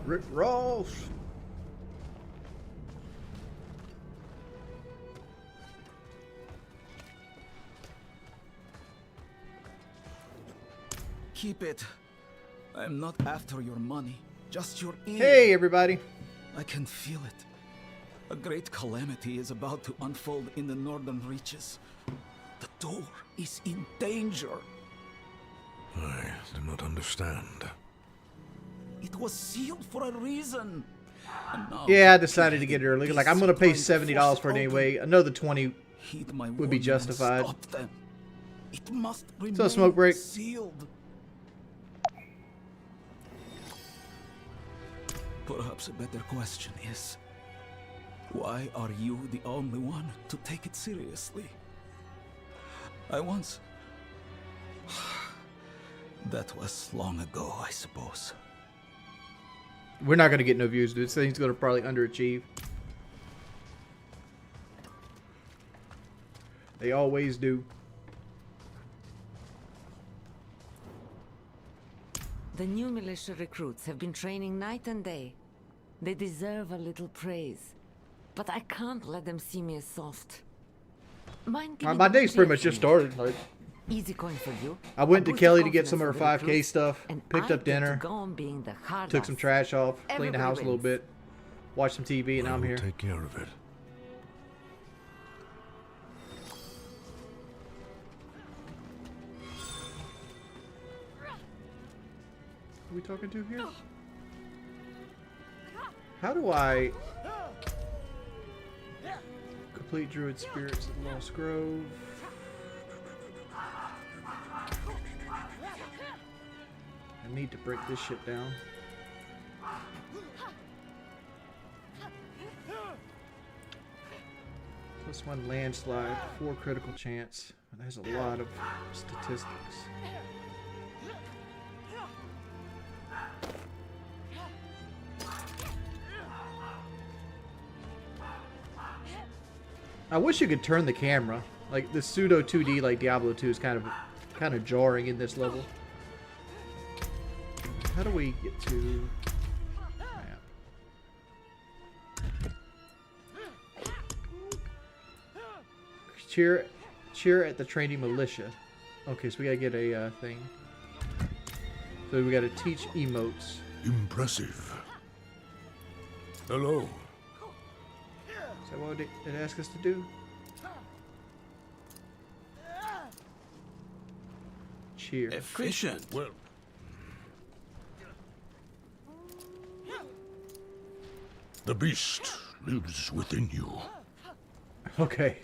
Rick Ross. Keep it. I'm not after your money, just your ear. Hey, everybody. I can feel it. A great calamity is about to unfold in the northern reaches. The door is in danger. I do not understand. It was sealed for a reason. And now Yeah, I decided to get it early. Like, I'm gonna pay trying to $70 force for it open. anyway. Another 20 Heed my would be warning and justified. stop them. It must remain So, smoke break. sealed. Perhaps a better question is, why are you the only one to take it seriously? I once... That was long ago, I suppose. We're not gonna get no views, dude. This thing's gonna probably underachieve. They always do. The new militia recruits have been training night and day. They deserve a little praise. But I can't let them see me as soft. Mind giving My them a day's pretty cheer much just for me? started. Like, Easy coin for you. I went A to boost Kelly of to get some of her confidence 5K recruits, stuff, and picked I up get to dinner, go on being the hard took some ass. trash off, cleaned the Everybody house a little wins. bit, watched some TV, and I I'm will here. take care of it. Who are we talking to here? How do I complete Druid Spirits at Lost Grove? I need to break this shit down. Plus one landslide, 4 critical chance. That has a lot of statistics. I wish you could turn the camera. Like the pseudo 2D like Diablo 2 is kind of jarring in this level. How do we get to map? Cheer at the training militia. Okay, so we gotta get a thing. So we gotta teach emotes. Impressive. Hello. Is that what it asked us to do? Cheer. Efficient. Well, the beast lives within you. Okay.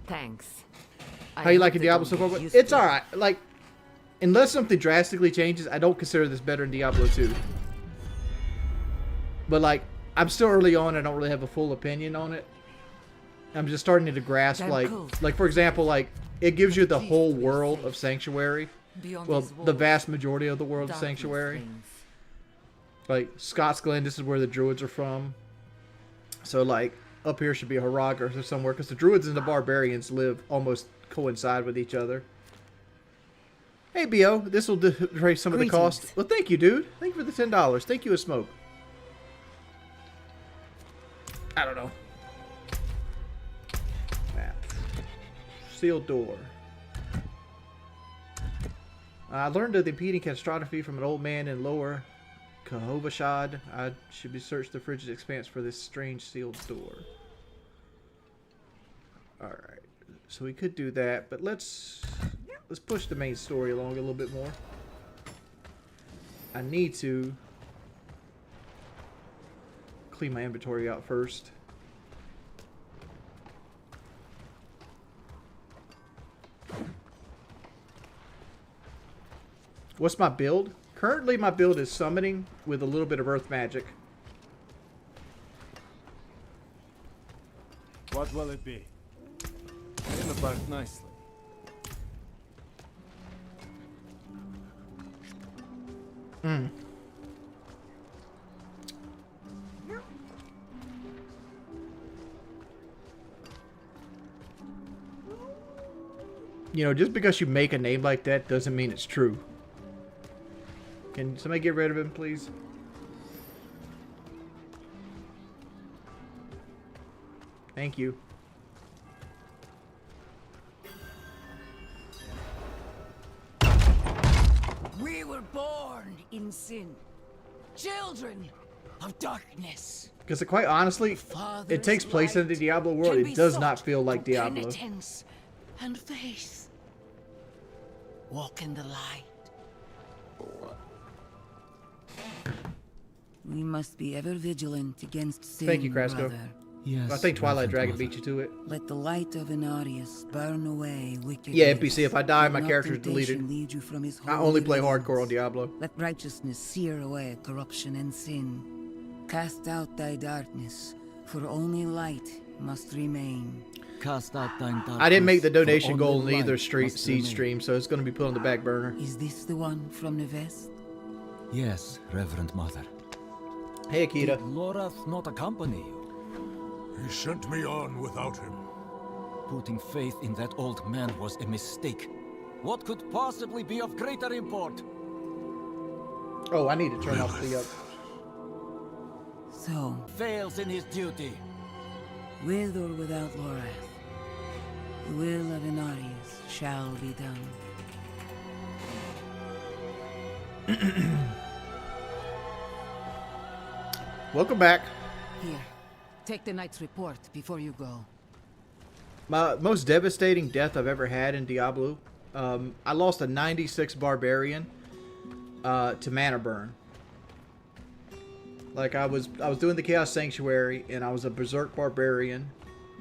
Thanks. How you liking Diablo so far? But it's alright. Like, unless something drastically changes, I don't consider this better than Diablo 2. But like, I'm still early on. I don't really have a full opinion on it. I'm just starting to grasp, like for example, like it gives you the whole world of Sanctuary. Well, the vast majority of the world of Sanctuary. Like Scott's Glen, this is where the Druids are from. So like up here should be a Haraga or somewhere, because the Druids and the Barbarians live almost coincide with each other. Hey Bo, this will defray some of the cost. Well, thank you, dude. Thank you for the $10. Thank you, a smoke. I don't know. Map. Sealed door. I learned of the impeding catastrophe from an old man in Lower Kahovashad. I should be searched the frigid expanse for this strange sealed door. Alright. So we could do that, but let's push the main story along a little bit more. I need to clean my inventory out first. What's my build? Currently my build is summoning with a little bit of earth magic. What will it be? Came about nicely. You know, just because you make a name like that doesn't mean it's true. Can somebody get rid of him, please? Thank you. We were born in sin. Children of darkness. Because quite honestly, it takes place in the Diablo world. It does not feel like Diablo. Penitence and faith. Walk in the light. We must be ever vigilant against sin. Thank you, Krasko. Brother. Yes. I think Twilight Reverend Dragon Mother. beat you to it. Let the light of Inarius burn away wicked. Yeah, deeds. NPC, if I die, my Let not character's temptation deleted. lead you from his I only play holy hardcore on lands. Diablo. Let righteousness sear away corruption and sin. Cast out thy darkness, for only light must remain. Cast out thine I didn't make the darkness, donation for goal only in either light street must seed remain. stream, so it's going to be put on the back burner. Is this the one from the west? Yes, Reverend Mother. Hey, Akita. Did Lorath not accompany you? He sent me on without him. Putting faith in that old man was a mistake. What could possibly be of greater import? Oh, I need to turn off the... So, Fails in his duty. with or without Lorath, the will of Inarius shall be done. Welcome back. Here, take the knight's report before you go. My most devastating death I've ever had in Diablo. I lost a 96 barbarian to mana burn. Like I was doing the Chaos Sanctuary and I was a berserk barbarian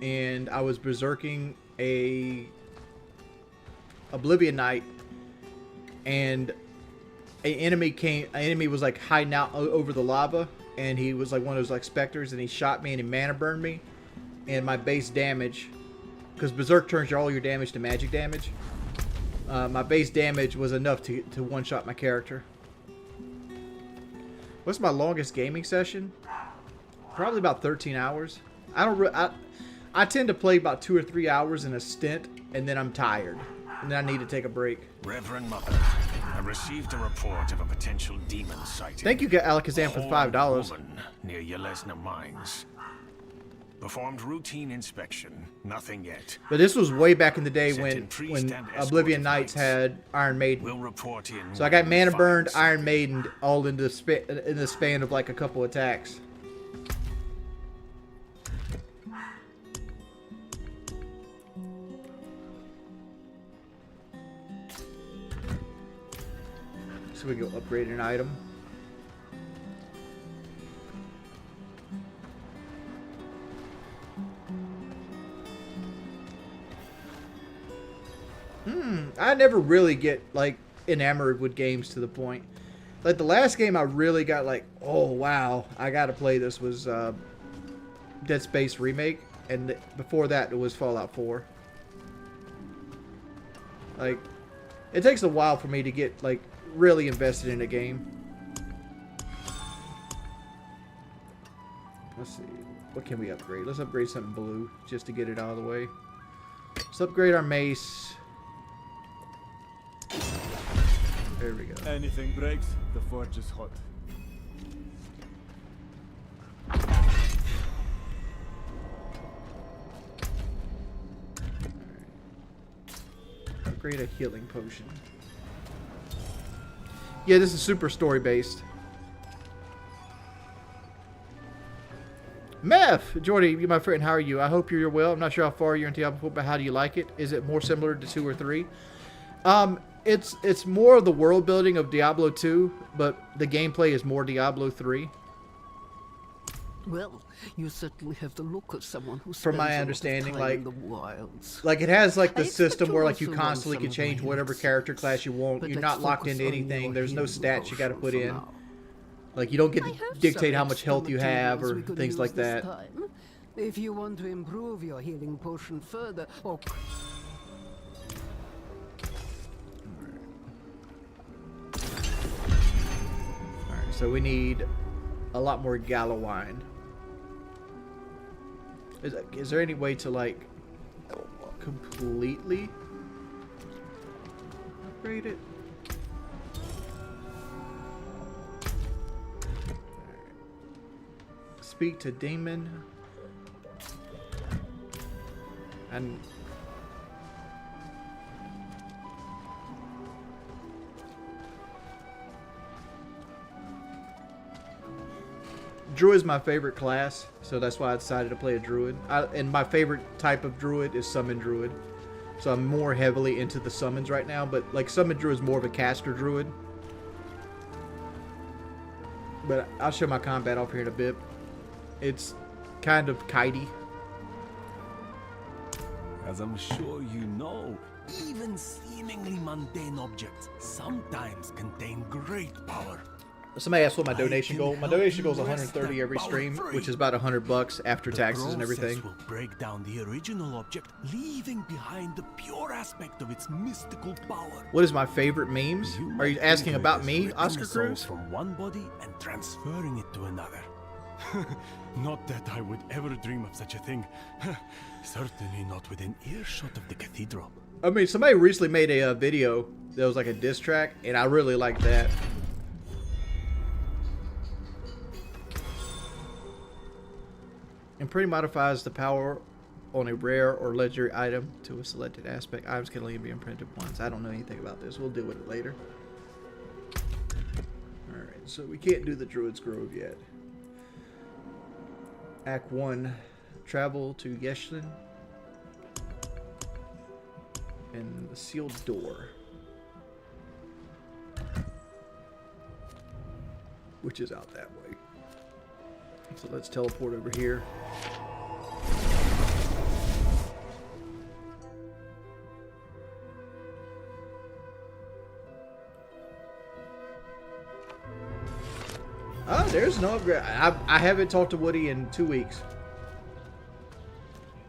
and I was berserking a Oblivion Knight and an enemy was like hiding out over the lava and he was like one of those like specters and he shot me and he mana burned me and my base damage, because berserk turns all your damage to magic damage, my base damage was enough to one shot my character. What's my longest gaming session? Probably about 13 hours. I tend to play about 2 or 3 hours in a stint and then I'm tired and then I need to take a break. Reverend Mother, I received a report of a potential demon sighting. Thank you, Alakazam, for the $5. Woman near Yelesna Mines. Performed routine inspection. Nothing yet. But this was way back in the day Sent when in priest and escort Oblivion of Knights knights. had Iron Maiden. We'll report in. So I got when mana we burned, find Iron Maiden, all in the span of like a couple attacks. So we go upgrade an item. I never really get like enamored with games to the point. Like the last game I really got like, oh wow, I gotta play this was Dead Space Remake, and before that it was Fallout 4. Like, it takes a while for me to get like really invested in a game. Let's see, what can we upgrade? Let's upgrade something blue just to get it out of the way. Let's upgrade our mace. There we go. Anything breaks, the forge is hot. Upgrade a healing potion. Yeah, this is super story based. Meth! Jordy, you my friend, how are you? I hope you're well. I'm not sure how far you're into Diablo 4, but how do you like it? Is it more similar to 2 or 3? It's more of the world building of Diablo 2, but the gameplay is more Diablo 3. Well, you certainly have the look of someone who From my spends a lot of understanding, time like- in the wilds. Like, it has like the I expect system you where like you also want constantly some can of change my whatever hints. character class you want. But You're let's not locked focus into on anything. your There's no healing stats you gotta potion put for in. now. Like, you don't get I to have dictate some how much extra health you have materials or we could things use like this that. time. If you want to improve your healing potion further, or So we need a lot more Gallowine. Is there any way to like completely upgrade it? Speak to Damon. And Druid is my favorite class, so that's why I decided to play a Druid. And my favorite type of Druid is Summon Druid. So I'm more heavily into the summons right now, but like Summon Druid is more of a caster Druid. But I'll show my combat off here in a bit. It's kind of kitey. As I'm sure you know, even seemingly mundane objects sometimes contain great power. Somebody asked what my donation goal. My donation goal is 130 every stream, which is about $100 after taxes and everything. The process will break down the original object, leaving behind the pure aspect of its mystical power. What is my favorite memes? Are you asking about me, ripping Oscar the soul Cruz? from one body and transferring it to another. Not that I would ever dream of such a thing. Certainly not within earshot of the cathedral. I mean, somebody recently made a video that was like a diss track, and I really liked that. And pretty modifies the power on a rare or legendary item to a selected aspect. Items can only be imprinted once. I don't know anything about this. We'll deal with it later. Alright, so we can't do the Druid's Grove yet. Act 1. Travel to Yeshlin. And the sealed door. Which is out that way. So let's teleport over here. Oh, there's no upgrade. I haven't talked to Woody in 2 weeks.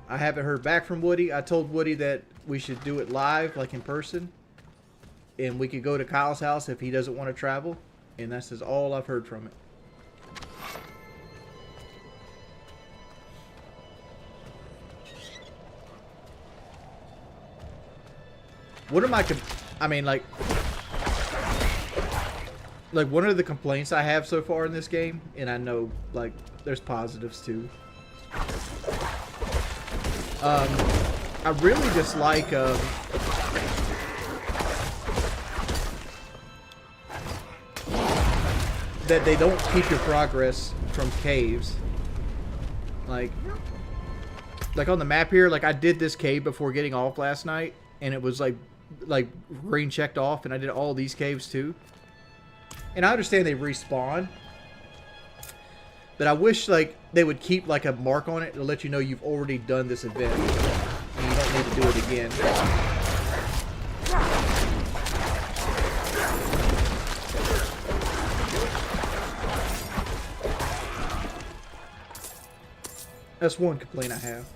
I haven't heard back from Woody. I told Woody that we should do it live, like in person. And we could go to Kyle's house if he doesn't want to travel. And that's just all I've heard from it. What am I mean, like one of the complaints I have so far in this game, and I know, like, there's positives too. I really dislike, that they don't keep your progress from caves. Like on the map here, like I did this cave before getting off last night, and it was like green checked off, and I did all these caves too. And I understand they respawn, but I wish like they would keep like a mark on it to let you know you've already done this event and you don't need to do it again. That's one complaint I have.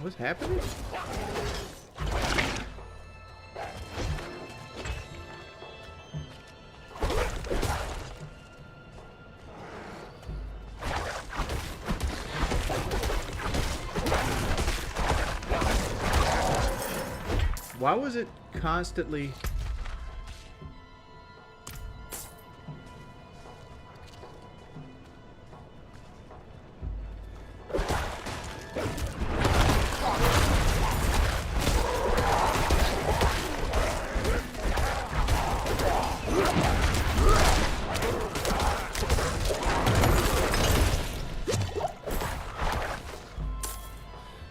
What's happening? Why was it constantly...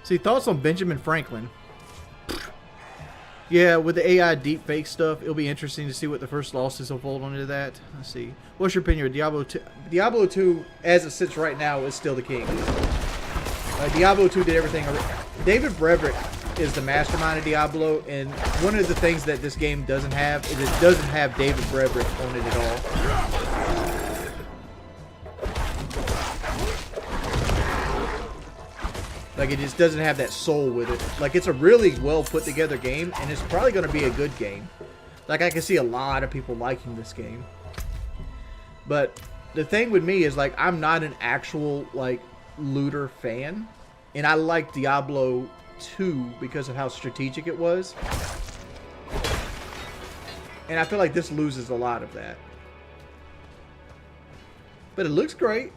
See, thoughts on Benjamin Franklin. Yeah, with the AI deepfake stuff, it'll be interesting to see what the first losses will fold onto that. Let's see. What's your opinion of Diablo 2? Diablo 2, as it sits right now, is still the king. Diablo 2 did everything. David Breverick is the mastermind of Diablo, and one of the things that this game doesn't have is it doesn't have David Breberick on it at all. Like, it just doesn't have that soul with it. Like, it's a really well put together game, and it's probably going to be a good game. Like, I can see a lot of people liking this game. But the thing with me is, like, I'm not an actual, like, looter fan. And I like Diablo 2 because of how strategic it was. And I feel like this loses a lot of that. But it looks great.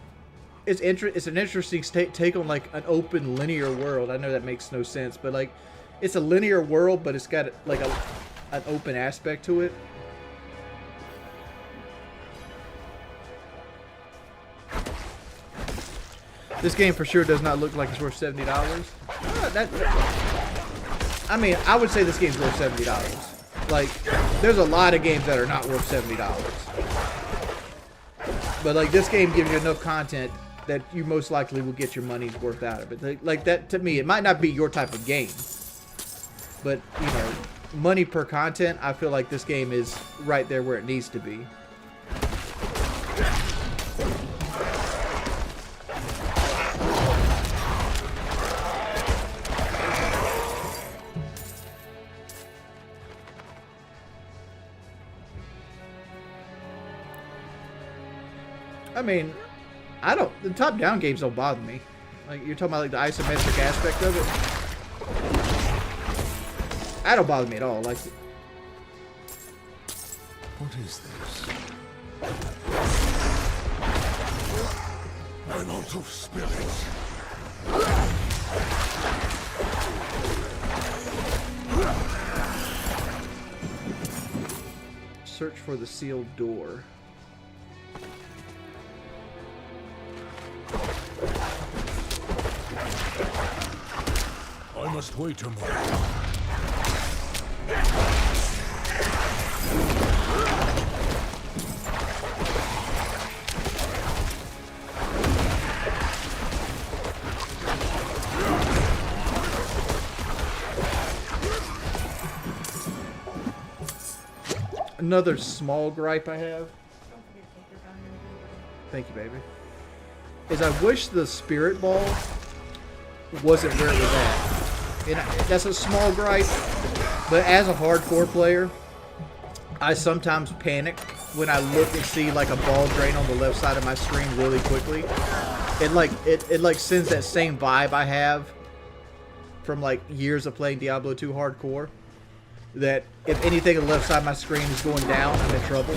It's an interesting take on, like, an open linear world. I know that makes no sense, but, like, it's a linear world, but it's got, like, an open aspect to it. This game for sure does not look like it's worth $70. I mean, I would say this game's worth $70. Like, there's a lot of games that are not worth $70. But, like, this game gives you enough content that you most likely will get your money's worth out of it. Like, that, to me, it might not be your type of game. But, you know, money per content, I feel like this game is right there where it needs to be. I mean, the top-down games don't bother me. Like, you're talking about, like, the isometric aspect of it. That don't bother me at all. Like, What is this? I'm out of spirits. search for the sealed door. I must wait a moment. Another small gripe I have. Thank you, baby. Is I wish the spirit ball wasn't where it was at. And that's a small gripe, but as a hardcore player, I sometimes panic when I look and see like a ball drain on the left side of my screen really quickly. It like sends that same vibe I have from like years of playing Diablo 2 hardcore. That if anything on the left side of my screen is going down, I'm in trouble.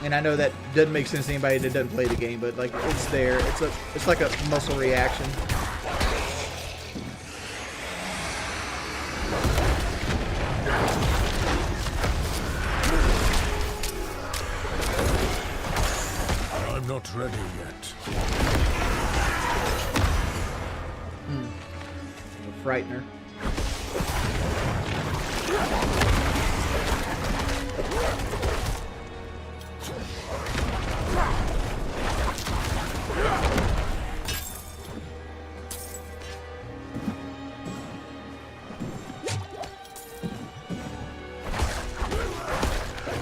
And I know that doesn't make sense to anybody that doesn't play the game, but like it's there. It's like a muscle reaction. I'm not ready yet. A frightener.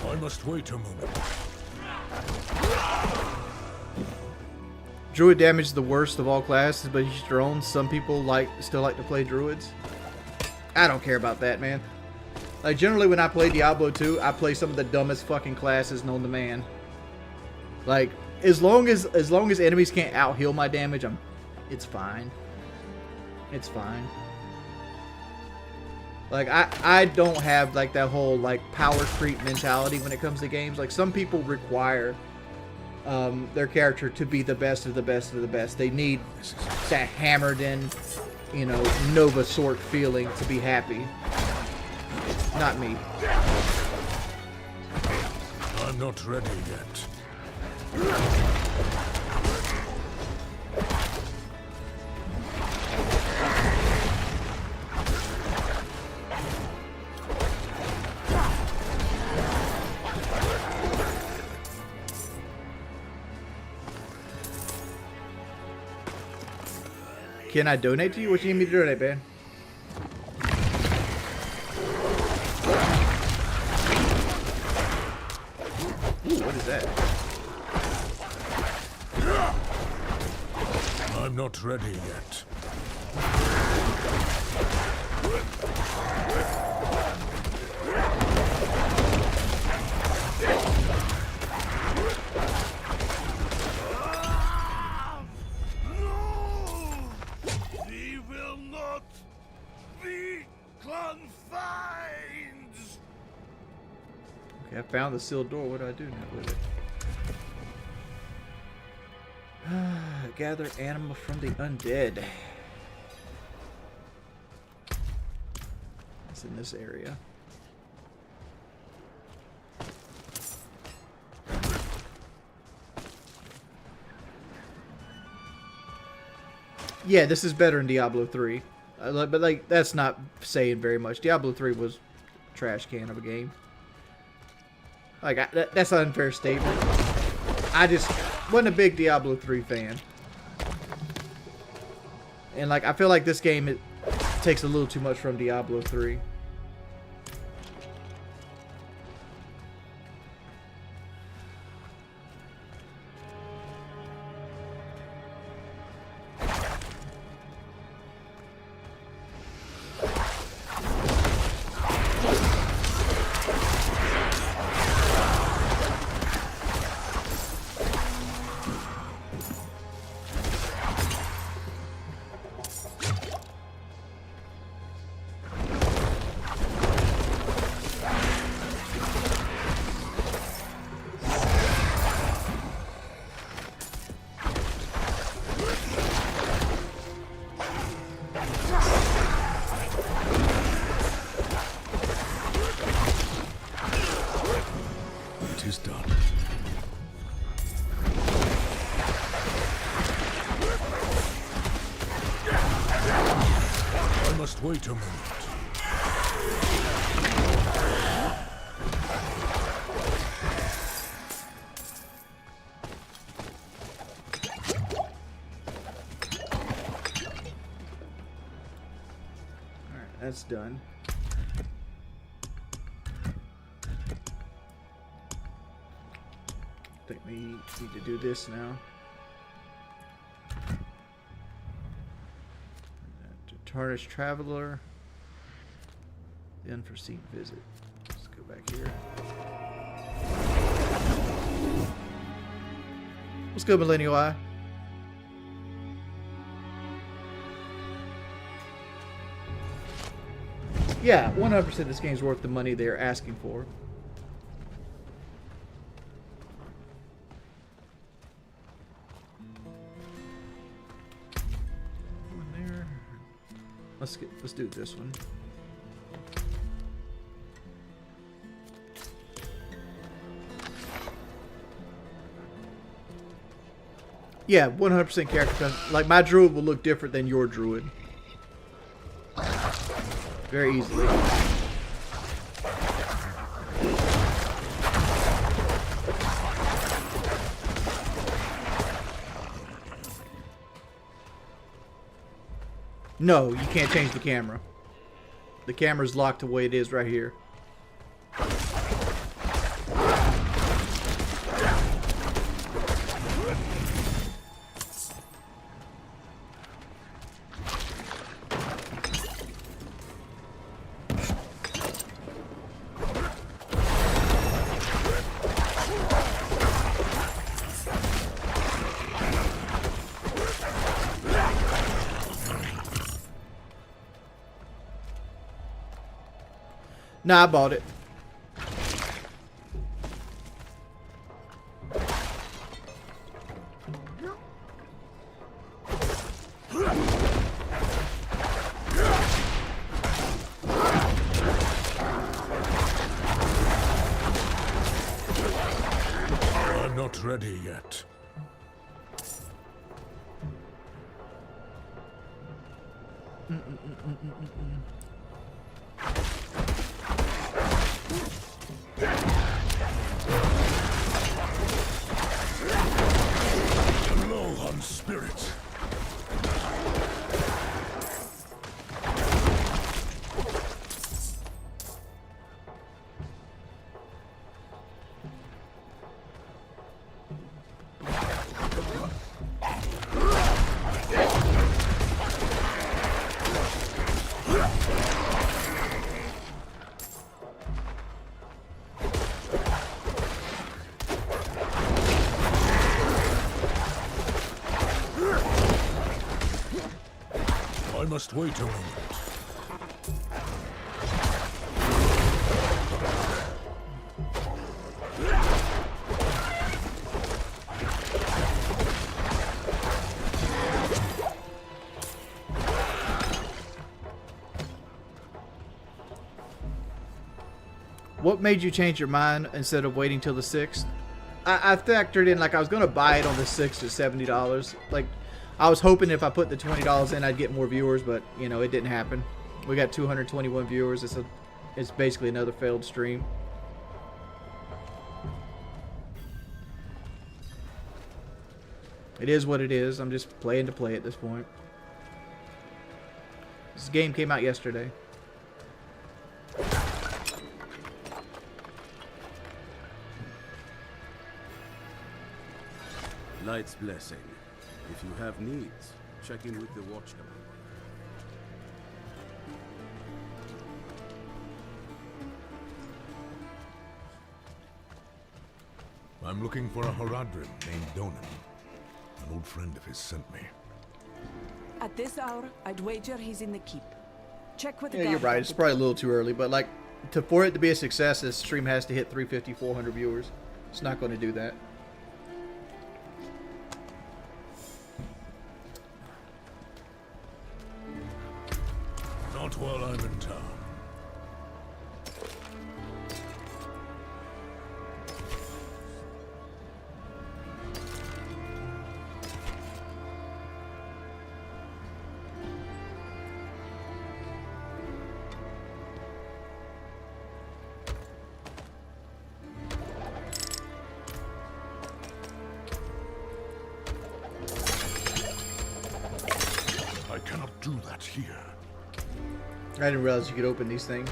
I must wait a moment. Druid damage is the worst of all classes, but each their own. Some people still like to play druids. I don't care about that, man. Like generally when I play Diablo 2, I play some of the dumbest fucking classes known to man. Like as long as enemies can't out heal my damage, it's fine. It's fine. Like I don't have like that whole like power creep mentality when it comes to games. Like some people require their character to be the best of the best of the best. They need that hammered in, you know, Nova sort feeling to be happy. Not me. I'm not ready yet. Can I donate to you? What you need me to donate, man? Ooh, what is that? I'm not ready yet. We will not be confined. Okay, I found the sealed door. What do I do now with it? Gather animal from the undead. It's in this area. Yeah, this is better in Diablo 3. But like that's not saying very much. Diablo 3 was a trash can of a game. Like that's an unfair statement. I just wasn't a big Diablo 3 fan. And like I feel like this game it takes a little too much from Diablo 3. It is done. I must wait a moment. Alright, that's done. I think we need to do this now. To tarnish traveler. The unforeseen visit. Let's go back here. What's good, Millennial Eye? Yeah, 100% this game's worth the money they're asking for. One there. Let's do this one. Yeah, 100% character. Like my druid will look different than your druid. Very easily. No, you can't change the camera. The camera's locked the way it is right here. Nah, I bought it. I'm not ready yet. Low on spirit. must wait a moment. What made you change your mind instead of waiting till the 6th? I factored in, like, I was going to buy it on the 6th at $70. Like, I was hoping if I put the $20 in, I'd get more viewers, but, you know, it didn't happen. We got 221 viewers. It's basically another failed stream. It is what it is. I'm just playing to play at this point. This game came out yesterday. Light's blessing. If you have needs, check in with the watch commander. I'm looking for a Haradrim named Donan. An old friend of his sent me. At this hour, I'd wager he's in the keep. Check with the Yeah, you're right. It's probably a little too early, but like, for it to be a success, this stream has to hit 350, 400 viewers. It's not going to do that. Not while I'm in town. I cannot do that here. I didn't realize you could open these things.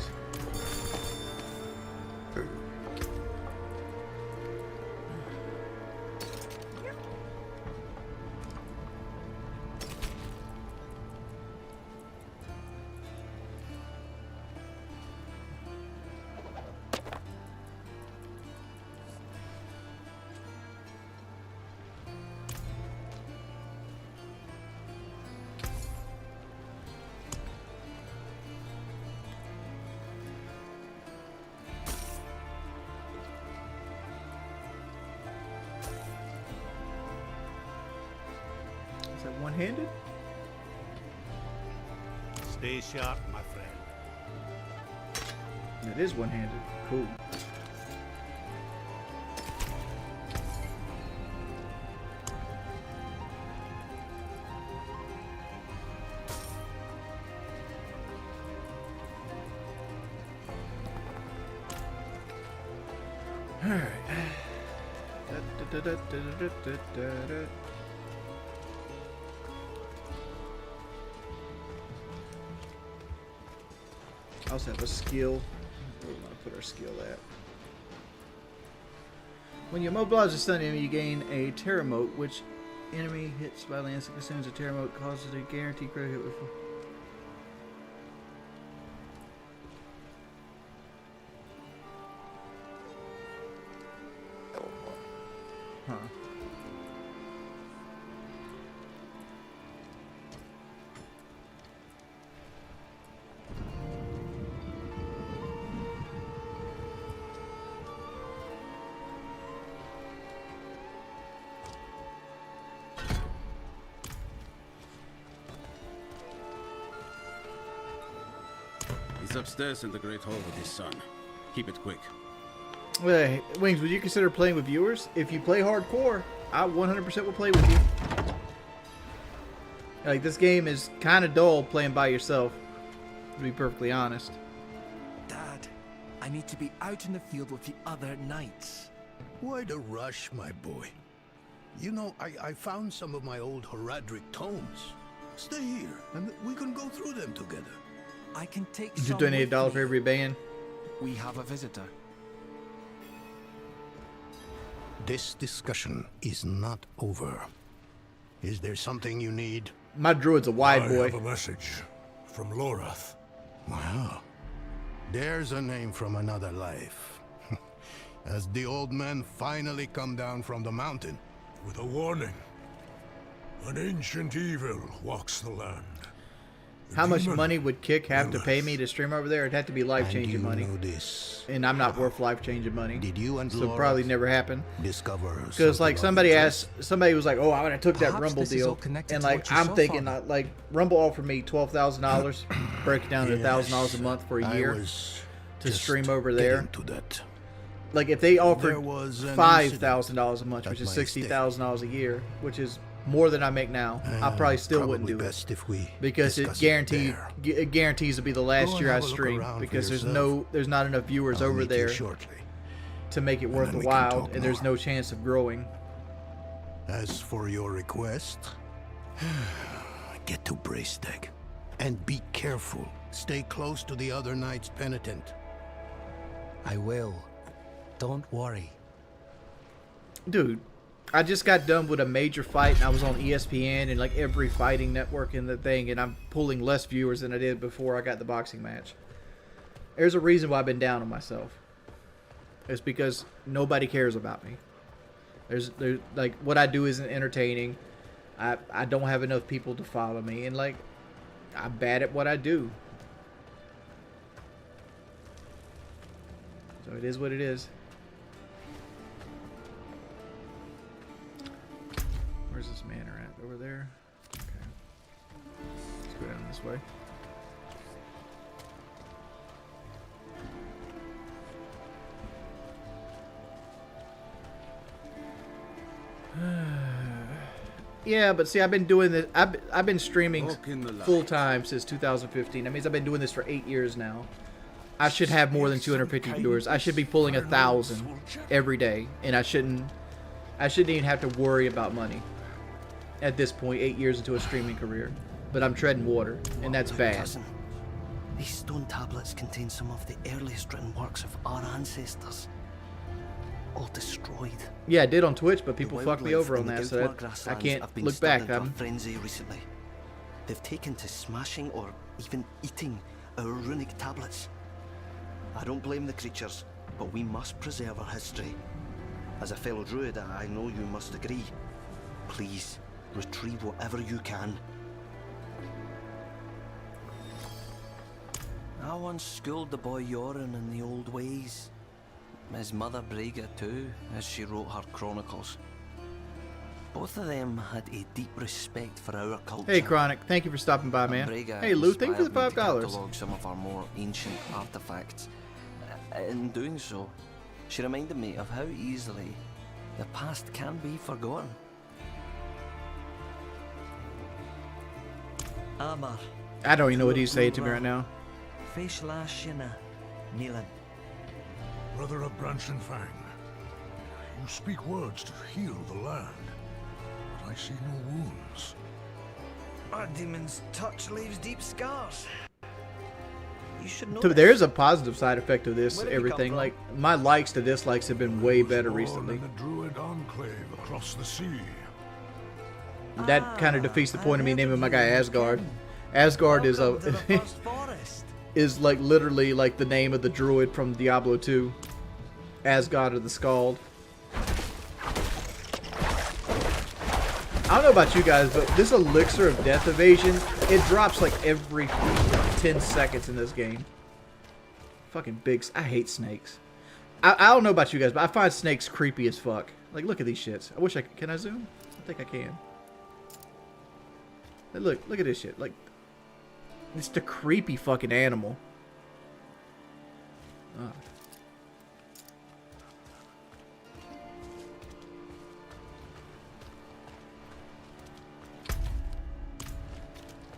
Is that one-handed? Stay sharp, my friend. It is one-handed. Cool. All right. I also have a skill. Where do we want to put our skill at? When you mobilize a stun enemy, you gain a terror mote, which enemy hits by lance and consumes a terror mote causes a guaranteed crit hit with. Huh. He's upstairs in the Great Hall with his son. Keep it quick. Hey, Wings, would you consider playing with viewers? If you play hardcore, I 100% will play with you. Like, this game is kind of dull playing by yourself, to be perfectly honest. Dad, I need to be out in the field with the other knights. Why the rush, my boy? You know, I found some of my old Haradric tomes. Stay here, and we can go through them together. I can take Did you some donate with $1 me. for every ban? We have a visitor. This discussion is not over. Is there something you need? My druid's a wide boy. I have a message from Lorath. Wow. There's a name from another life. Has the old man finally come down from the mountain? With a warning. An ancient evil walks the land. how much money would Kick have to pay me to stream over there? It'd have to be life-changing money. And I'm not worth life-changing money. Did you and so probably never happen. Discover because like somebody was like, oh, I would have took that Rumble deal, and like I'm thinking like Rumble offered me $12,000, break it down to $1,000 a month for a year to stream over there. Like if they offered $5,000 a month, which is $60,000 a year, which is more than I make now, I probably still wouldn't do it because it guarantees to be the last year I stream because there's not enough viewers over there to make it worth the while, and there's no chance of growing. As for your request, get to Braystag and be careful. Stay close to the other Knights Penitent. I will. Don't worry. Dude, I just got done with a major fight and I was on ESPN and like every fighting network in the thing, and I'm pulling less viewers than I did before I got the boxing match. There's a reason why I've been down on myself. It's because nobody cares about me. There's like what I do isn't entertaining. I don't have enough people to follow me, and like I'm bad at what I do. So it is what it is. Where's this manor at? Over there? Okay. Let's go down this way. Yeah, but see, I've been doing this. I've been streaming full time since 2015. That means I've been doing this for 8 years now. I should have more than 250 viewers. I should be pulling 1,000 every day, and I shouldn't even have to worry about money at this point, 8 years into a streaming career. But I'm treading water, and that's bad. These stone tablets contain some of the earliest written works of our ancestors. All destroyed. Yeah, I did on Twitch, but people fucked me over on that, so I can't look back. I'm frenzy recently. They've taken to smashing or even eating our runic tablets. I don't blame the creatures, but we must preserve our history. As a fellow druid, I know you must agree. Please, retrieve whatever you can. I once schooled the boy Yoren in the old ways. His mother Brega too, as she wrote her chronicles. Both of them had a deep respect for our culture. Hey Chronic, thank you for stopping by, man. Hey Lou, thank you for the $5. Catalog some of our more ancient artifacts. In doing so, she reminded me of how easily the past can be forgotten. Amar. I don't even know what he's saying to me right now. Brother of Branch and Fang, you speak words to heal the land, but I see no wounds. Our demon's touch leaves deep scars. You should know. There's a positive side effect of this. Everything like my likes to dislikes have been way better recently. The Druid enclave across the sea. That kind of defeats the point of me naming my guy Asgard. Asgard is a is like literally like the name of the druid from Diablo 2. Asgard of the Scald. I don't know about you guys, but this elixir of death evasion, it drops like every 10 seconds in this game. Fucking big. I hate snakes. I don't know about you guys, but I find snakes creepy as fuck. Like, look at these shits. I wish I could. Can I zoom? I think I can. Look at this shit. Like, it's the creepy fucking animal. Oh.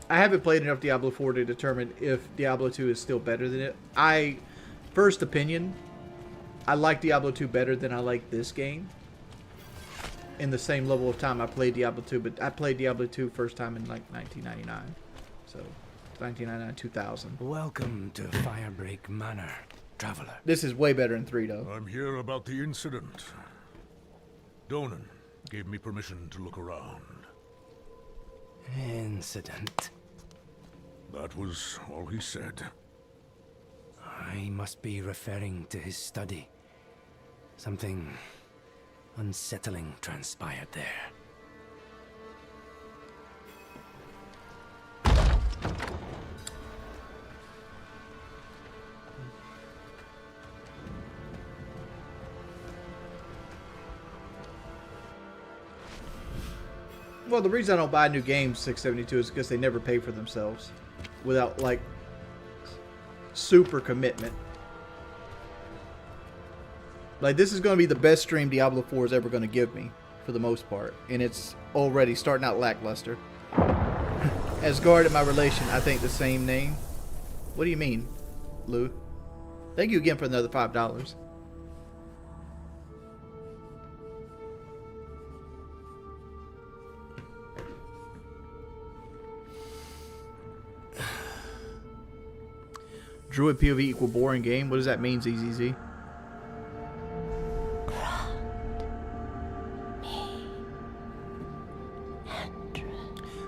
I haven't played enough Diablo 4 to determine if Diablo 2 is still better than it. First opinion, I like Diablo 2 better than I like this game. In the same level of time I played Diablo 2, but I played Diablo 2 first time in like 1999. So, 1999, 2000. Welcome to Firebreak Manor, traveler. This is way better than 3, though. I'm here about the incident. Donan gave me permission to look around. Incident. That was all he said. I must be referring to his study. Something unsettling transpired there. Well, the reason I don't buy new games 672 is because they never pay for themselves without like super commitment. Like, this is going to be the best stream Diablo 4 is ever going to give me for the most part, and it's already starting out lackluster. Asgard and my relation, I think the same name. What do you mean, Lou? Thank you again for another $5. Druid POV equal boring game. What does that mean, ZZZ?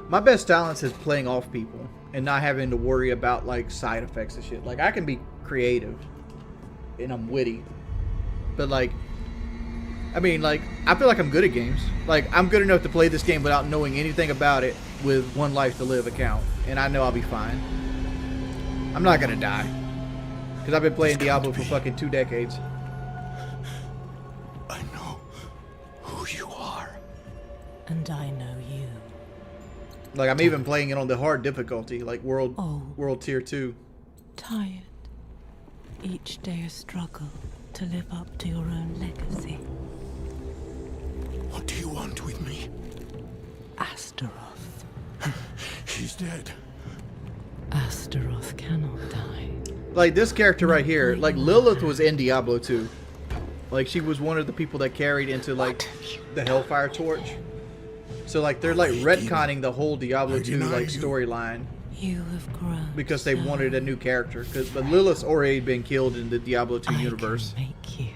My best talents is playing off people and not having to worry about like side effects and shit. Like, I can be creative and I'm witty, but like, I mean, like, I feel like I'm good at games. Like, I'm good enough to play this game without knowing anything about it with one life to live account, and I know I'll be fine. I'm not gonna die because I've been playing Diablo for fucking 2 decades. I know who you are. And I know you. Like, I'm even playing it on the hard difficulty, like World Tier 2. Tired. Each day a struggle to live up to your own legacy. What do you want with me? Astaroth. He's dead. Astaroth cannot die. Like, this character right here, like, Lilith was in Diablo 2. Like, she was one of the people that carried into, like, the Hellfire Torch. So, like, they're, like, retconning the whole Diablo 2, like, storyline. You have grown. Because they wanted a new character. But Lilith's already been killed in the Diablo 2 universe. I can make you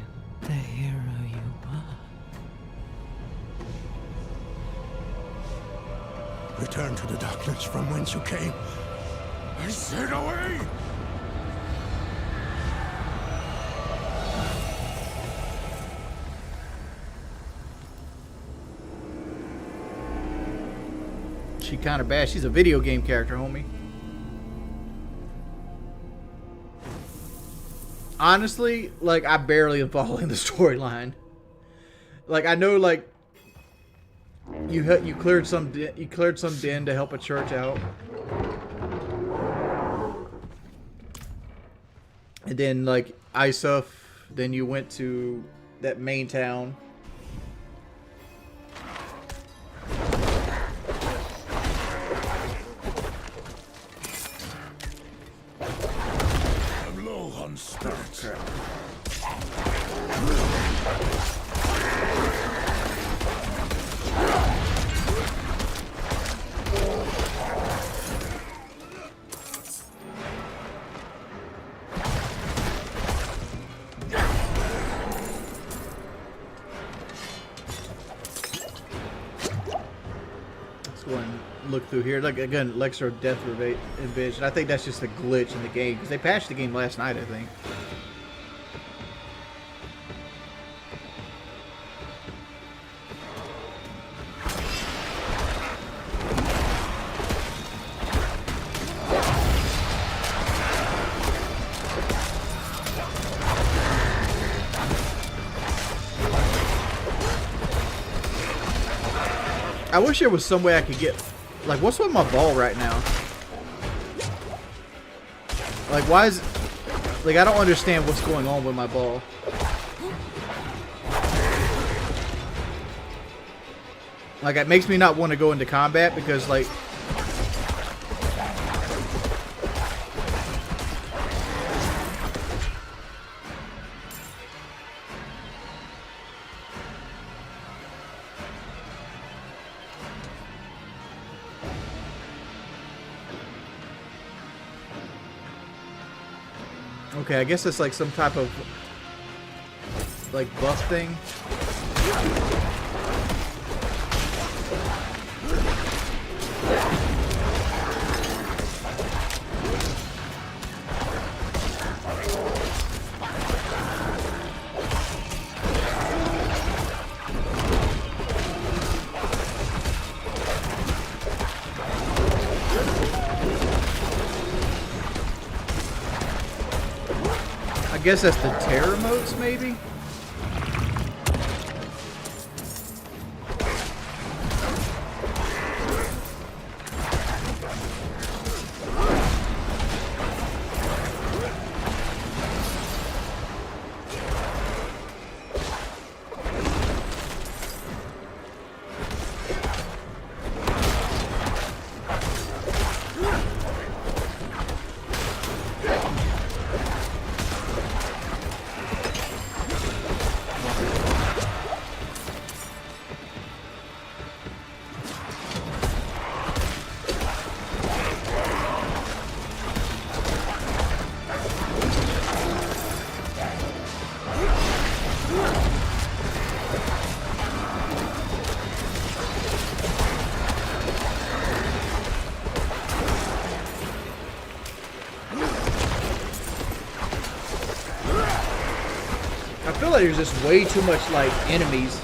the hero you were. Return to the darkness from whence you came. I said away! She kind of bad. She's a video game character, homie. Honestly, like, I barely am following the storyline. Like, I know, like, you cleared some den to help a church out, and then like Isuf, then you went to that main town. I'm low on spirits. Look through here. Like, again, Lexer Death Invasion. I think that's just a glitch in the game because they patched the game last night, I think. I wish there was some way I could get... Like, what's with my ball right now? Like, why is... Like, I don't understand what's going on with my ball. Like, it makes me not want to go into combat because, like... Okay, I guess it's like some type of like buff thing. I guess that's the terror modes, maybe? feel like there's just way too much like enemies.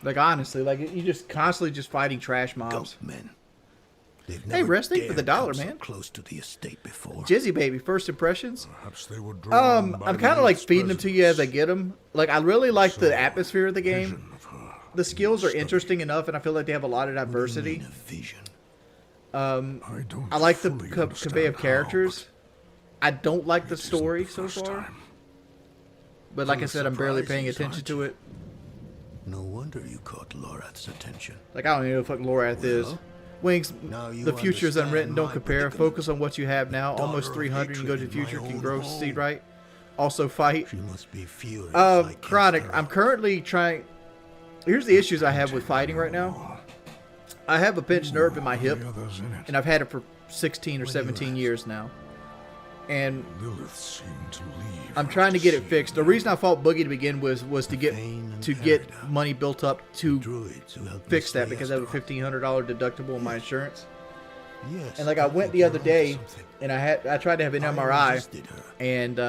Like honestly, like you just constantly just fighting trash mobs. Men. Hey, resting for the dollar, man. Close to the estate before. Jizzy baby, first impressions. Perhaps they were I'm kind of like feeding them to you as I get them. Like I really like the atmosphere of the game. The skills are interesting enough, and I feel like they have a lot of diversity. I like the convey of characters. I don't like the story so far. But like I said, I'm barely paying attention to it. No wonder you caught Lorath's attention. Like I don't even know who fucking Lorath is. Wings, the future is unwritten. Don't compare. Focus on what you have now. Almost 300. You go to the future. Can grow seed right. Also fight. She must be furious. Chronic. I'm currently trying. Here's the issues I have with fighting right now. I have a pinched nerve in my hip, and I've had it for 16 or 17 years now. And I'm trying to get it fixed. The reason I fought Boogie to begin with was to get money built up to fix that, because I have a $1,500 deductible on my insurance. And like I went the other day, and I tried to have an MRI, and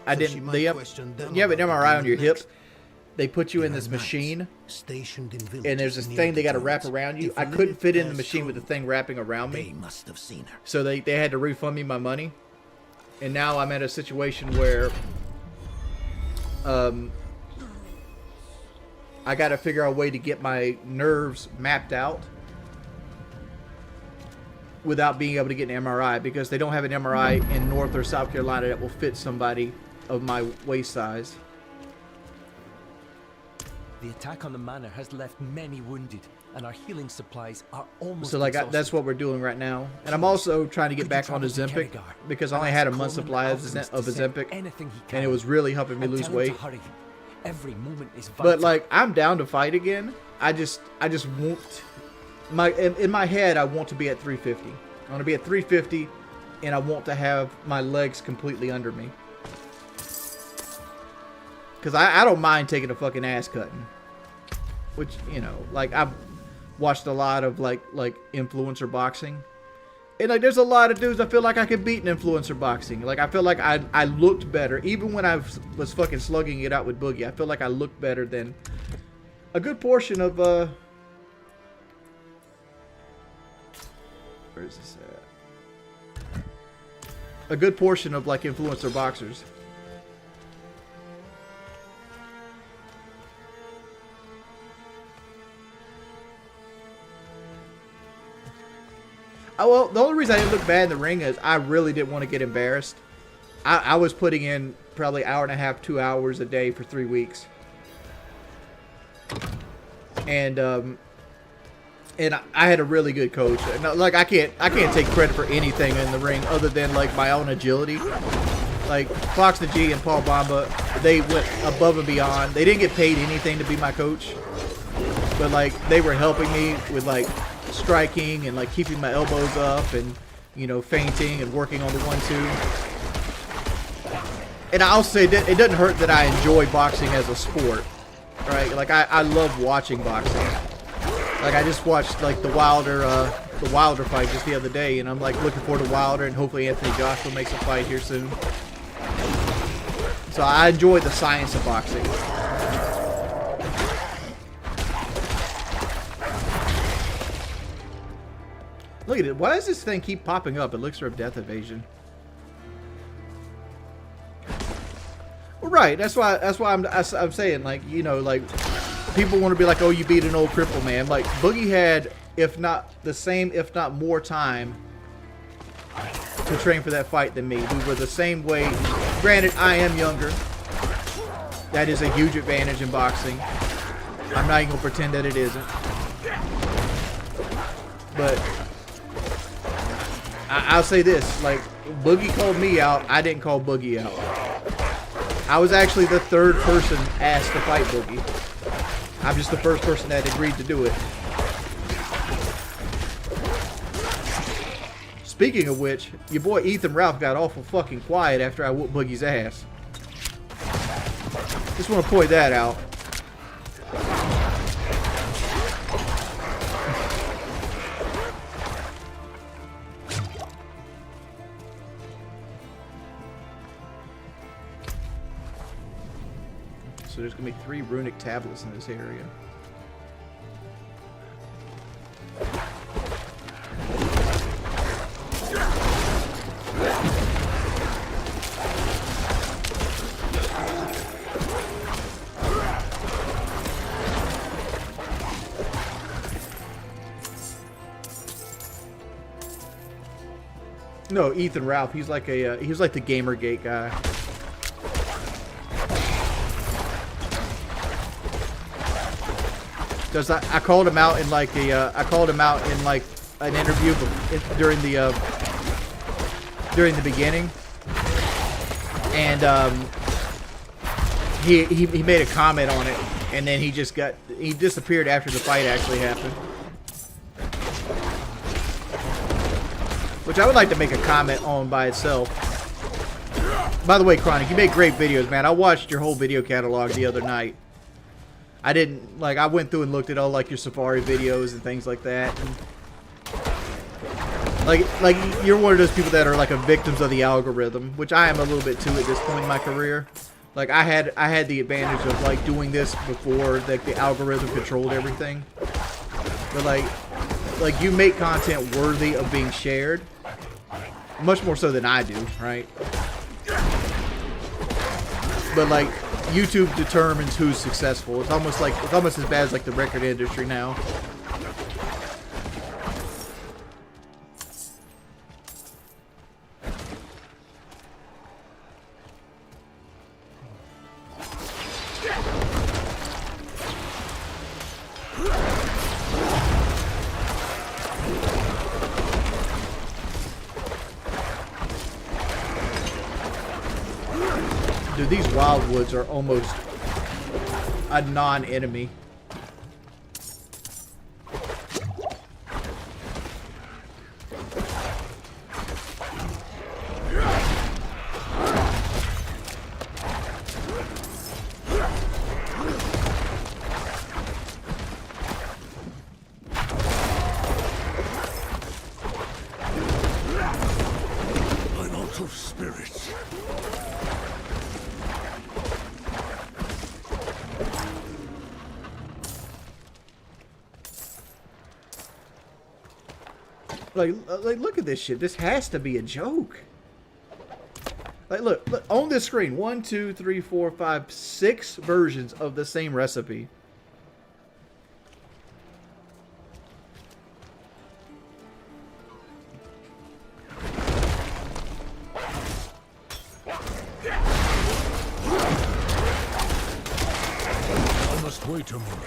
I didn't. You have an MRI on your hip. They put you in this machine, and there's this thing they got to wrap around you. I couldn't fit in the machine with the thing wrapping around me, so they had to refund me my money. And now I'm at a situation where I got to figure out a way to get my nerves mapped out without being able to get an MRI, because they don't have an MRI in North or South Carolina that will fit somebody of my waist size. The attack on the manor has left many wounded, and our healing supplies are almost so like that's what we're doing right now. And I'm also trying to get back on Ozempic, because I only had a month's supply of Ozempic, and it was really helping me lose weight. Every moment is vital. But like I'm down to fight again. I just want in my head I want to be at 350. I want to be at 350, and I want to have my legs completely under me. Because I don't mind taking a fucking ass cutting. Which, you know, like I've watched a lot of like influencer boxing. And like there's a lot of dudes I feel like I could beat in influencer boxing. Like I feel like I looked better. Even when I was fucking slugging it out with Boogie, I feel like I looked better than a good portion of where is this at? A good portion of like influencer boxers. Well, the only reason I didn't look bad in the ring is I really didn't want to get embarrassed. I was putting in probably hour and a half, 2 hours a day for 3 weeks. And I had a really good coach. Like I can't take credit for anything in the ring other than like my own agility. Like Fox the G and Paul Bamba, they went above and beyond. They didn't get paid anything to be my coach, but like they were helping me with like striking and like keeping my elbows up and, you know, feinting and working on the 1-2. And I'll say that it doesn't hurt that I enjoy boxing as a sport, right? Like I love watching boxing. Like I just watched like the Wilder fight just the other day, and I'm like looking forward to Wilder, and hopefully Anthony Joshua makes a fight here soon. So I enjoy the science of boxing. Look at it. Why does this thing keep popping up? Elixir of Death Evasion. Well, right. That's why I'm saying, like, you know, like people want to be like, oh, you beat an old cripple, man. Like Boogie had, if not the same, if not more time to train for that fight than me. We were the same weight. Granted, I am younger. That is a huge advantage in boxing. I'm not even gonna pretend that it isn't. But I'll say this, like, Boogie called me out, I didn't call Boogie out. I was actually the third person asked to fight Boogie. I'm just the first person that agreed to do it. Speaking of which, your boy Ethan Ralph got awful fucking quiet after I whooped Boogie's ass. Just want to point that out. so there's gonna be 3 runic tablets in this area. No, Ethan Ralph. He's like a he was like the Gamergate guy. Because I called him out in like an interview during the beginning, and he made a comment on it, and then he disappeared after the fight actually happened. Which I would like to make a comment on by itself. By the way, Chronic, you make great videos, man. I watched your whole video catalog the other night. I went through and looked at all like your Safari videos and things like that. And like you're one of those people that are like a victims of the algorithm, which I am a little bit too at this point in my career. Like I had the advantage of like doing this before like the algorithm controlled everything. But like you make content worthy of being shared. Much more so than I do, right? But like YouTube determines who's successful. It's almost as bad as like the record industry now. Dude, these wildwoods are almost a non-enemy. I'm out of spirits. Like, look at this shit. This has to be a joke. Like, look on this screen. 1, 2, 3, 4, 5, 6 versions of the same recipe. I must wait a moment.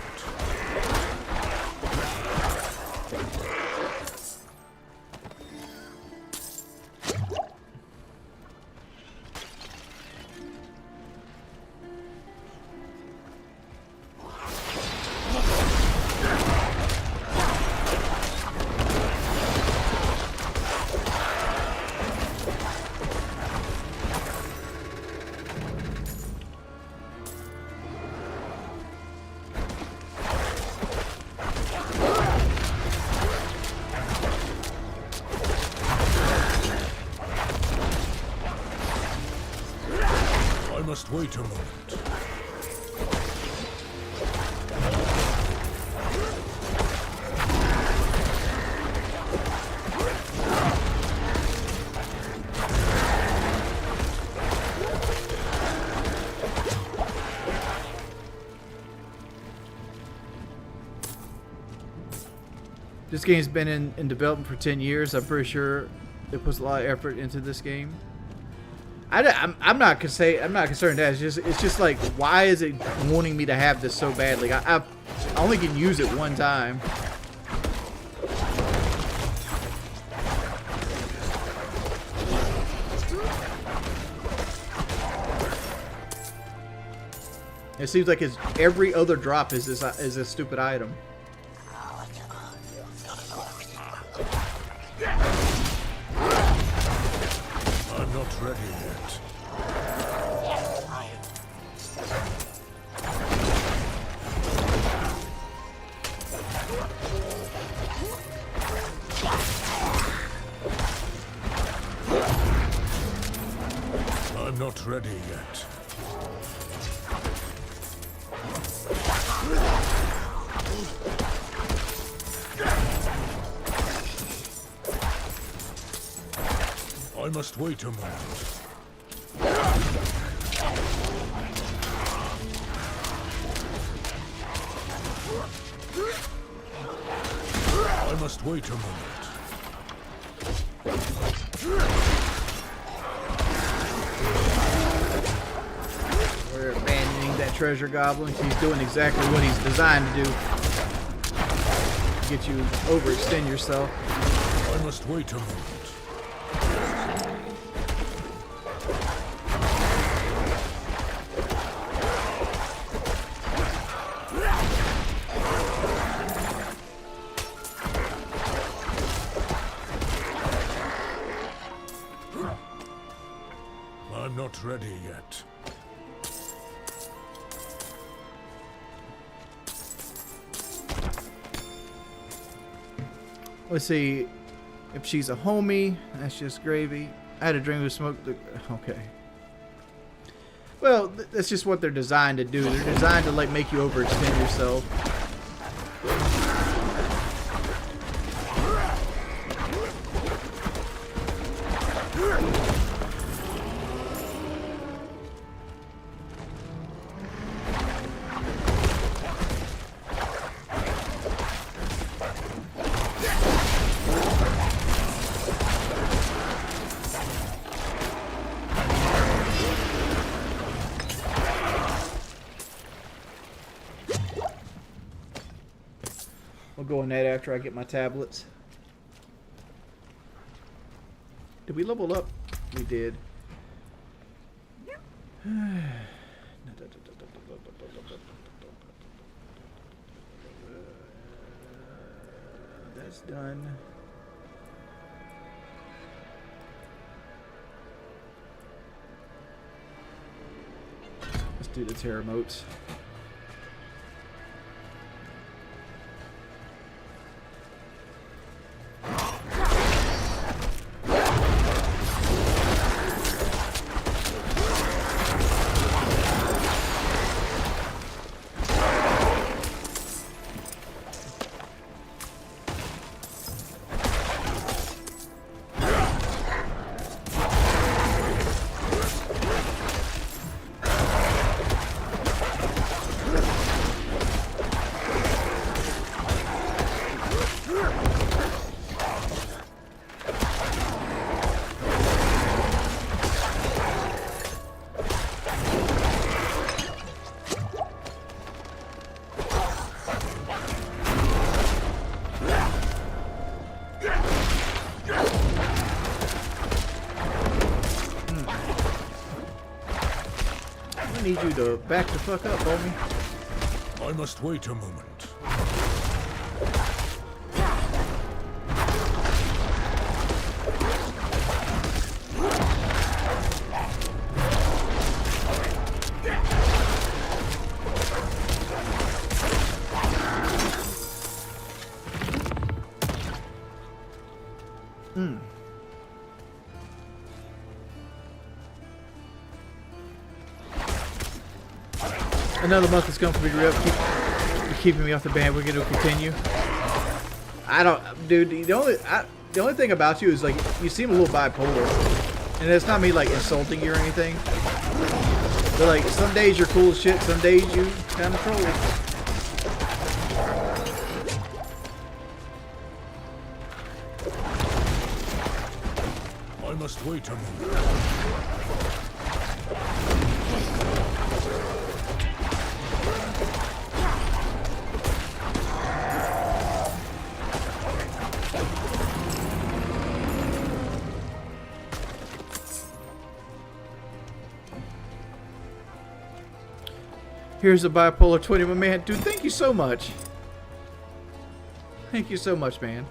I must wait a moment. This game's been in development for 10 years. I'm pretty sure it puts a lot of effort into this game. I'm not concerned that it's just like, why is it wanting me to have this so badly? I only can use it one time. It seems like every other drop is a stupid item. I'm not ready yet. I'm not ready yet. must wait a moment. I must wait a moment. We're abandoning that treasure goblin. He's doing exactly what he's designed to do. Get you overextend yourself. I must wait a moment. I'm not ready yet. Let's see. If she's a homie, that's just gravy. I had a drink with smoke. Okay. Well, that's just what they're designed to do. They're designed to like make you overextend yourself. We'll go on that after I get my tablets. Did we level up? We did. That's done. Let's do the terror motes. I need you to back the fuck up, homie. I must wait a moment. Another month is going for me to You're keeping me off the band. We're going to continue. I don't, dude. The only thing about you is like you seem a little bipolar, and it's not me like insulting you or anything. But like some days you're cool as shit, some days you kind of troll. I must wait a moment. Here's a bipolar 20, my man. Dude, thank you so much. Thank you so much, man.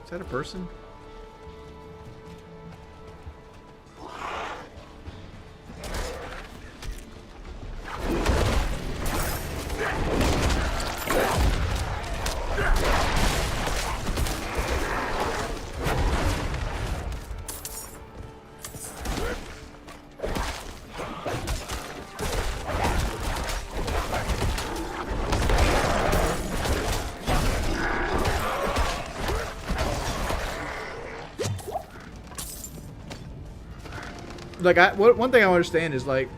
Is that a person? Like, one thing I understand is, like...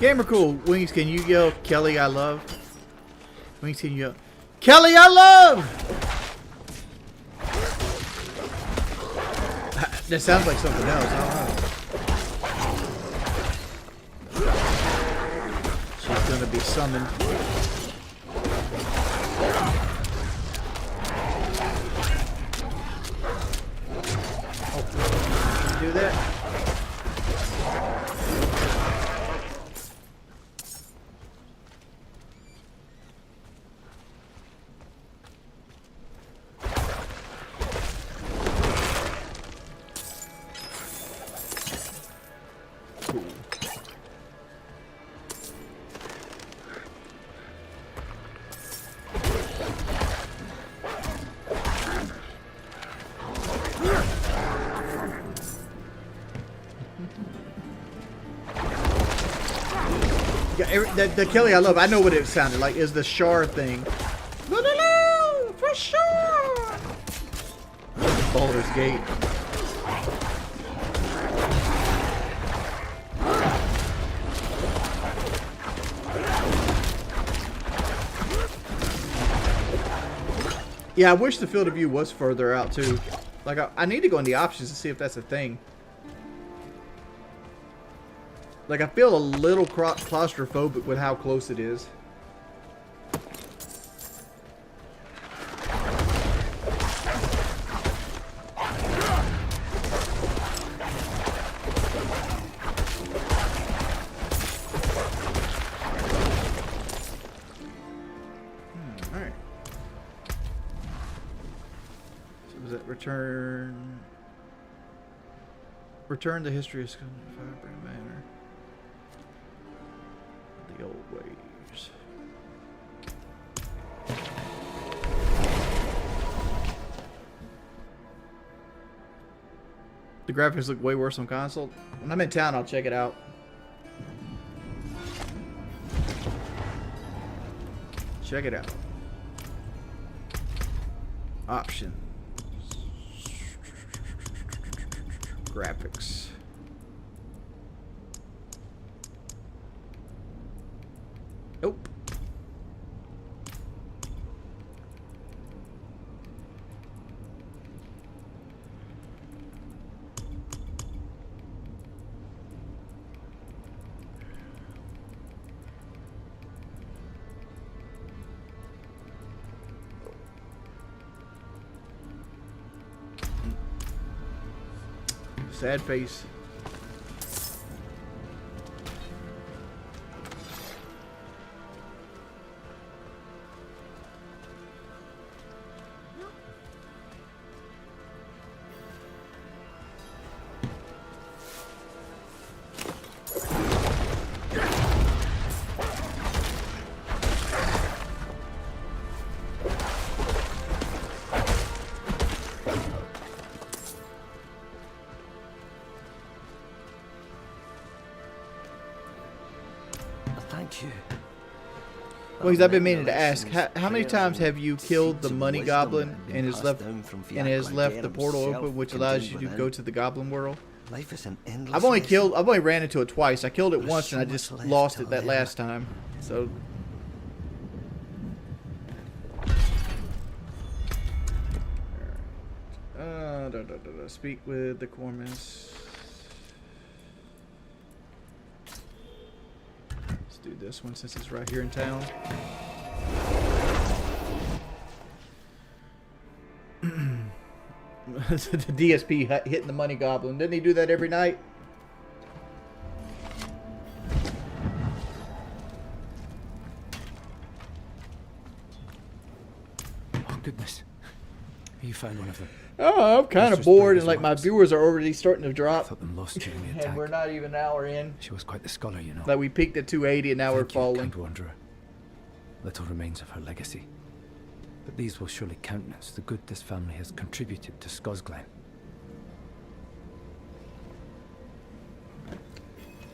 Gamer Cool, Wings, can you yell Kelly I love? Wings, can you yell Kelly I love? That sounds like something else, I don't know. She's gonna be summoned. Oh, can you do that? The Kelly I love, I know what it sounded like, is the Shar thing. For sure! Baldur's Gate. Yeah, I wish the field of view was further out too. Like, I need to go in the options to see if that's a thing. Like, I feel a little claustrophobic with how close it is. Alright. So was that return the history of Firebrand Manor. The old ways. The graphics look way worse on console. When I'm in town, I'll check it out. Check it out. Options. Graphics. Nope. Sad face. Well, I've been meaning to ask, how many times have you killed the money goblin and has left the portal open, which allows you to go to the goblin world? I've only ran into it twice. I killed it once and I just lost it that last time. So speak with the Cormans. Do this one since it's right here in town. the DSP hitting the money goblin. Didn't he do that every night? Oh, goodness. You found one of them. Oh, I'm kind of bored, and like my viewers are already starting to drop. I thought them lost during the attack. And we're not even an hour in. She was quite the scholar, you know. Like we peaked at 280, and now we're falling. Kind wanderer. Little remains of her legacy. But these will surely countenance the good this family has contributed to Scosglen.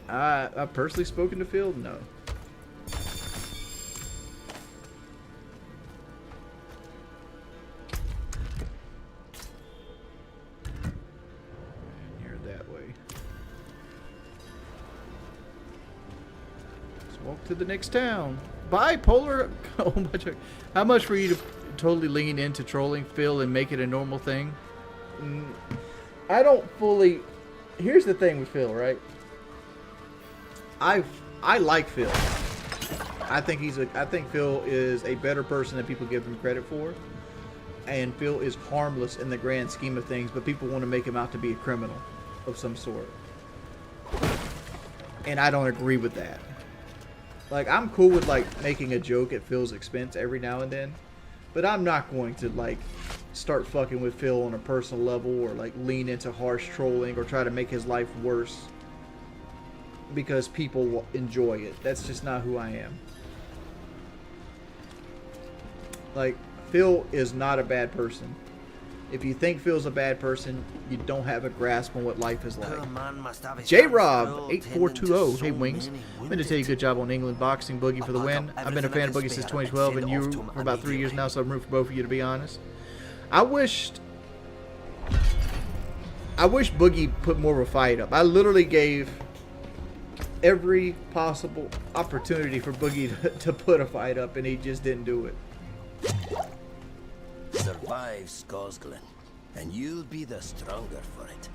I've personally spoken to Phil? No. Near that way. Let's walk to the next town. Bye, Polar. How much for you to totally lean into trolling Phil and make it a normal thing? I don't fully... Here's the thing with Phil, right? I like Phil. I think Phil is a better person than people give him credit for. And Phil is harmless in the grand scheme of things, but people want to make him out to be a criminal of some sort. And I don't agree with that. Like, I'm cool with like making a joke at Phil's expense every now and then, but I'm not going to like start fucking with Phil on a personal level or like lean into harsh trolling or try to make his life worse because people enjoy it. That's just not who I am. Like, Phil is not a bad person. If you think Phil's a bad person, you don't have a grasp on what life is like. J-Rob 8420. Hey Wings, I'm going to tell you good job on England boxing. Boogie for the win. I've been a fan of Boogie since 2012 and you for about 3 years now, so I'm rooting for both of you, to be honest. I wish Boogie put more of a fight up. I literally gave every possible opportunity for Boogie to put a fight up, and he just didn't do it. Survive Scosglen, and you'll be the stronger for it.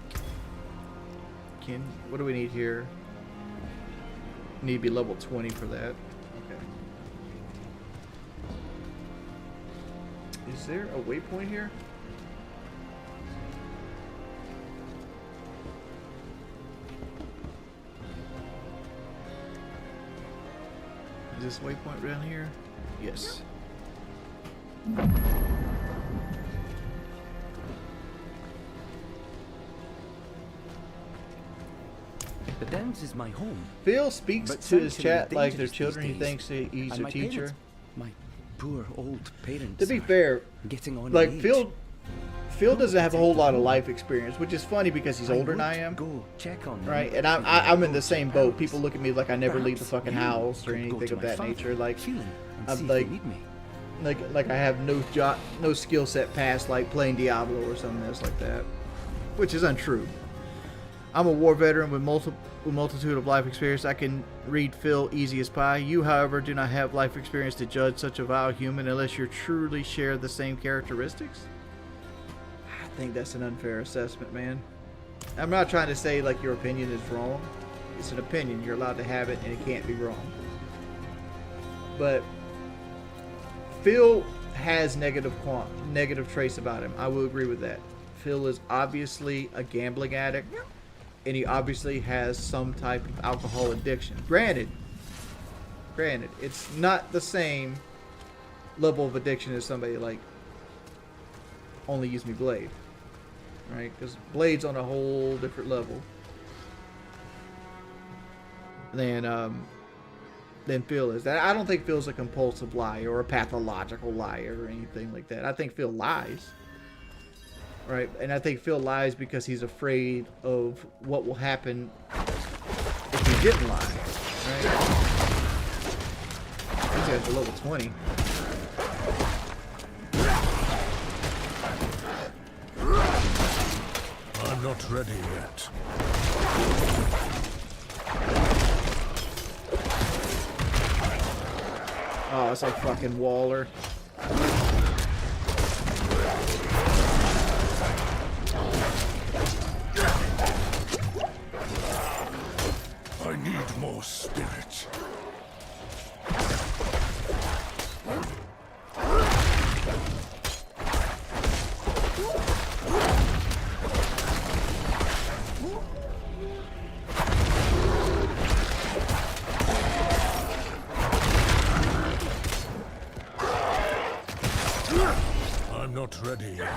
What do we need here? Need to be level 20 for that. Okay. Is there a waypoint here? Is this waypoint around here? Yes. The Downs is my home. Phil speaks to his chat like they're children. He thinks he's a teacher. My poor old parents. To be fair, getting on like Phil doesn't have a whole lot of life experience, which is funny because he's older than I am. Go check on right, and I'm in the same boat. People look at me like I never leave the fucking house or anything of that nature. Like I'm like I have no skill set past like playing Diablo or something else like that, which is untrue. I'm a war veteran with multitude of life experience. I can read Phil easy as pie. You, however, do not have life experience to judge such a vile human unless you truly share the same characteristics. I think that's an unfair assessment, man. I'm not trying to say like your opinion is wrong. It's an opinion. You're allowed to have it, and it can't be wrong. But Phil has negative traits about him. I will agree with that. Phil is obviously a gambling addict. And he obviously has some type of alcohol addiction. Granted, it's not the same level of addiction as somebody like Only Use Me Blade, right? Because Blade's on a whole different level than Phil is. I don't think Phil's a compulsive liar or a pathological liar or anything like that. I think Phil lies. Right, and I think Phil lies because he's afraid of what will happen if he didn't lie. Right? These guys are level 20. I'm not ready yet. Oh, it's a fucking Waller. I need more spirit. not ready yet.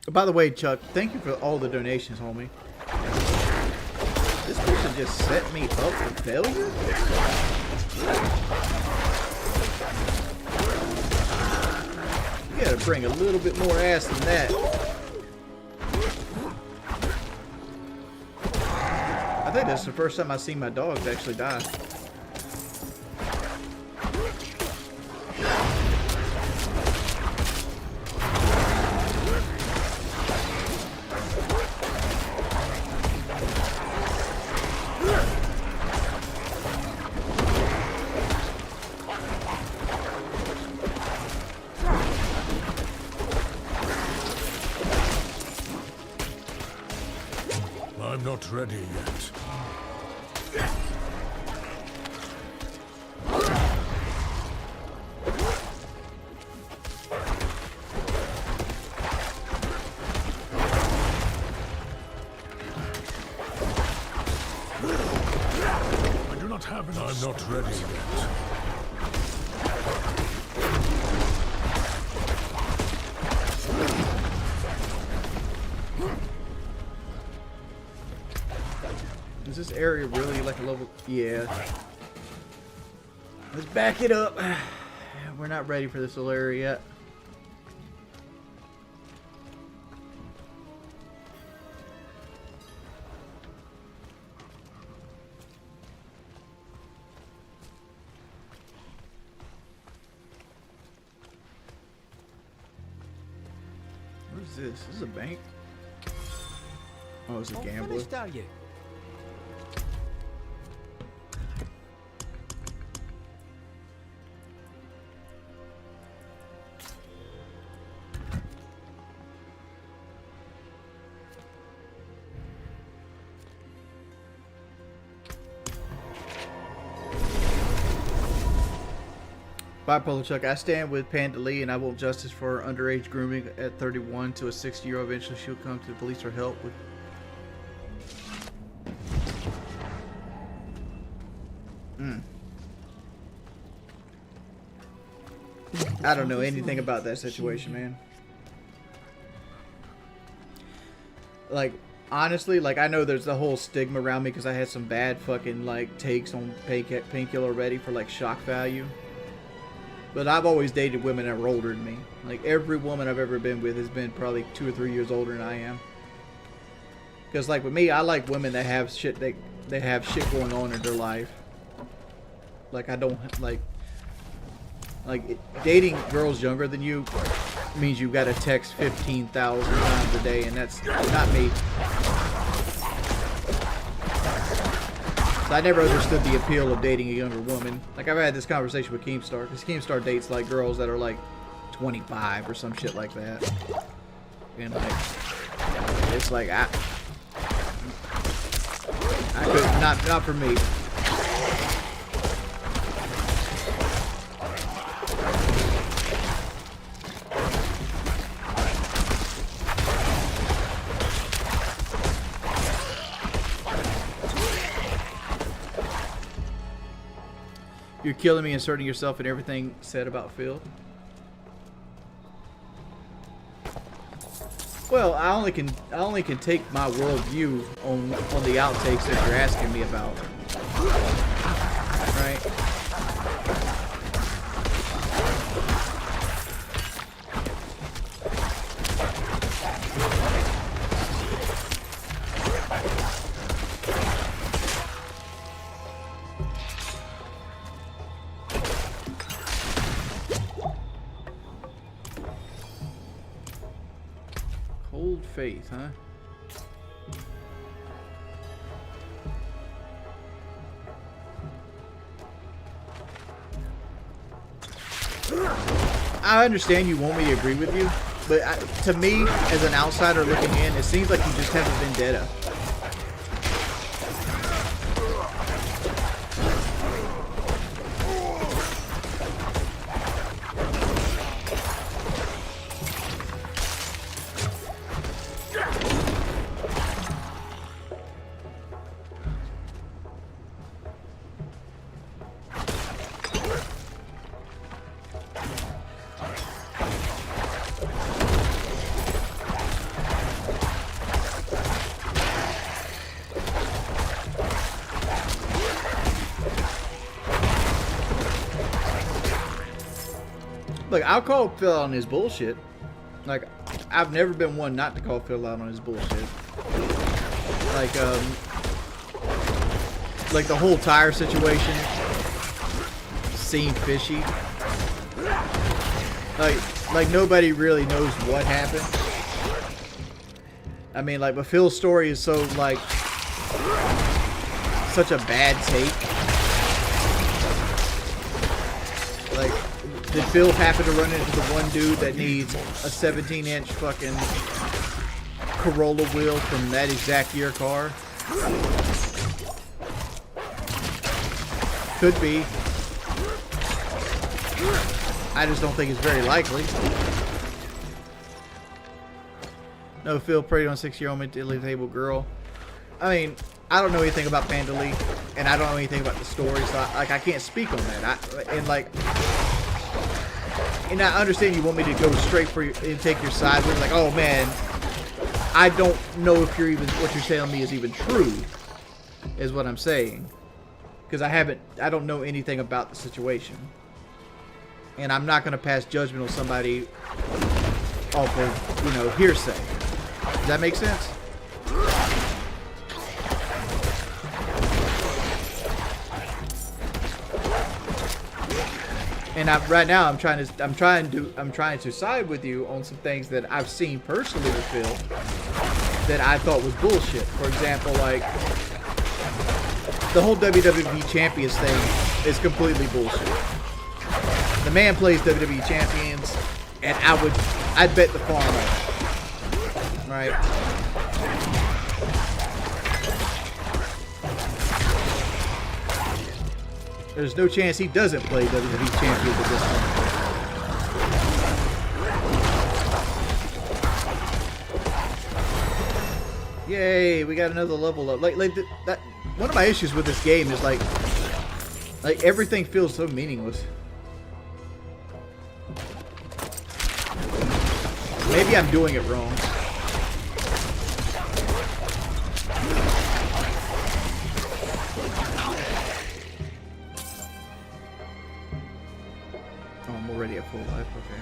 By the way, Chuck, thank you for all the donations, homie. This person just set me up for failure? You gotta bring a little bit more ass than that. I think that's the first time I've seen my dogs actually die. I'm not ready yet. I do not have enough. I'm not ready yet. Is this area really like a level? Yeah. Let's back it up. We're not ready for this little area yet. What is this? This is a bank? Oh, it's a gambler. Bipolar Chuck, I stand with Panda Lee and I want justice for underage grooming at 31 to a 60-year-old. Eventually she'll come to the police for help with. I don't know anything about that situation, man. Like, honestly, like, I know there's the whole stigma around me because I had some bad fucking, like, takes on painkiller already for, like, shock value. But I've always dated women that were older than me. Like, every woman I've ever been with has been probably 2 or 3 years older than I am. Because, like, with me, I like women that have shit, they have shit going on in their life. Like, I don't, like, dating girls younger than you means you gotta text 15,000 times a day, and that's not me. So I never understood the appeal of dating a younger woman. Like, I've had this conversation with Keemstar, because Keemstar dates, like, girls that are, like, 25 or some shit like that. And, like, it's like, I could, not for me. You're killing me inserting yourself in everything said about Phil. Well, I only can take my worldview on the outtakes that you're asking me about. Right? faith, huh? I understand you want me to agree with you, but to me, as an outsider looking in, it seems like you just have a vendetta. Look, I'll call Phil out on his bullshit. Like, I've never been one not to call Phil out on his bullshit. Like the whole tire situation seemed fishy. Like nobody really knows what happened. I mean, like, but Phil's story is so, like, such a bad take. Like, did Phil happen to run into the one dude that needs a 17-inch fucking Corolla wheel from that exact year car? Could be. I just don't think it's very likely. No, Phil preyed on a 6-year-old mentally disabled girl. I mean, I don't know anything about Pandali, and I don't know anything about the story, so I can't speak on that. And I understand you want me to go straight for you and take your side with, like, oh man, I don't know if what you're telling me is even true, is what I'm saying, because I don't know anything about the situation, and I'm not gonna pass judgment on somebody off of, you know, hearsay. Does that make sense? And right now I'm trying to side with you on some things that I've seen personally with Phil that I thought was bullshit. For example, like the whole WWE Champions thing is completely bullshit. The man plays WWE Champions, and I'd bet the farm on it. Right? There's no chance he doesn't play WWE Champions at this point. Yay, we got another level up. Like that. One of my issues with this game is like everything feels so meaningless. Maybe I'm doing it wrong. Oh, I'm already at full life. Okay.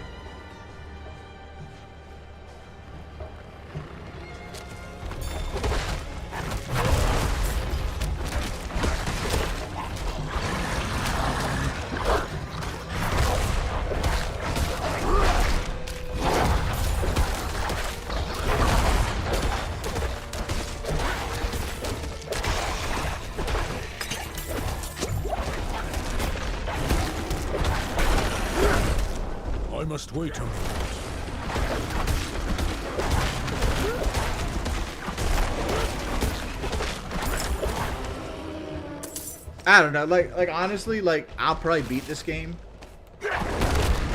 I must wait a minute. I don't know, like honestly, like I'll probably beat this game.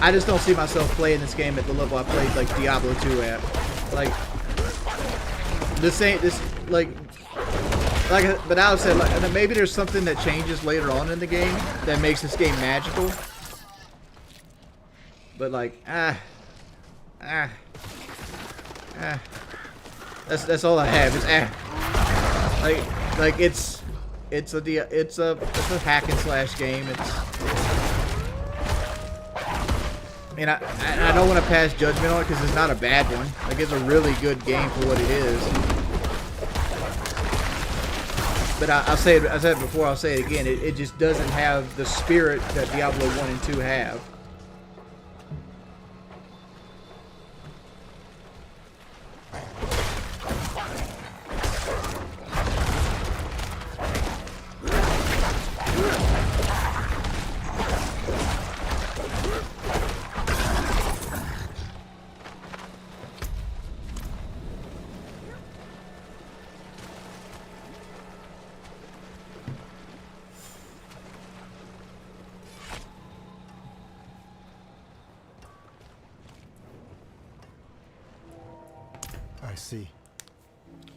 I just don't see myself playing this game at the level I played like Diablo 2 at. Like but I would say like maybe there's something that changes later on in the game that makes this game magical. But like that's all I have. It's it's a hack and slash game. And I don't want to pass judgment on it because it's not a bad one. Like, it's a really good game for what it is. But I said it before, I'll say it again. It just doesn't have the spirit that Diablo 1 and 2 have. see.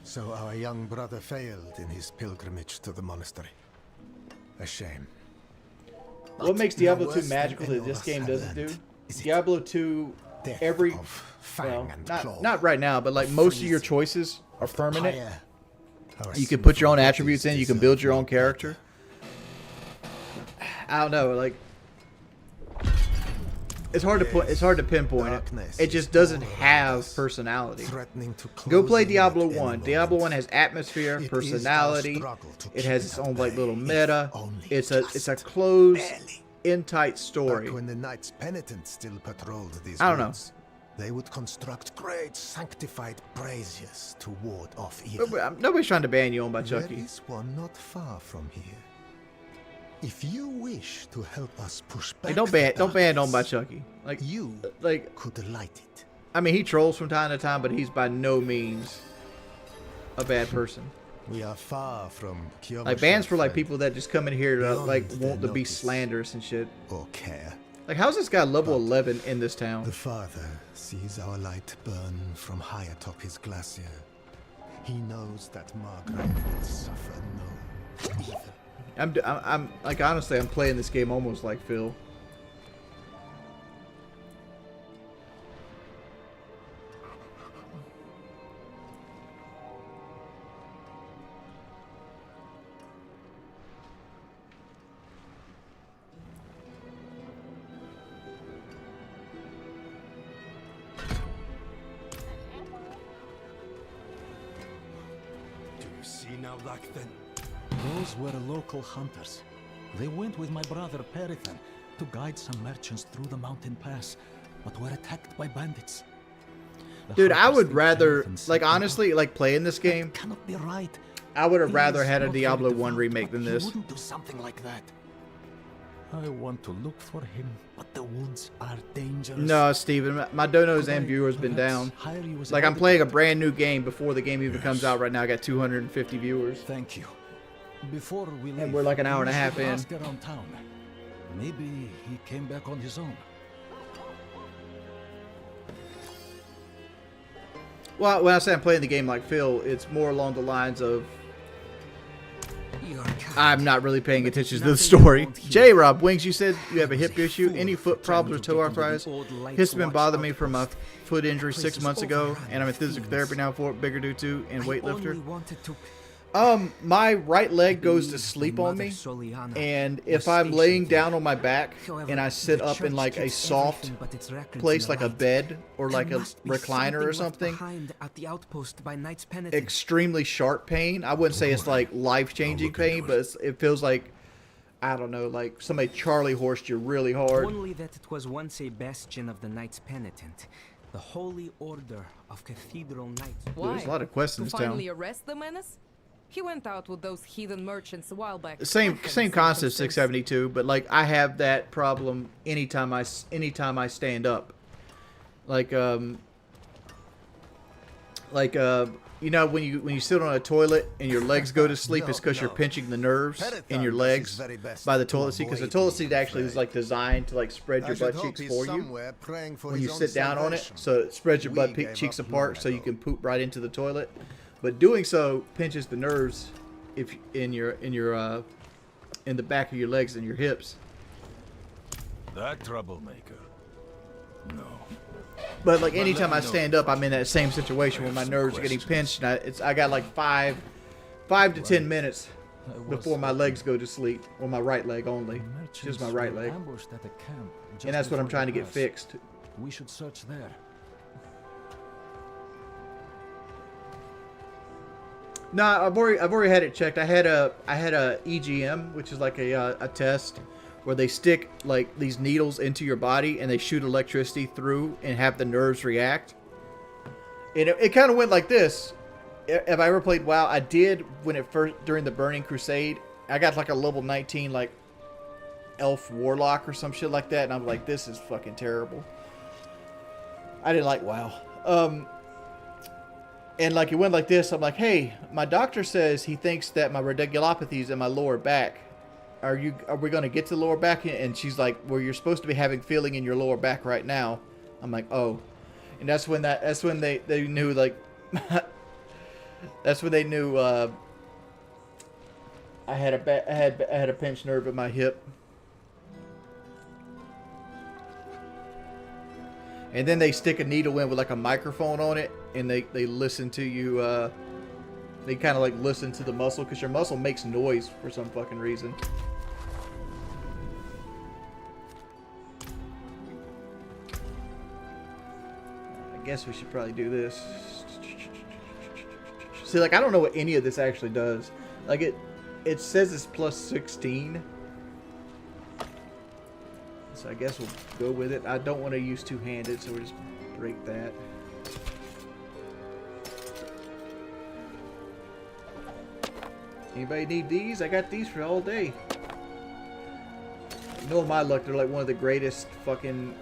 So our young brother failed in his pilgrimage to the monastery. A shame. What makes Diablo 2 magical that this game doesn't do? Diablo 2, every, well, not right now, but like most of your choices are permanent. You can put your own attributes in, you can build your own character. I don't know, like, it's hard to pinpoint it. It just doesn't have personality. Go play Diablo 1. Diablo 1 has atmosphere, personality. It has its own like little meta. It's a closed, in-tight story. When the Knights Penitent still patrolled these I don't know. woods, they would construct great sanctified braziers to ward off evil. Nobody's trying to ban you on by Chucky. There is one not far from here. If you wish to help us push back, Like, don't ban on by Chucky. Like you could light it. I mean, he trolls from time to time, but he's by no means a bad person. We are far from like bans for like people that just come in here to like want to be slanderous and shit. Or care. Like, how's this guy level 11 in this town? The Father sees our light burn from high atop his glacier. He knows that Margaret will suffer no evil. I'm like, honestly, I'm playing this game almost like Phil. Do you see now, Blackton? Those were local hunters. They went with my brother Perithan to guide some merchants through the mountain pass, but were attacked by bandits. Dude, I would rather, like, honestly, like, playing this game, Cannot be right. I would have rather had a Diablo 1 remake than this. He wouldn't do something like that. I want to look for him, but the woods are dangerous. No, Steven, my donos and viewers been down. Like, I'm playing a brand new game before the game even comes out right now. I got 250 viewers. Thank you. Before we leave, and we're like an hour and a half in. Ask around town. Maybe he came back on his own. Well, when I say I'm playing the game like Phil, it's more along the lines of I'm not really paying attention to the story. J-Rob Wings, you said you have a hip issue. Any foot problems or toe arthritis? It's been bothering me from my foot injury 6 months ago, and I'm in physical therapy now for it, bigger due to, and weightlifter. My right leg goes to sleep on me, and if I'm laying down on my back and I sit up in like a soft place like a bed or like a recliner or something, extremely sharp pain. I wouldn't say it's like life-changing pain, but it feels like, I don't know, like somebody Charlie horsed you really hard. Only that it was once a bastion of the Knights Penitent, the Holy Order of Cathedral Knights. Why? There's a lot of quests in this to town. finally arrest the menace? He went out with those heathen merchants a while back. Same concept, 672, but like I have that problem anytime I stand up. Like you know, when you sit on a toilet and your legs go to sleep, it's because you're pinching the nerves in your legs by the toilet seat, because the toilet seat actually is like designed to like spread your butt cheeks for you when you sit down on it, so it spreads your butt cheeks apart so you can poop right into the toilet. But doing so pinches the nerves if in the back of your legs and your hips. That troublemaker. No. But like anytime I stand up, I'm in that same situation where my nerves are getting pinched, and I got like 5 to 10 minutes before my legs go to sleep, or my right leg only, just my right leg. And that's what I'm trying to get fixed. We should search there. No, I've already had it checked. I had a EGM, which is like a test where they stick like these needles into your body and they shoot electricity through and have the nerves react. And it kind of went like this. If I ever played WoW, I did when it first during the Burning Crusade. I got like a level 19 like elf warlock or some shit like that, and I'm like, this is fucking terrible. I didn't like WoW. And like it went like this. I'm like, hey, my doctor says he thinks that my radiculopathy is in my lower back. Are we going to get to the lower back? And she's like, well, you're supposed to be having feeling in your lower back right now. I'm like, oh. And that's when they knew, like, That's when they knew I had a pinched nerve in my hip. And then they stick a needle in with like a microphone on it, and they listen to you. They kind of like listen to the muscle, because your muscle makes noise for some fucking reason. I guess we should probably do this. See, like, I don't know what any of this actually does. Like, it says it's plus 16. So I guess we'll go with it. I don't want to use two-handed, so we'll just break that. Anybody need these? I got these for all day. You know, my luck, they're like one of the greatest fucking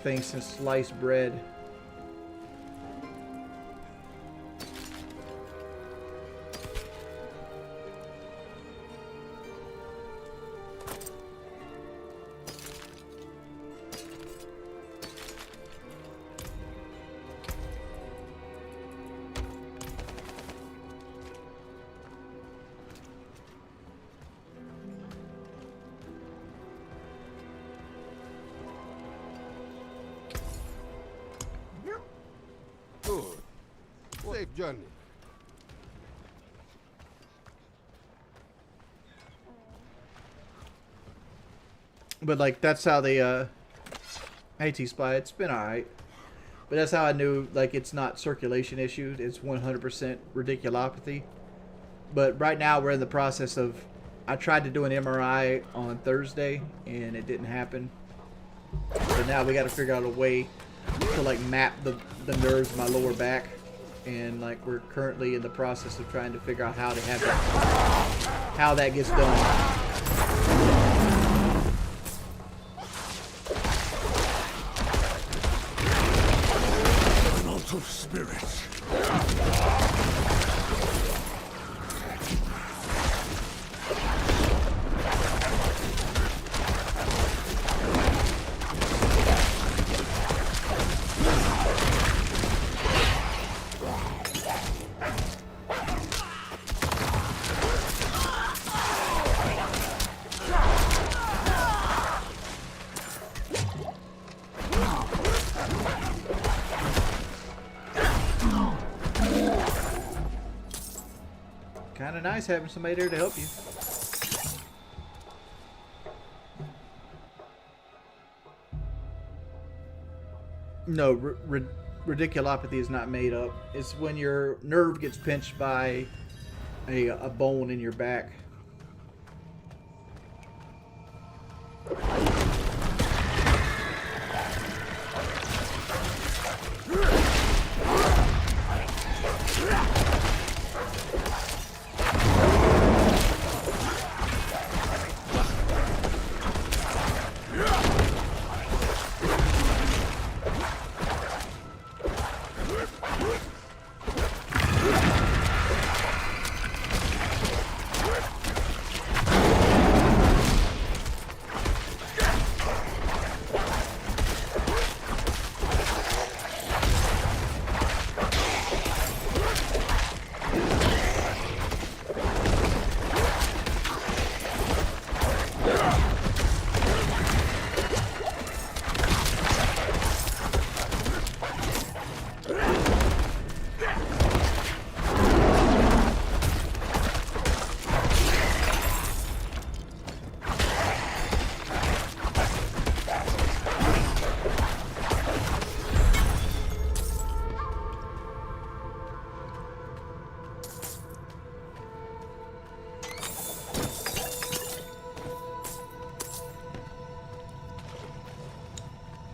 things since sliced bread. Safe journey. But like, that's how they hey T-Spy, it's been alright. But that's how I knew, like, it's not circulation issued, it's 100% radiculopathy. But right now we're in the process of, I tried to do an MRI on Thursday and it didn't happen. So now we got to figure out a way to like map the nerves in my lower back. And like, we're currently in the process of trying to figure out how to have that, how that gets done. Out of spirits. Kind of nice having somebody there to help you. No, radiculopathy is not made up. It's when your nerve gets pinched by a bone in your back.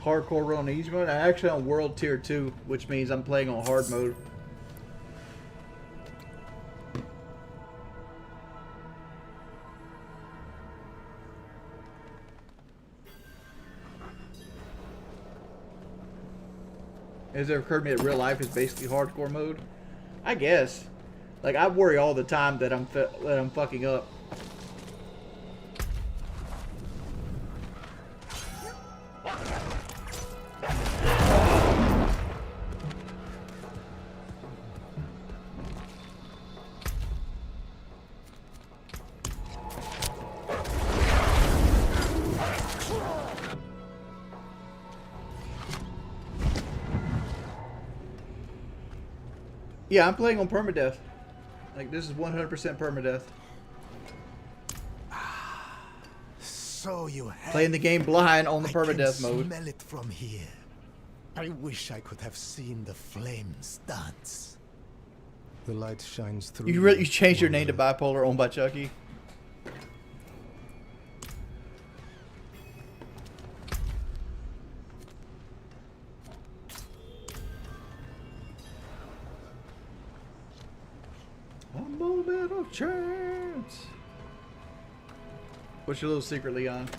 Hardcore run on easy mode. I'm actually on World Tier 2, which means I'm playing on hard mode. Has it occurred to me that real life is basically hardcore mode? I guess. Like, I worry all the time that I'm fucking up. Yeah, I'm playing on permadeath. Like, this is 100% permadeath. So you have. Playing the game blind on the I permadeath can mode. Smell it from here. I wish I could have seen the flames dance. The light shines through. You changed your name to Bipolar, owned by Chucky. One moment of chance. What's your little secret, Leon?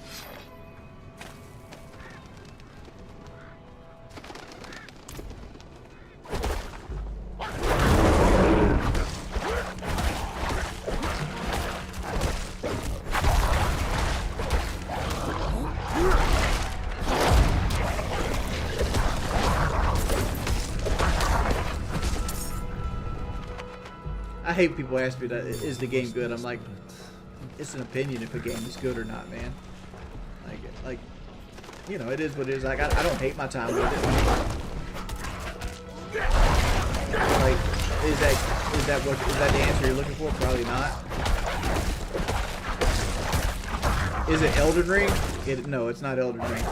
I hate people ask me that, is the game good? I'm like, it's an opinion if a game is good or not, man. Like, you know, it is what it is. Like, I don't hate my time with it. Like, is that the answer you're looking for? Probably not. Is it Elden Ring? No, it's not Elden Ring.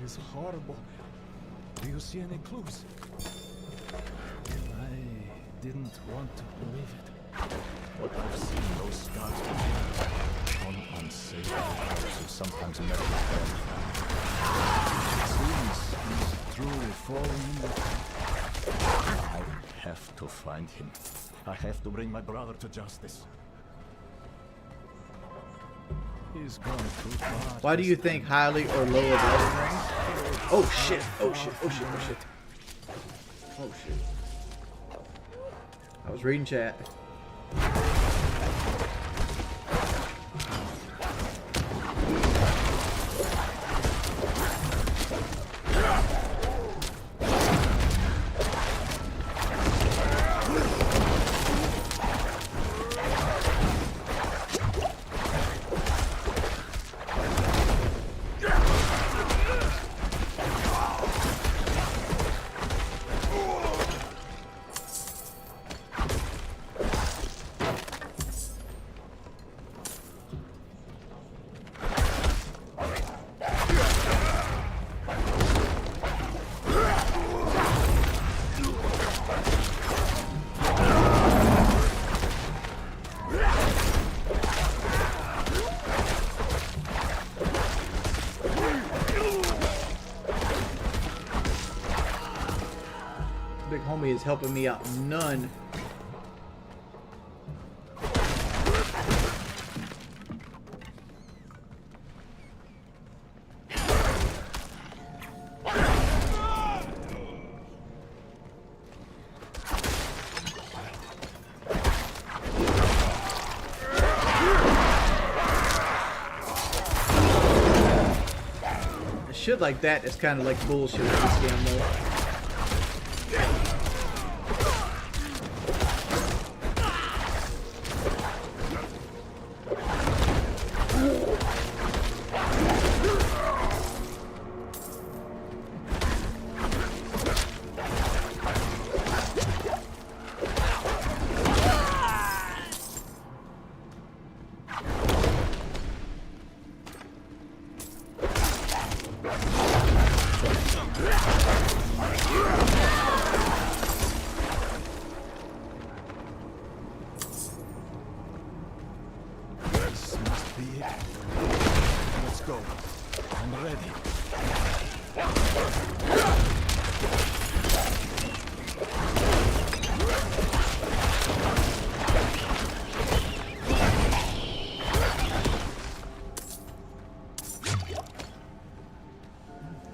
This is horrible. Do you see any clues? I didn't want to believe it. But I've seen those scars before. On unsavory who sometimes met with them. It seems he's truly falling in love. I have to find him. I have to bring my brother to justice. He's gone too far. Why do you think highly or low of Elden Ring? Oh shit! Oh shit! Oh shit! Oh shit! Oh shit! I was reading chat. Big homie is helping me out none. Shit like that is kind of like bullshit with this game though. This must be it. Let's go. I'm ready.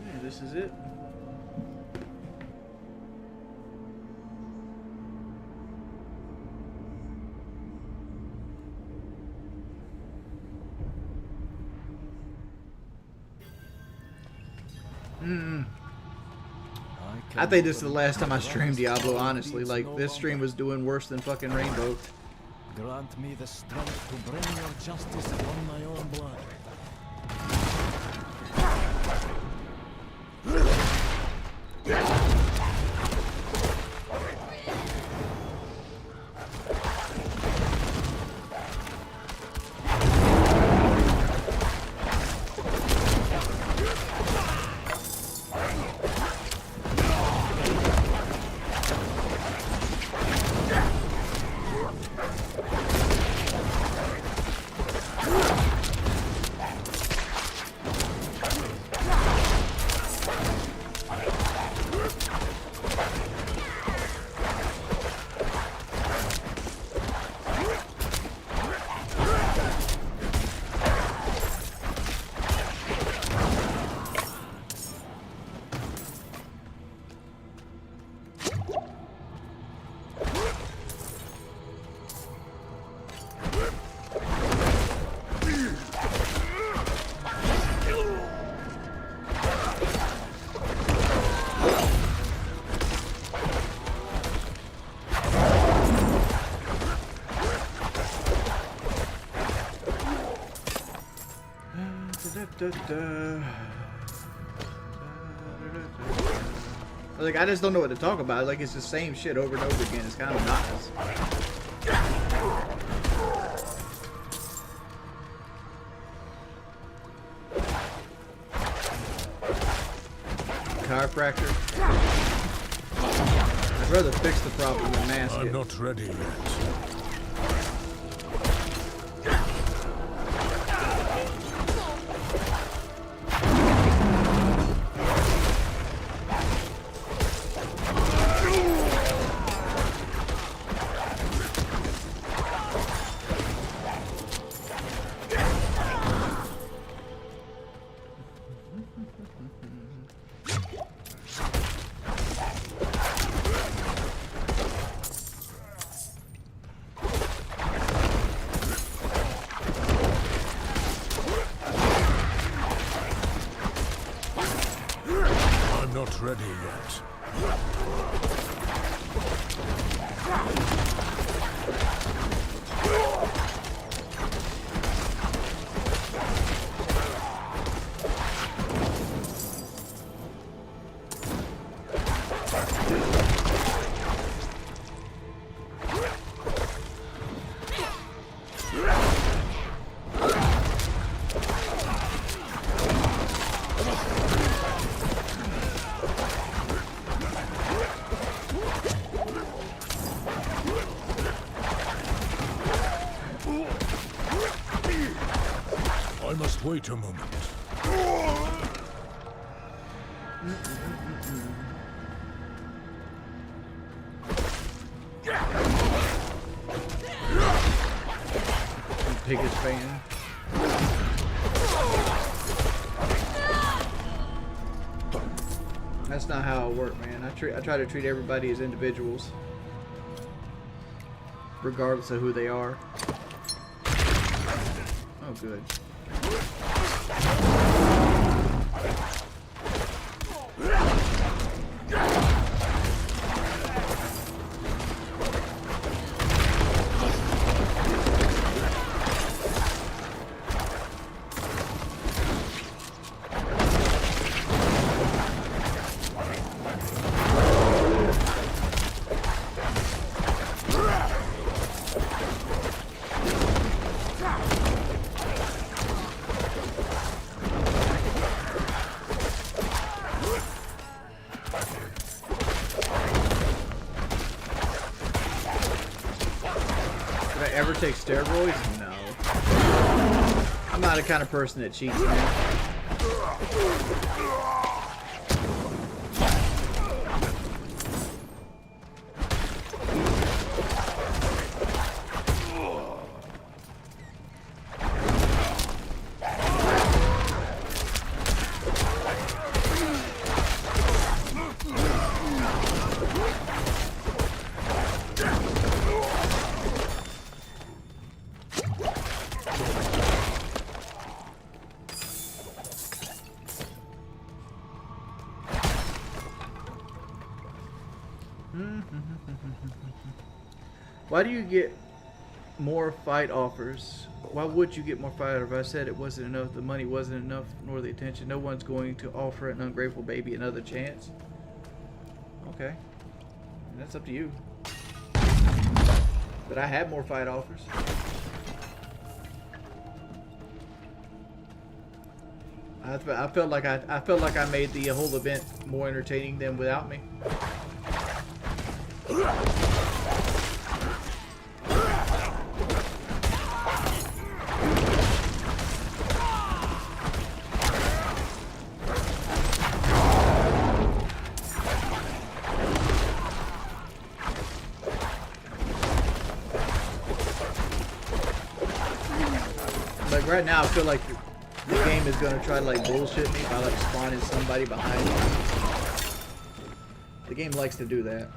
Yeah, this is it. I think this is the last time I streamed Diablo, honestly. Like, this stream was doing worse than fucking Rainbow. Grant me the strength to bring your justice on my own blood. Like, I just don't know what to talk about. Like, it's the same shit over and over again. It's kind of nice. Chiropractor. I'd rather fix the problem than mask it. I'm not ready yet. Not ready yet. I must wait a moment. Biggest fan. That's not how it works, man. I try to treat everybody as individuals, regardless of who they are. Oh, good. Ever take steroids? No. I'm not the kind of person that cheats, man. Why do you get more fight offers? Why would you get more fight offers? I said it wasn't enough, the money wasn't enough, nor the attention. No one's going to offer an ungrateful baby another chance. Okay. That's up to you. But I had more fight offers. I felt like I made the whole event more entertaining than without me. Like right now, I feel like the game is gonna try to like bullshit me by like spawning somebody behind me. The game likes to do that.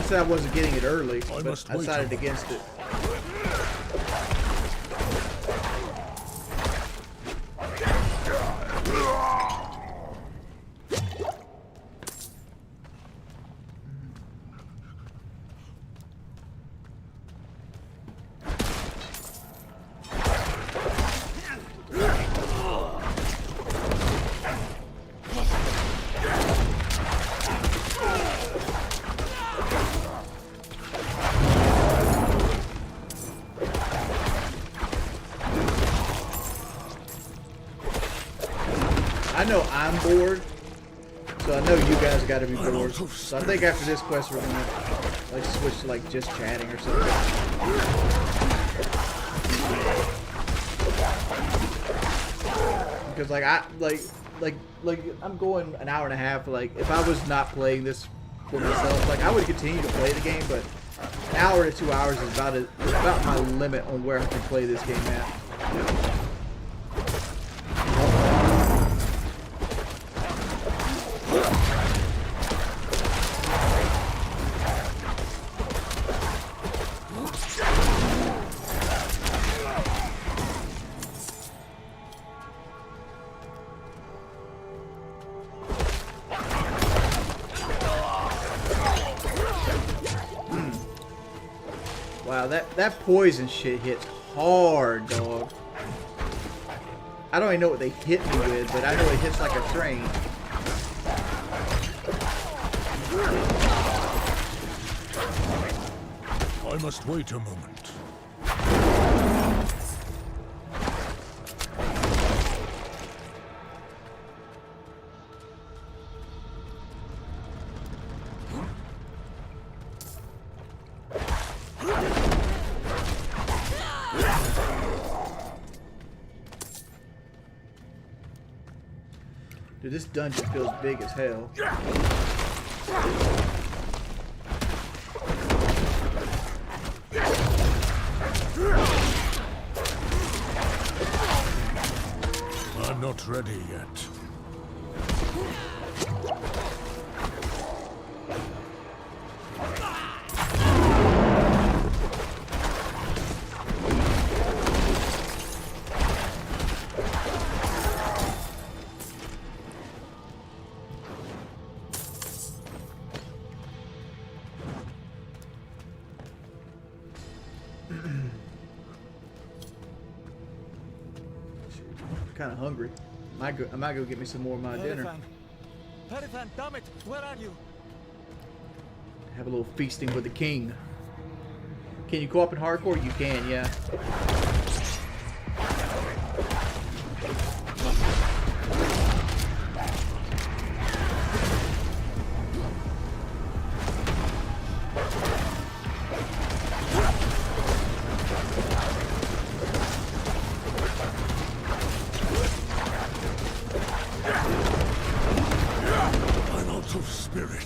said I wasn't getting it early, but I decided against it. I know I'm bored, so I know you guys got to be bored. So I think after this quest we're gonna like switch to like just chatting or something. Because like I'm going an hour and a half. Like if I was not playing this for myself, like I would continue to play the game, but an hour to 2 hours is about my limit on where I can play this game at. Wow, that poison shit hits hard, dog. I don't even know what they hit me with, but I know it hits like a train. I must wait a moment. Dude, this dungeon feels big as hell. I'm not ready yet. Kind of hungry. I might go get me some more of my dinner. Perifan, damn it! Where are you? Have a little feasting with the king. Can you co-op in hardcore? You can, yeah. I'm out of spirit.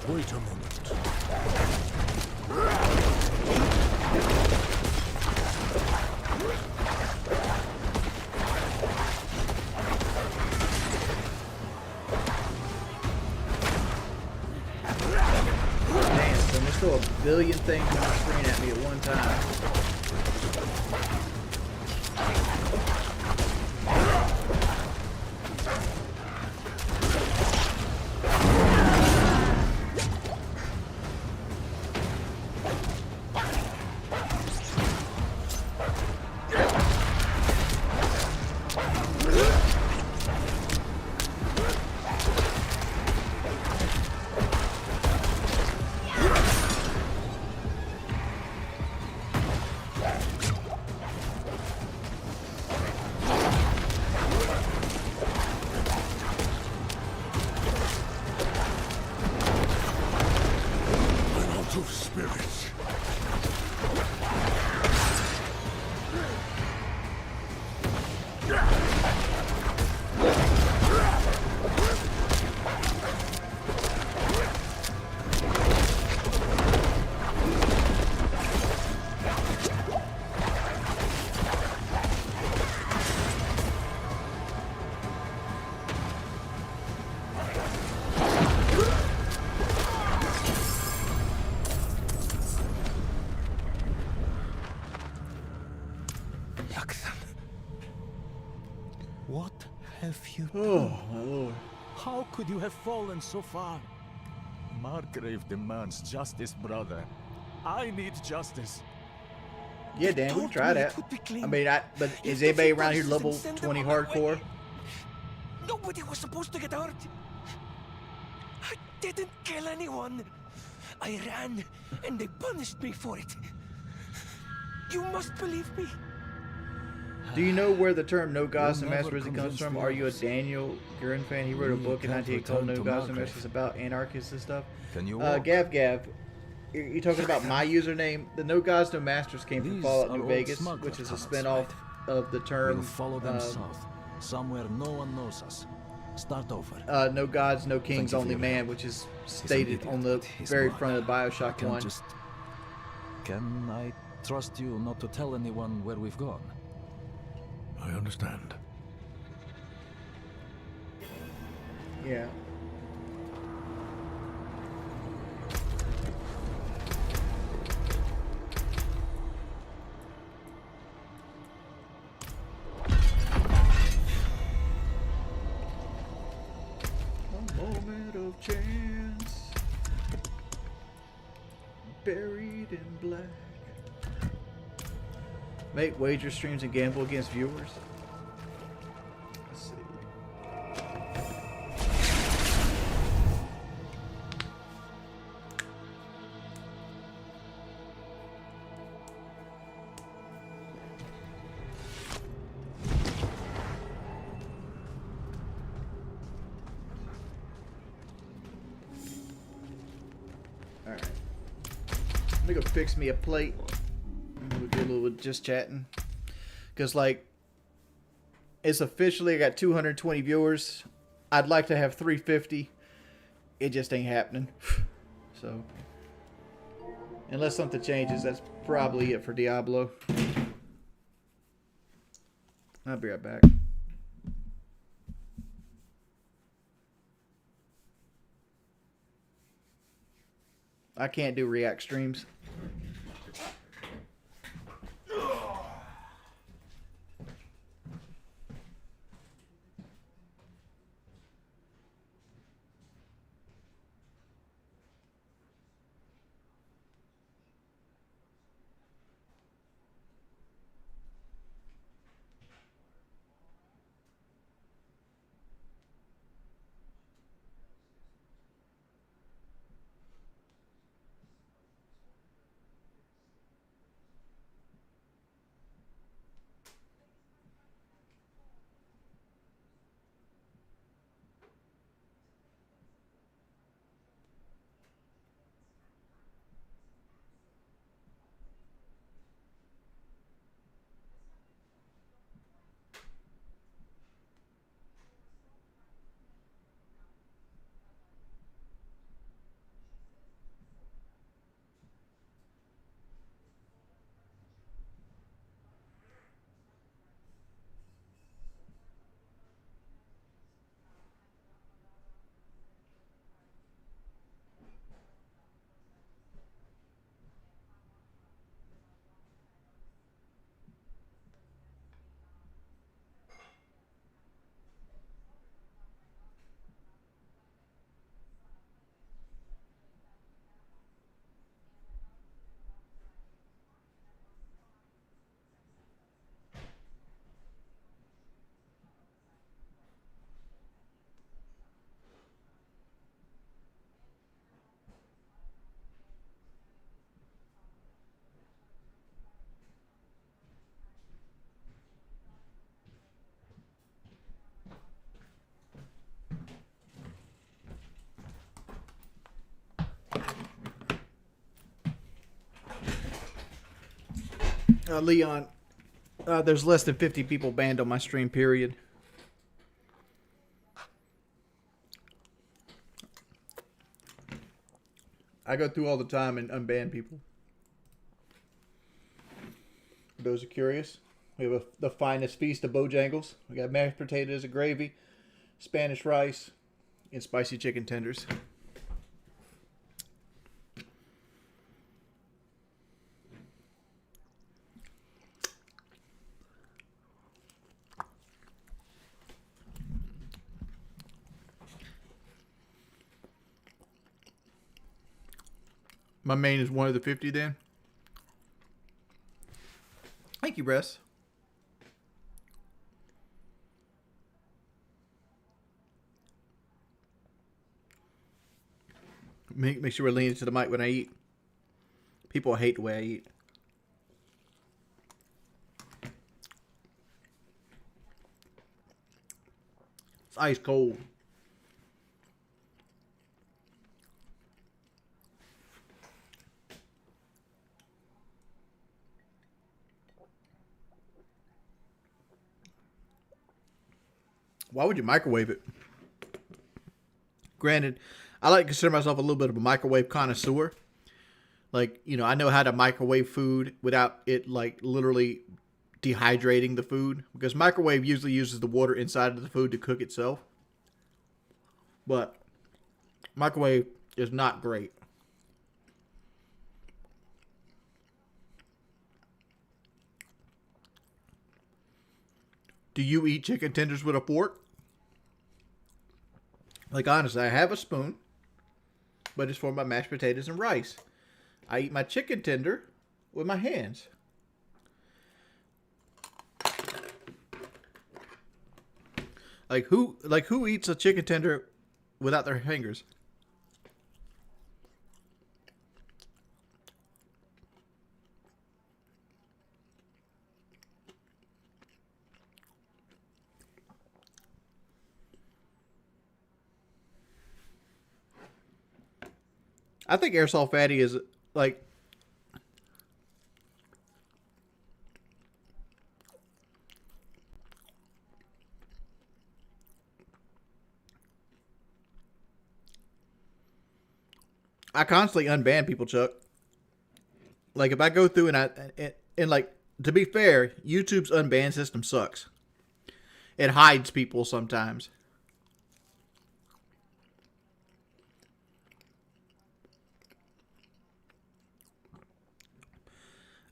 Wait a moment. a billion things on the screen at me at one time. What have you done? Oh, my lord. How could you have fallen so far? Margrave demands justice, brother. I need justice. Yeah, Dan, we can try that. I mean, but is anybody around here level 20 hardcore? Nobody was supposed to get hurt. I didn't kill anyone. I ran, and they punished me for it. You must believe me. Do you know where the term "No Gods, No Masters" comes from? Are you a Daniel Gurin fan? He wrote a book in 1988 called "No Gods, No Masters" about anarchists and stuff. Can you Gav, you talking about my username? The "No Gods, No Masters" came from Fallout New Vegas, which is a spinoff of the term. We'll follow them south, somewhere no one knows us. Start over. No Gods, No Kings, Only Man, which is stated on the very front of Bioshock 1. Can I trust you not to tell anyone where we've gone? I understand. Yeah. A moment of chance, buried in black. Make wager streams and gamble against viewers. Let's see. All right. Let me go fix me a plate. We'll do a little just chatting, because like it's officially I got 220 viewers. I'd like to have 350. It just ain't happening. So unless something changes, that's probably it for Diablo. I'll be right back. I can't do react streams. Leon, there's less than 50 people banned on my stream, period. I go through all the time and unban people. For those who are curious, we have the finest feast of Bojangles. We got mashed potatoes and gravy, Spanish rice, and spicy chicken tenders. My main is one of the 50 then. Thank you, Bress. Make sure we're leaning to the mic when I eat. People hate the way I eat. It's ice cold. Why would you microwave it? Granted, I like to consider myself a little bit of a microwave connoisseur. Like, you know, I know how to microwave food without it, like, literally dehydrating the food. Because microwave usually uses the water inside of the food to cook itself. But microwave is not great. Do you eat chicken tenders with a fork? Like, honestly, I have a spoon, but it's for my mashed potatoes and rice. I eat my chicken tender with my hands. Like who eats a chicken tender without their fingers? I think aerosol fatty is like I constantly unban people, Chuck. Like if I go through and like to be fair, YouTube's unban system sucks. It hides people sometimes.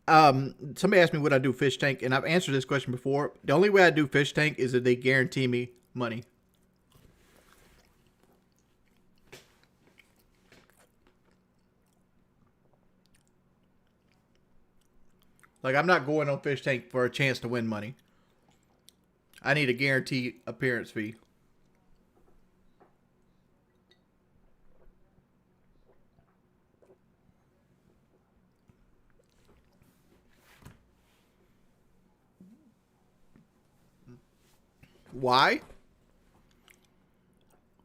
Somebody asked me what I do fish tank, and I've answered this question before. The only way I do fish tank is that they guarantee me money. Like, I'm not going on fish tank for a chance to win money. I need a guaranteed appearance fee. Why?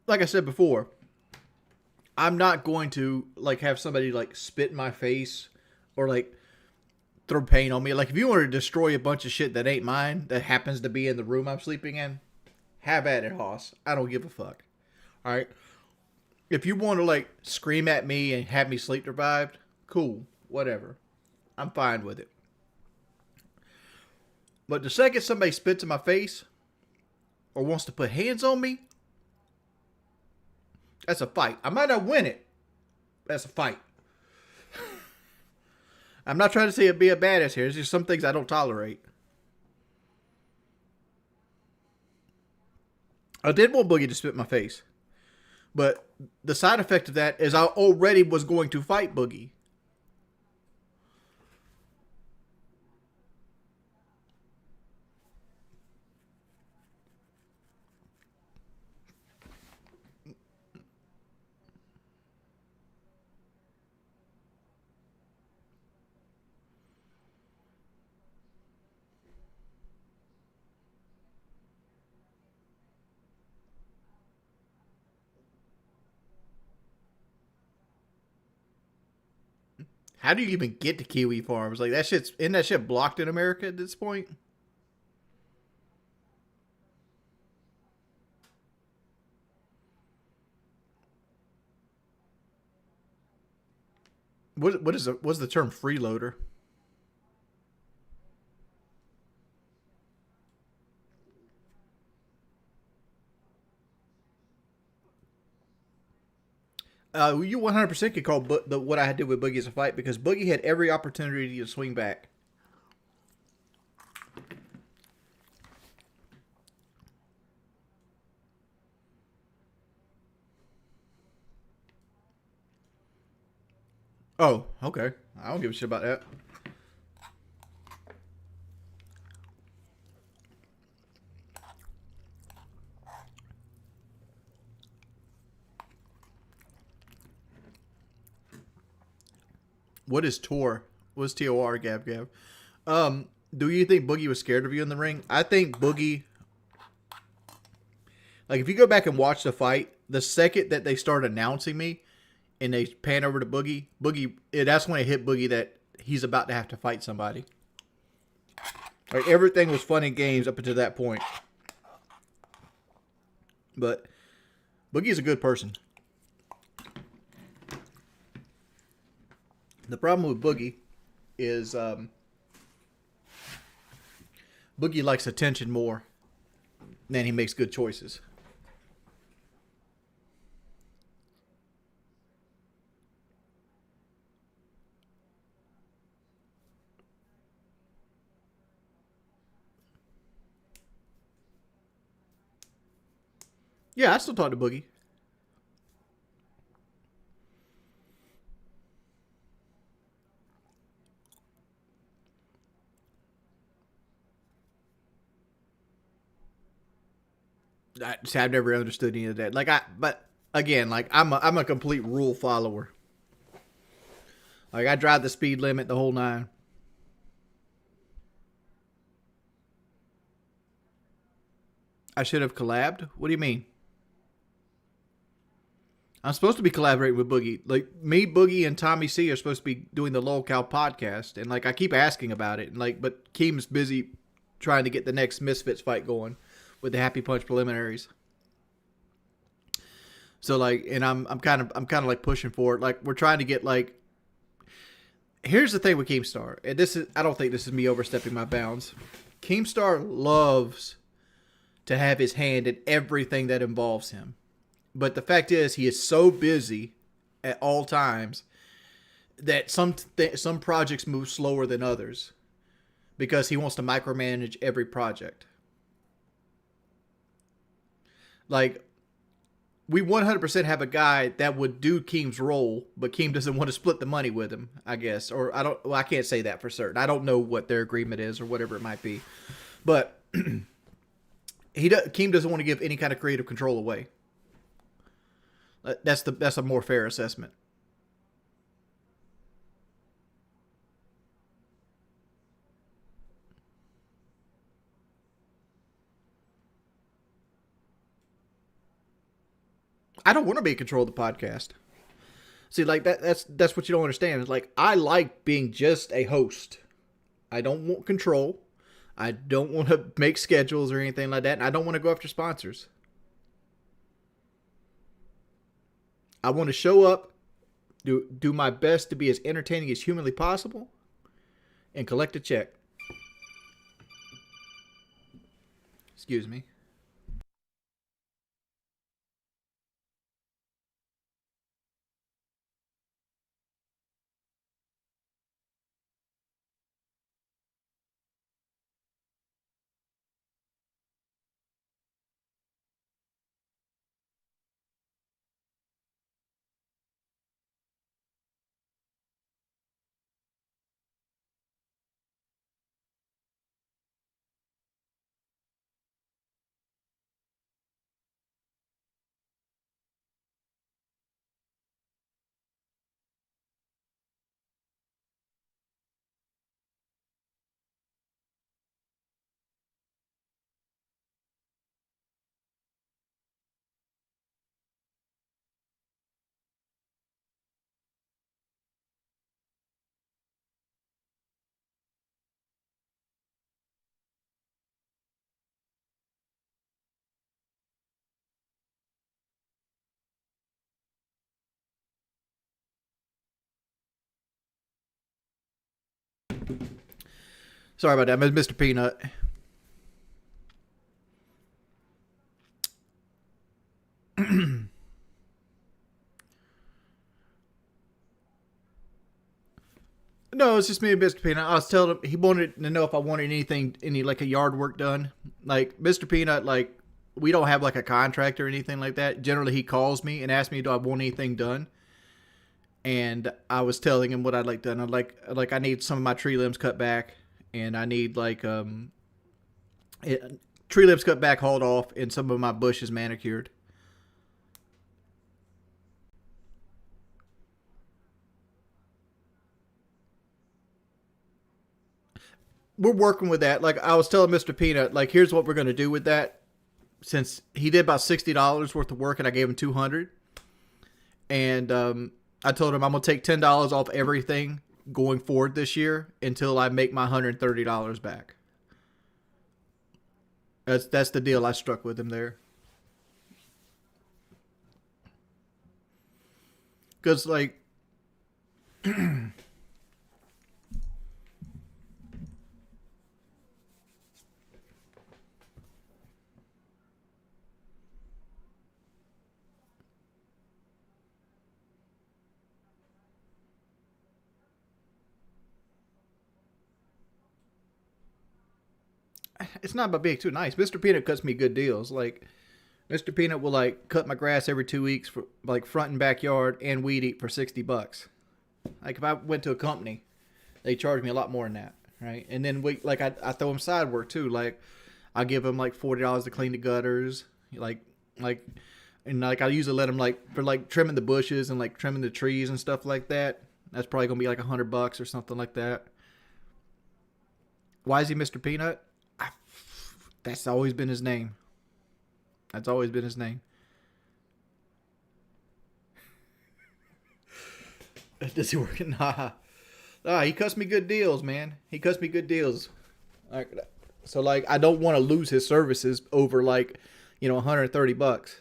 Like I said before, I'm not going to like have somebody like spit in my face or like throw paint on me. Like if you want to destroy a bunch of shit that ain't mine, that happens to be in the room I'm sleeping in, have at it, Hoss. I don't give a fuck. All right. If you want to like scream at me and have me sleep deprived, cool, whatever. I'm fine with it. But the second somebody spits in my face or wants to put hands on me, that's a fight. I might not win it. That's a fight. I'm not trying to say be a badass here. There's just some things I don't tolerate. I did want Boogie to spit in my face. But the side effect of that is I already was going to fight Boogie. How do you even get to kiwi farms? Like, isn't that shit blocked in America at this point? What's the term freeloader? You 100% could call what I did with Boogie as a fight, because Boogie had every opportunity to swing back. Oh, okay. I don't give a shit about that. What is Tor? What's Tor, Gab Gab? Do you think Boogie was scared of you in the ring? I think Boogie, like, if you go back and watch the fight, the second that they start announcing me and they pan over to Boogie, that's when it hit Boogie that he's about to have to fight somebody. Like, everything was fun and games up until that point. But Boogie's a good person. The problem with Boogie is Boogie likes attention more than he makes good choices. Yeah, I still talk to Boogie. I've never understood any of that. But again, like, I'm a complete rule follower. Like, I drive the speed limit the whole nine. I should have collabed? What do you mean? I'm supposed to be collaborating with Boogie. Like, me, Boogie, and Tommy C are supposed to be doing the Lol Cow podcast. And, like, I keep asking about it. And, like, but Keem's busy trying to get the next Misfits fight going with the Happy Punch preliminaries. So, like, and I'm kind of like pushing for it. Like, we're trying to get, like, here's the thing with Keemstar. And I don't think this is me overstepping my bounds. Keemstar loves to have his hand in everything that involves him. But the fact is, he is so busy at all times that some projects move slower than others because he wants to micromanage every project. Like, we 100% have a guy that would do Keem's role, but Keem doesn't want to split the money with him, I guess. Or I can't say that for certain. I don't know what their agreement is or whatever it might be. But Keem doesn't want to give any kind of creative control away. That's a more fair assessment. I don't want to be in control of the podcast. See, like, that's what you don't understand. It's like, I like being just a host. I don't want control. I don't want to make schedules or anything like that, and I don't want to go after sponsors. I want to show up, do my best to be as entertaining as humanly possible, and collect a check. Excuse me. Sorry about that, Mr. Peanut. No, it's just me and Mr. Peanut. I was telling him he wanted to know if I wanted anything, like a yard work done. Like Mr. Peanut, like we don't have like a contract or anything like that. Generally, he calls me and asks me, "Do I want anything done?" And I was telling him what I'd like done. I need some of my tree limbs cut back, and I need tree limbs cut back, hauled off, and some of my bushes manicured. We're working with that. Like I was telling Mr. Peanut, like here's what we're gonna do with that. Since he did about $60 worth of work, and I gave him $200, and I told him I'm gonna take $10 off everything going forward this year until I make my $130 back. That's the deal I struck with him there. Because like. It's not about being too nice. Mr. Peanut cuts me good deals. Like, Mr. Peanut will like cut my grass every 2 weeks for like front and backyard and weed eat for $60. Like if I went to a company, they charge me a lot more than that, right? And then I throw him side work too. Like I give him like $40 to clean the gutters, and I usually let him for trimming the bushes and like trimming the trees and stuff like that. That's probably gonna be like $100 or something like that. Why is he Mr. Peanut? That's always been his name. That's always been his name. Does he work? Nah, he cuts me good deals, man. He cuts me good deals. So I don't want to lose his services over $130.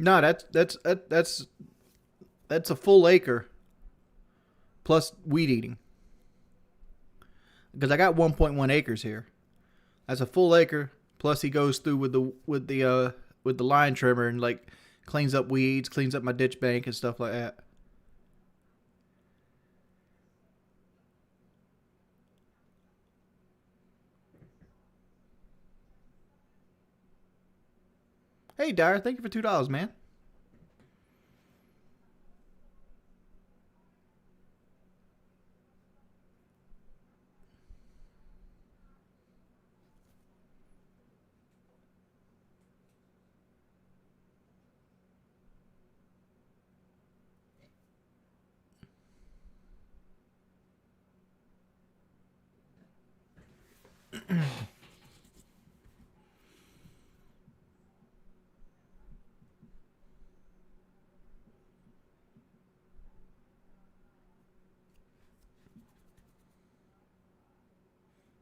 No, that's a full acre plus weed eating. Because I got 1.1 acres here. That's a full acre plus he goes through with the line trimmer and cleans up weeds, cleans up my ditch bank and stuff like that. Hey, Dyer, thank you for $2, man.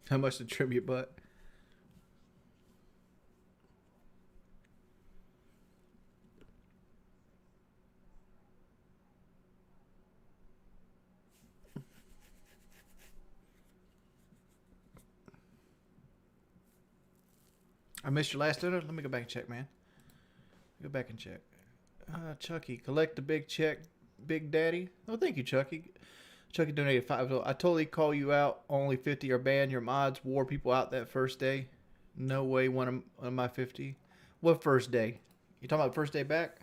How much to trim your butt? I missed your last dinner. Let me go back and check, man. Go back and check. Chucky, collect the big check, Big Daddy. Oh, thank you, Chucky. Chucky donated $5. I totally call you out. Only 50 are banned. Your mods wore people out that first day. No way. One of my 50. What first day? You talking about first day back?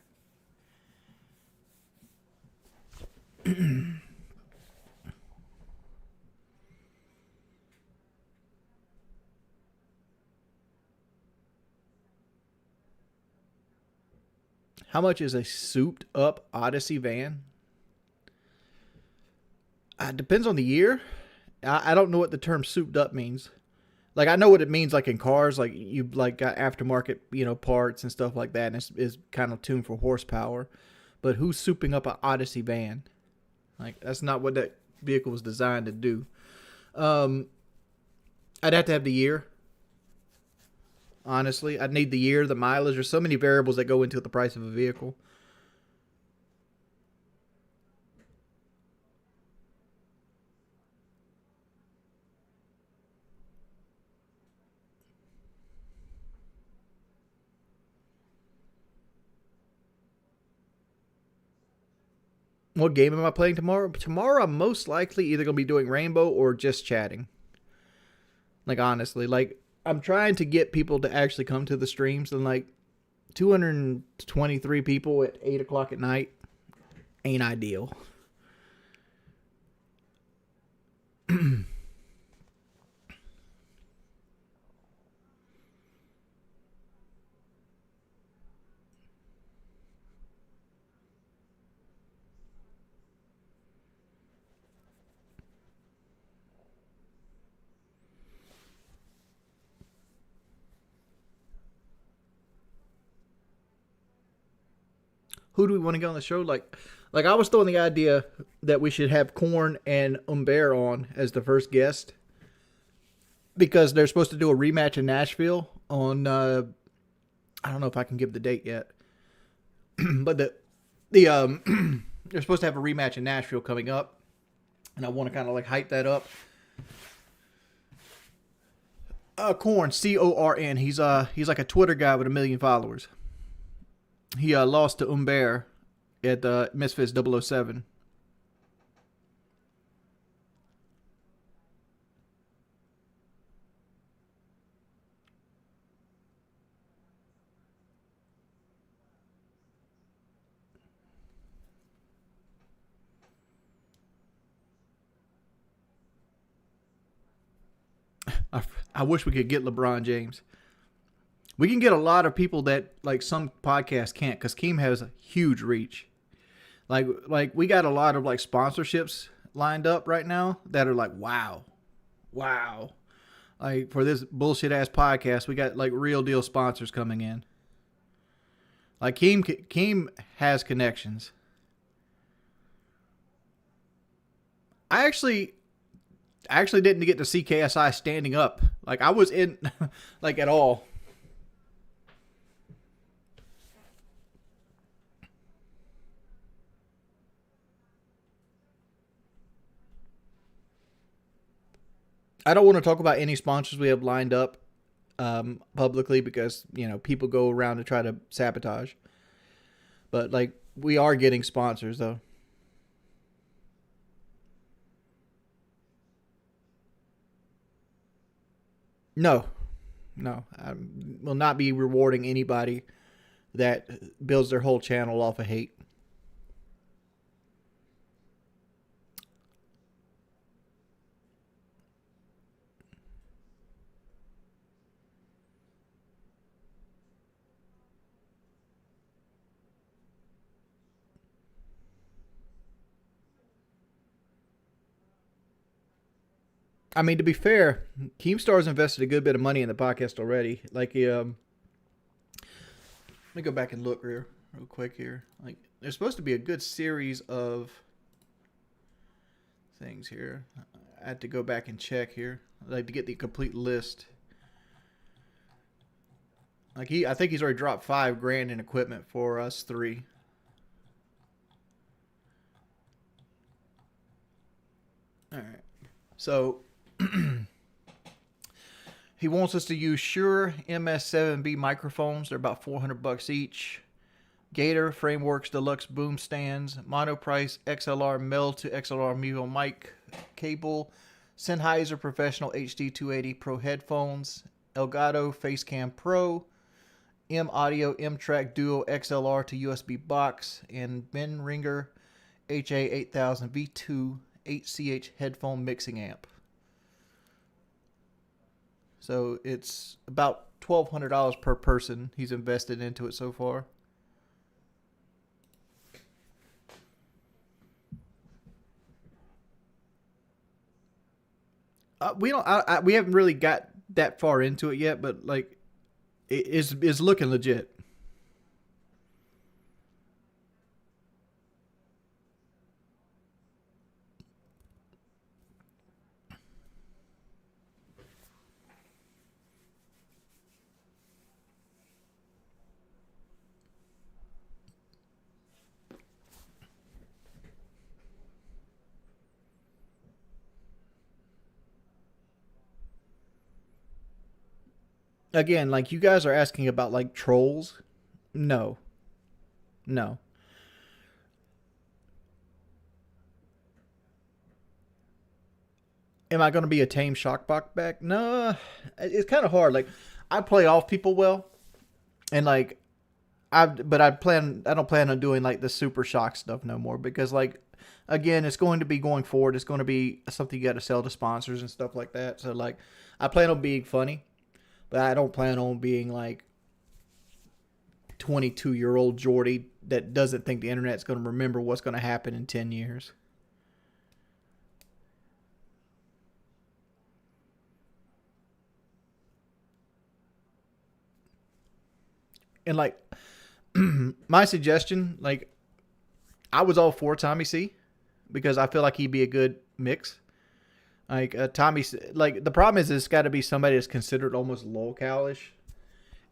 How much is a souped up Odyssey van? Depends on the year. I don't know what the term souped up means. Like, I know what it means, like, in cars, like, you, like, got aftermarket, you know, parts and stuff like that, and it's kind of tuned for horsepower. But who's souping up an Odyssey van? Like, that's not what that vehicle was designed to do. I'd have to have the year. Honestly, I'd need the year, the mileage. There's so many variables that go into the price of a vehicle. What game am I playing tomorrow? Tomorrow I'm most likely either going to be doing Rainbow or just chatting. Like, honestly, like, I'm trying to get people to actually come to the streams, and like 223 people at 8 o'clock at night ain't ideal. Who do we want to get on the show? Like I was throwing the idea that we should have Korn and Umber on as the first guest, because they're supposed to do a rematch in Nashville on, I don't know if I can give the date yet, but they're supposed to have a rematch in Nashville coming up, and I want to kind of like hype that up. Korn, Corn, he's like a Twitter guy with 1 million followers. He lost to Umber at Misfits 007. I wish we could get LeBron James. We can get a lot of people that like some podcasts can't, because Keem has a huge reach. Like we got a lot of like sponsorships lined up right now that are like, wow. Like for this bullshit ass podcast, we got like real deal sponsors coming in. Like Keem has connections. I actually didn't get to see KSI standing up. Like I was in like at all. I don't want to talk about any sponsors we have lined up publicly, because, you know, people go around to try to sabotage. But, like, we are getting sponsors, though. No. I will not be rewarding anybody that builds their whole channel off of hate. I mean, to be fair, Keemstar's invested a good bit of money in the podcast already. Like, let me go back and look real quick here. Like, there's supposed to be a good series of things here. I had to go back and check here, like, to get the complete list. Like, I think he's already dropped $5,000 in equipment for us three. All right, so. He wants us to use Shure MS7B microphones. They're about $400 each. Gator Frameworks Deluxe Boom Stands. Monoprice XLR Mel to XLR Mevo mic cable. Sennheiser Professional HD 280 Pro headphones. Elgato Facecam Pro. M Audio M-Track Duo XLR to USB box. And Ben Ringer HA8000 V2 8CH headphone mixing amp. So it's about $1,200 per person he's invested into it so far. We haven't really got that far into it yet, but like it's looking legit. Again, like you guys are asking about like trolls. No. No. Am I going to be a tame shockbox back? No. It's kind of hard. Like I play off people well, and like I don't plan on doing like the super shock stuff no more, because like again, it's going to be going forward. It's going to be something you got to sell to sponsors and stuff like that. So like I plan on being funny. But I don't plan on being like 22-year-old Jordy that doesn't think the internet's going to remember what's going to happen in 10 years. And like my suggestion, like I was all for Tommy C because I feel like he'd be a good mix. Like Tommy, like the problem is it's got to be somebody that's considered almost lolcow-ish,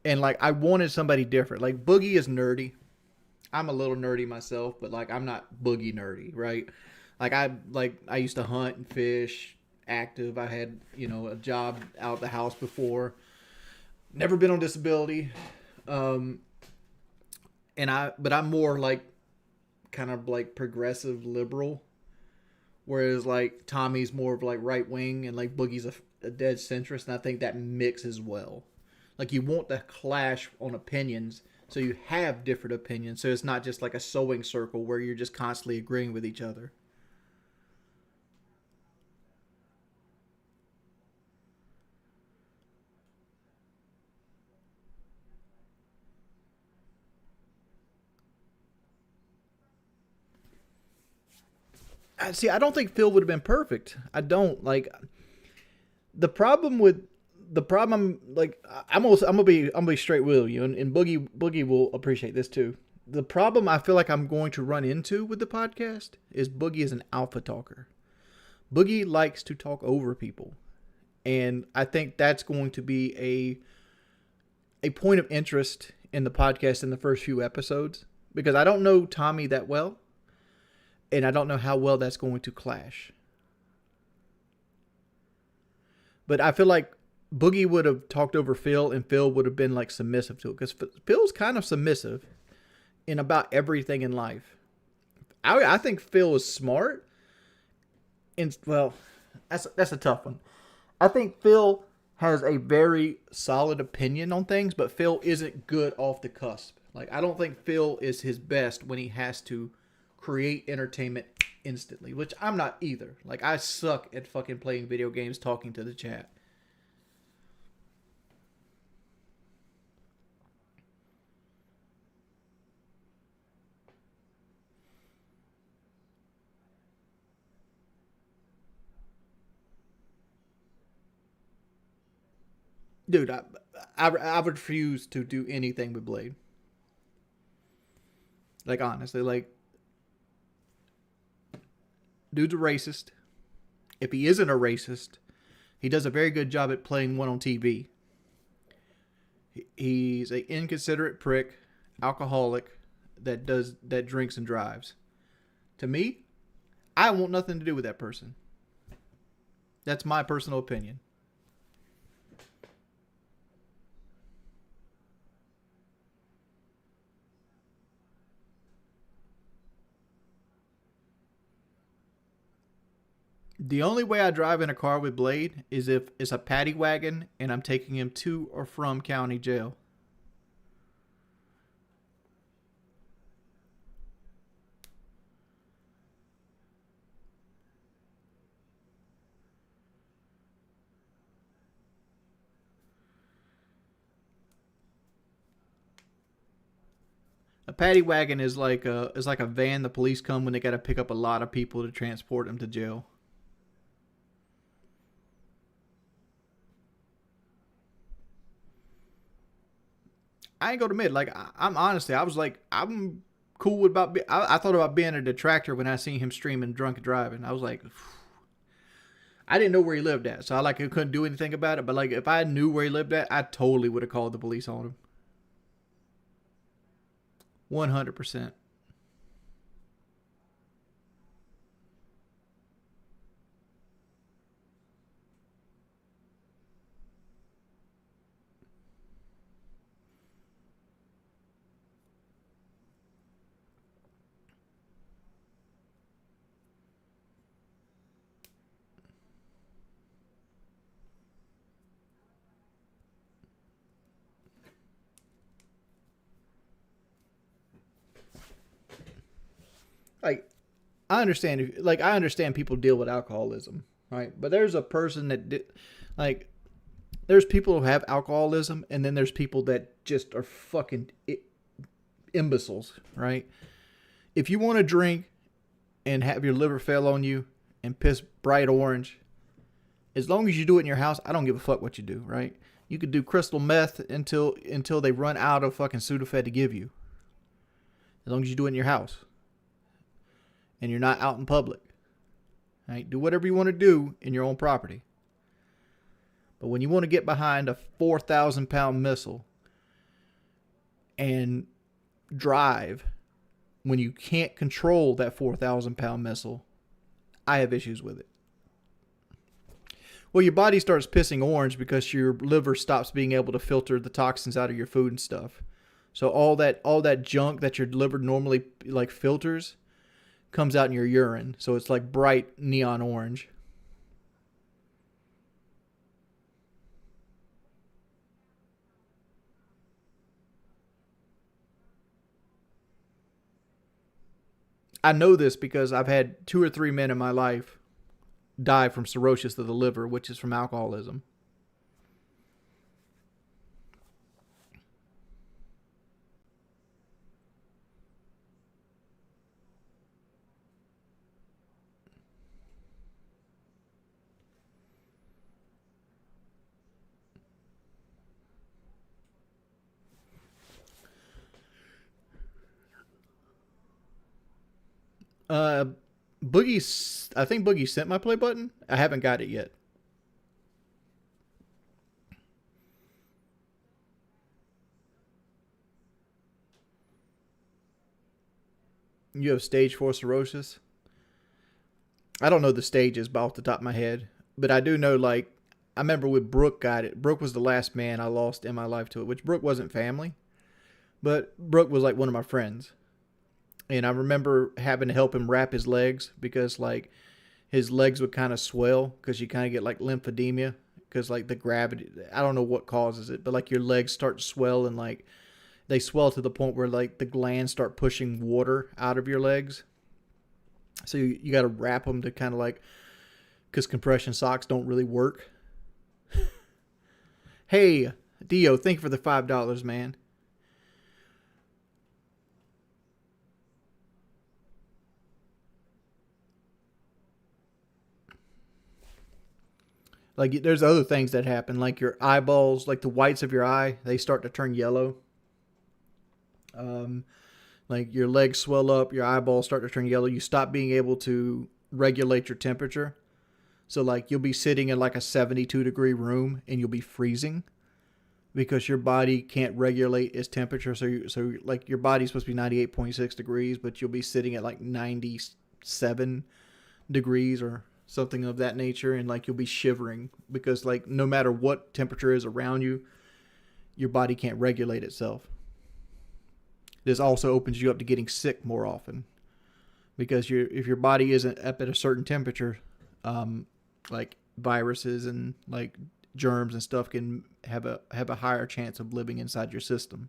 and like I wanted somebody different. Like Boogie is nerdy. I'm a little nerdy myself, but like I'm not Boogie nerdy, right? Like I used to hunt and fish, active. I had a job out the house before. Never been on disability, but I'm more like kind of like progressive liberal. Whereas like Tommy's more of like right wing and like Boogie's a dead centrist, and I think that mixes well. Like you want to clash on opinions, so you have different opinions, so it's not just like a sewing circle where you're just constantly agreeing with each other. See, I don't think Phil would have been perfect. I don't like the problem. Like I'm gonna be straight with you, and Boogie will appreciate this too. The problem I feel like I'm going to run into with the podcast is Boogie is an alpha talker. Boogie likes to talk over people, and I think that's going to be a point of interest in the podcast in the first few episodes, because I don't know Tommy that well. And I don't know how well that's going to clash. But I feel like Boogie would have talked over Phil, and Phil would have been like submissive to it. Because Phil's kind of submissive in about everything in life. I think Phil is smart. And well, that's a tough one. I think Phil has a very solid opinion on things, but Phil isn't good off the cusp. Like I don't think Phil is his best when he has to create entertainment instantly, which I'm not either. Like I suck at fucking playing video games, talking to the chat. Dude, I refuse to do anything with Blade. Like honestly, like dude's a racist. If he isn't a racist, he does a very good job at playing one on TV. He's an inconsiderate prick, alcoholic that drinks and drives. To me, I want nothing to do with that person. That's my personal opinion. The only way I drive in a car with Blade is if it's a paddy wagon and I'm taking him to or from county jail. A paddy wagon is like a van the police come when they got to pick up a lot of people to transport them to jail. I ain't gonna admit, like, I'm honestly, I was like, I'm cool with I thought about being a detractor when I seen him streaming drunk and driving. I was like, I didn't know where he lived at, so I couldn't do anything about it. But like, if I knew where he lived at, I totally would have called the police on him. 100%. Like, I understand people deal with alcoholism, right? But there's a person that like, there's people who have alcoholism, and then there's people that just are fucking imbeciles, right? If you want to drink and have your liver fail on you and piss bright orange, as long as you do it in your house, I don't give a fuck what you do, right? You could do crystal meth until they run out of fucking Sudafed to give you. As long as you do it in your house. And you're not out in public. Right? Do whatever you want to do in your own property. But when you want to get behind a 4,000-pound missile and drive when you can't control that 4,000-pound missile, I have issues with it. Well, your body starts pissing orange because your liver stops being able to filter the toxins out of your food and stuff. So all that junk that your liver normally like filters comes out in your urine. So it's like bright neon orange. I know this because I've had 2 or 3 men in my life die from cirrhosis of the liver, which is from alcoholism. I think Boogie sent my play button. I haven't got it yet. You have stage 4 cirrhosis? I don't know the stages off the top of my head, but I do know, like, I remember when Brooke got it. Brooke was the last man I lost in my life to it, which Brooke wasn't family, but Brooke was like one of my friends. And I remember having to help him wrap his legs because, like, his legs would kind of swell because you kind of get, like, lymphedema because, like, the gravity, I don't know what causes it, but, like, your legs start to swell and, like, they swell to the point where, like, the glands start pushing water out of your legs. So you got to wrap them to kind of, like, because compression socks don't really work. Hey, Dio, thank you for the $5, man. Like, there's other things that happen, like your eyeballs, like the whites of your eye, they start to turn yellow. Like your legs swell up, your eyeballs start to turn yellow. You stop being able to regulate your temperature. So, like, you'll be sitting in like a 72-degree room and you'll be freezing because your body can't regulate its temperature. So like, your body's supposed to be 98.6 degrees, but you'll be sitting at like 97 degrees or something of that nature, and like, you'll be shivering because, like, no matter what temperature is around you, your body can't regulate itself. This also opens you up to getting sick more often because if your body isn't up at a certain temperature, like viruses and like germs and stuff can have a higher chance of living inside your system.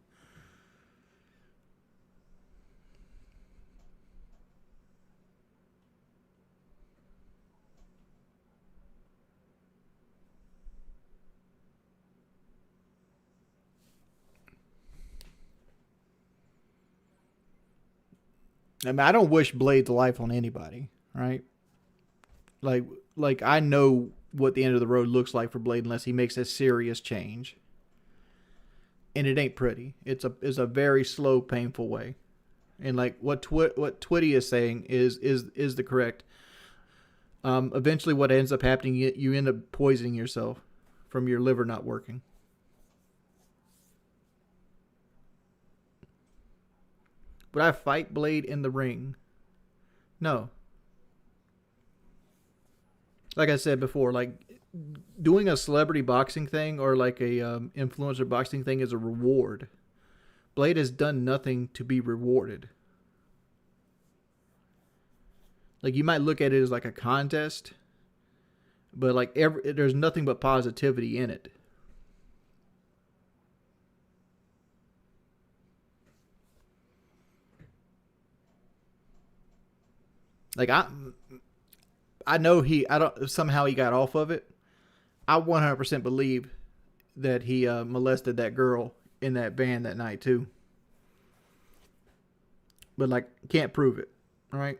I mean, I don't wish Blade's life on anybody, right? Like I know what the end of the road looks like for Blade unless he makes a serious change. and it ain't pretty. It's a very slow, painful way. And like what Twitty is saying is the correct. Eventually, what ends up happening, you end up poisoning yourself from your liver not working. Would I fight Blade in the ring? No. Like I said before, like doing a celebrity boxing thing or like a influencer boxing thing is a reward. Blade has done nothing to be rewarded. Like you might look at it as like a contest, but like there's nothing but positivity in it. Like I know somehow he got off of it. I 100% believe that he molested that girl in that van that night too. But like can't prove it, right?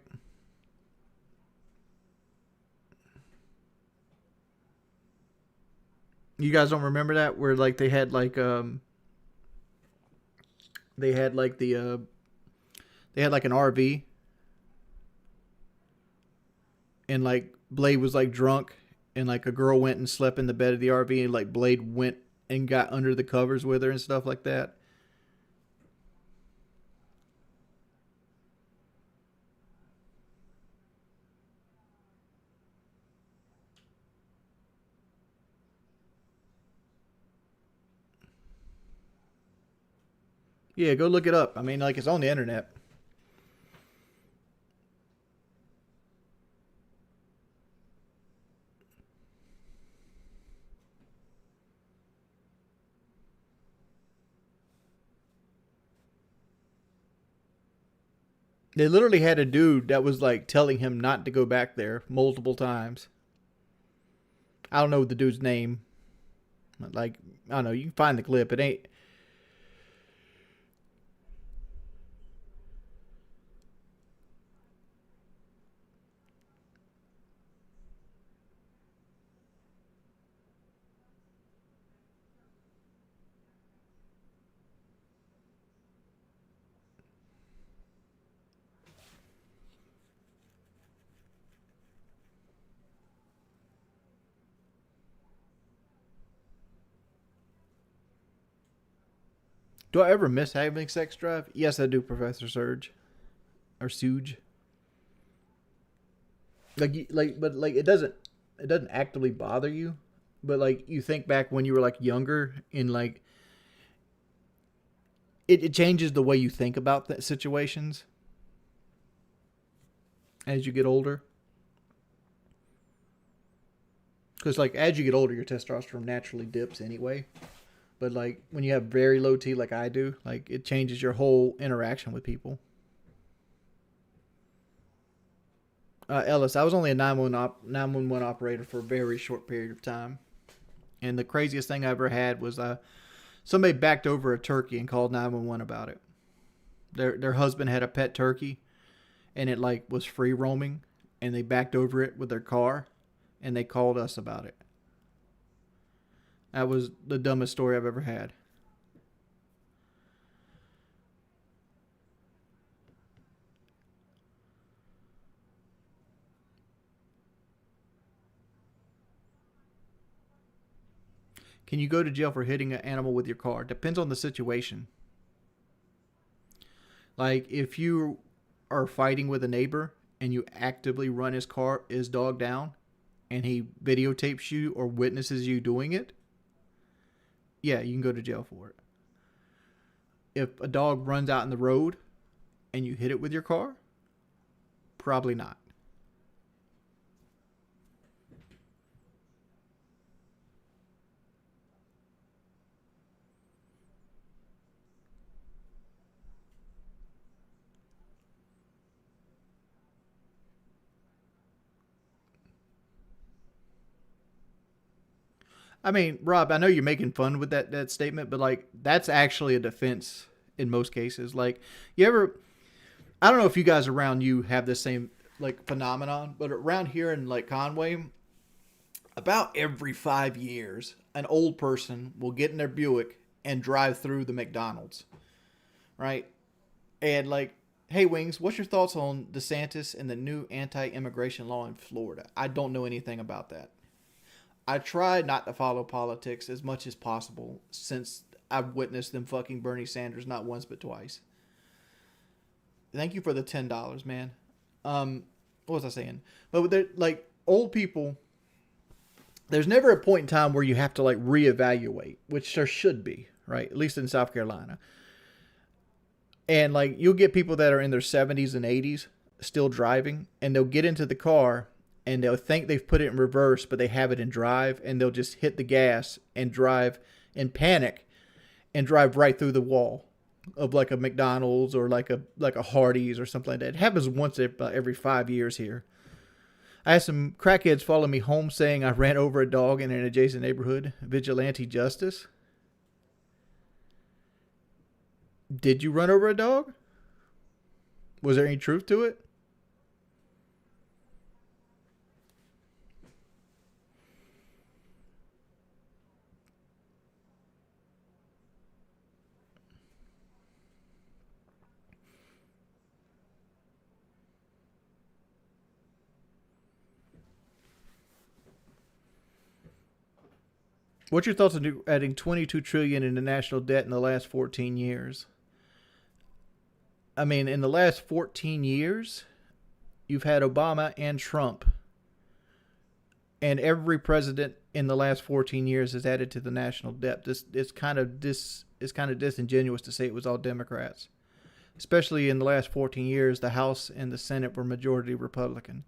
You guys don't remember that where like they had like an RV. And like Blade was like drunk and like a girl went and slept in the bed of the RV and like Blade went and got under the covers with her and stuff like that. Yeah, go look it up. I mean, like it's on the internet. They literally had a dude that was like telling him not to go back there multiple times. I don't know the dude's name. Like, I don't know. You can find the clip. It ain't. Do I ever miss having sex drive? Yes, I do, Professor Surge. Or Suge. But it doesn't actively bother you. But like you think back when you were like younger and like it changes the way you think about that situations as you get older. Because like as you get older, your testosterone naturally dips anyway. But like when you have very low T like I do, like it changes your whole interaction with people. Ellis, I was only a 911 operator for a very short period of time. And the craziest thing I ever had was somebody backed over a turkey and called 911 about it. Their husband had a pet turkey and it like was free roaming and they backed over it with their car and they called us about it. That was the dumbest story I've ever had. Can you go to jail for hitting an animal with your car? Depends on the situation. Like if you are fighting with a neighbor and you actively run his dog down and he videotapes you or witnesses you doing it, yeah, you can go to jail for it. If a dog runs out in the road and you hit it with your car, probably not. I mean, Rob, I know you're making fun with that statement, but like that's actually a defense in most cases. Like I don't know if you guys around you have the same like phenomenon, but around here in like Conway, about every 5 years, an old person will get in their Buick and drive through the McDonald's, right? And like, hey, Wings, what's your thoughts on DeSantis and the new anti-immigration law in Florida? I don't know anything about that. I try not to follow politics as much as possible since I've witnessed them fucking Bernie Sanders not once but twice. Thank you for the $10, man. What was I saying? But they're like old people. There's never a point in time where you have to like reevaluate, which there should be, right? At least in South Carolina. And like you'll get people that are in their 70s and 80s still driving, and they'll get into the car and they'll think they've put it in reverse, but they have it in drive, and they'll just hit the gas and drive in panic and drive right through the wall of like a McDonald's or like a Hardee's or something like that. It happens once every 5 years here. I had some crackheads follow me home saying I ran over a dog in an adjacent neighborhood. Vigilante justice. Did you run over a dog? Was there any truth to it? What's your thoughts on adding $22 trillion into national debt in the last 14 years? I mean, in the last 14 years, you've had Obama and Trump. And every president in the last 14 years has added to the national debt. It's kind of disingenuous to say it was all Democrats. Especially in the last 14 years, the House and the Senate were majority Republican.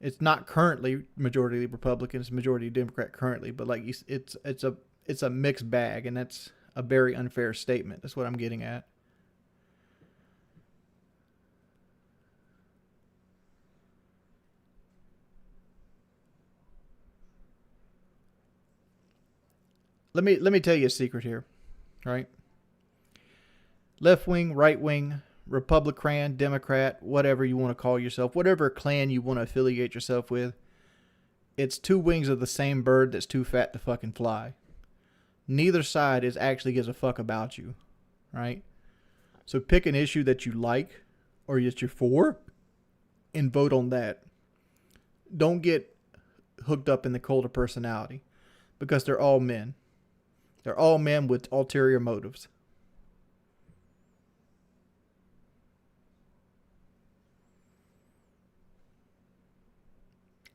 It's not currently majority Republican; it's majority Democrat currently. But like it's a mixed bag, and that's a very unfair statement. That's what I'm getting at. Let me tell you a secret here, right? Left wing, right wing, Republican, Democrat, whatever you want to call yourself, whatever clan you want to affiliate yourself with, it's two wings of the same bird that's too fat to fucking fly. Neither side actually gives a fuck about you, right? So pick an issue that you like or that you're for and vote on that. Don't get hooked up in the cult of personality because they're all men. They're all men with ulterior motives.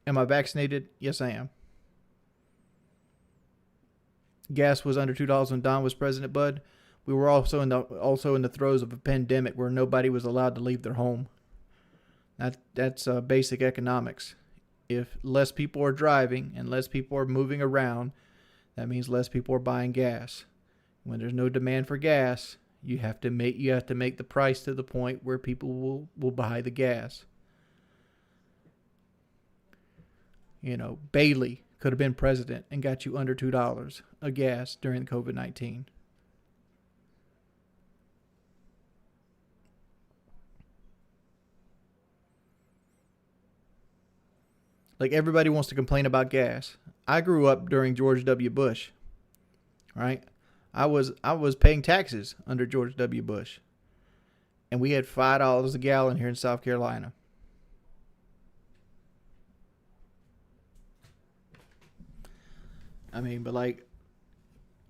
Am I vaccinated? Yes, I am. Gas was under $2 when Don was president, bud. We were also in the throes of a pandemic where nobody was allowed to leave their home. That's basic economics. If less people are driving and less people are moving around, that means less people are buying gas. When there's no demand for gas, you have to make the price to the point where people will buy the gas. You know, Bailey could have been president and got you under $2 a gas during COVID-19. Like everybody wants to complain about gas. I grew up during George W. Bush, right? I was paying taxes under George W. Bush, and we had $5 a gallon here in South Carolina. I mean, but like,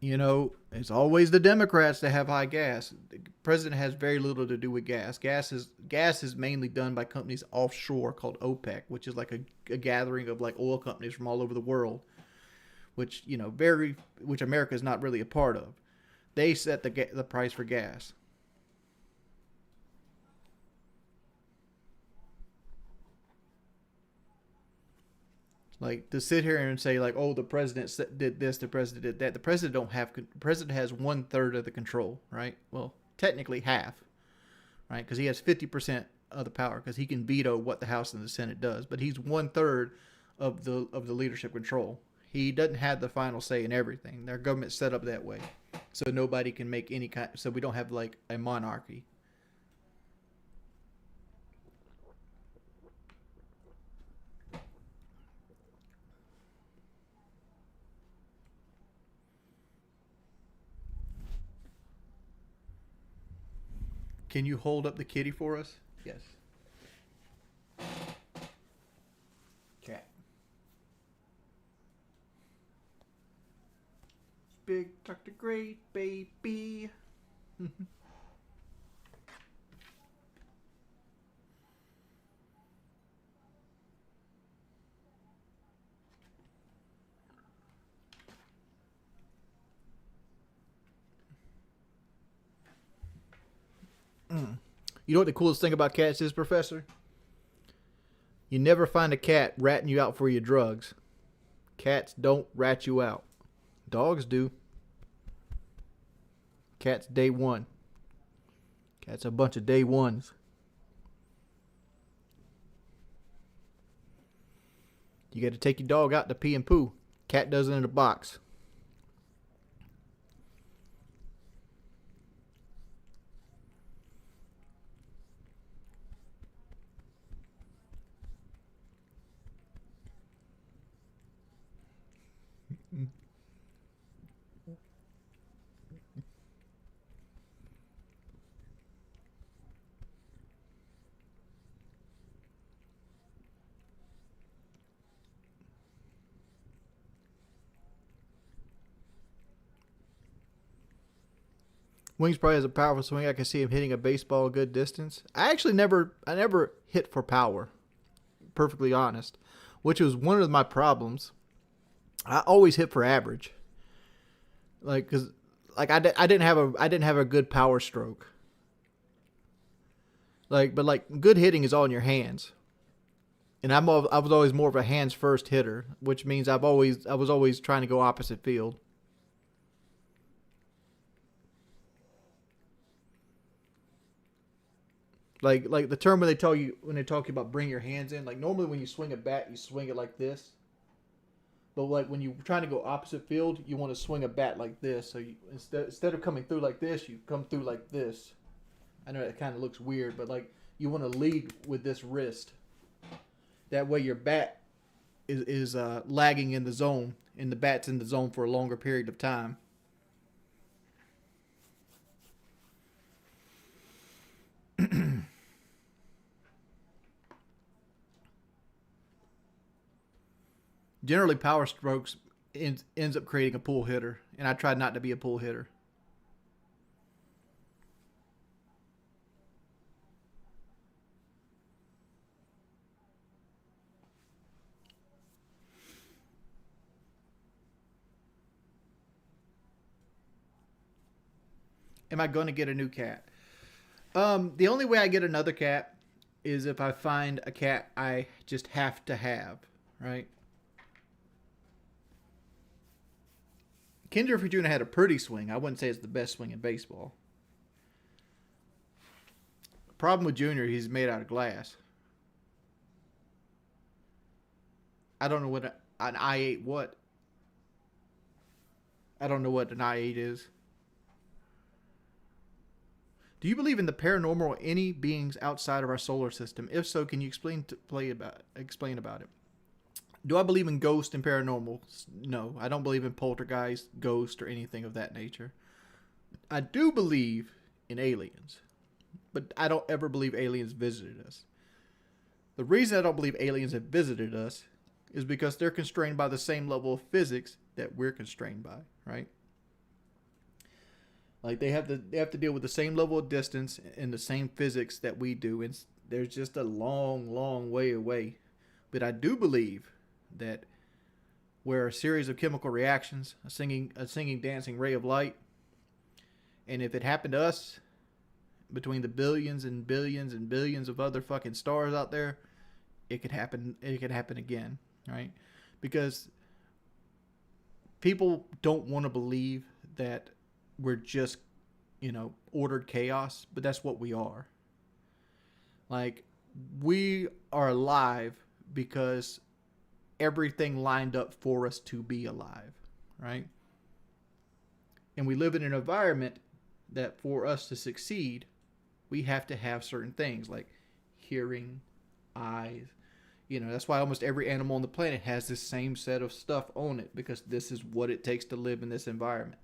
you know, it's always the Democrats that have high gas. The president has very little to do with gas. Gas is mainly done by companies offshore called OPEC, which is like a gathering of like oil companies from all over the world, which, you know, which America is not really a part of. They set the price for gas. Like, to sit here and say, like, oh, the president did this, the president did that. The president has 1/3 of the control, right? Well, technically half, right? Because he has 50% of the power, because he can veto what the House and the Senate does. But he's 1/3 of the leadership control. He doesn't have the final say in everything. Their government's set up that way, so nobody can make any kind. So we don't have like a monarchy. Can you hold up the kitty for us? Yes. Cat. Big Dr. Great baby. You know what the coolest thing about cats is, Professor? You never find a cat ratting you out for your drugs. Cats don't rat you out. Dogs do. Cats day one. Cats a bunch of day ones. You got to take your dog out to pee and poo. Cat does it in a box. Wings probably has a powerful swing. I can see him hitting a baseball a good distance. I never hit for power, perfectly honest, which was one of my problems. I always hit for average, cause I didn't have a good power stroke. But good hitting is all in your hands, and I was always more of a hands first hitter, which means I was always trying to go opposite field. Like the term when they talk about bring your hands in, like normally when you swing a bat, you swing it like this. But like when you're trying to go opposite field, you want to swing a bat like this. So you, instead of coming through like this, you come through like this. I know that kind of looks weird, but like you want to lead with this wrist. That way your bat is lagging in the zone, and the bat's in the zone for a longer period of time. Generally, power strokes ends up creating a pull hitter, and I tried not to be a pull hitter. Am I going to get a new cat? The only way I get another cat is if I find a cat I just have to have, right? Kinder for Junior had a pretty swing. I wouldn't say it's the best swing in baseball. Problem with Junior, he's made out of glass. I don't know what an I-8 what. I don't know what an I-8 is. Do you believe in the paranormal or any beings outside of our solar system? If so, can you explain about it? Do I believe in ghosts and paranormal? No, I don't believe in poltergeist, ghost, or anything of that nature. I do believe in aliens, but I don't ever believe aliens visited us. The reason I don't believe aliens have visited us is because they're constrained by the same level of physics that we're constrained by, right? Like they have to deal with the same level of distance and the same physics that we do, and there's just a long, long way away. But I do believe that we're a series of chemical reactions, a singing, dancing ray of light, and if it happened to us, between the billions and billions and billions of other fucking stars out there, it could happen. It could happen again, right? Because people don't want to believe that we're just, ordered chaos, but that's what we are. Like, we are alive because everything lined up for us to be alive, right? And we live in an environment that for us to succeed, we have to have certain things like hearing, eyes. That's why almost every animal on the planet has this same set of stuff on it, because this is what it takes to live in this environment.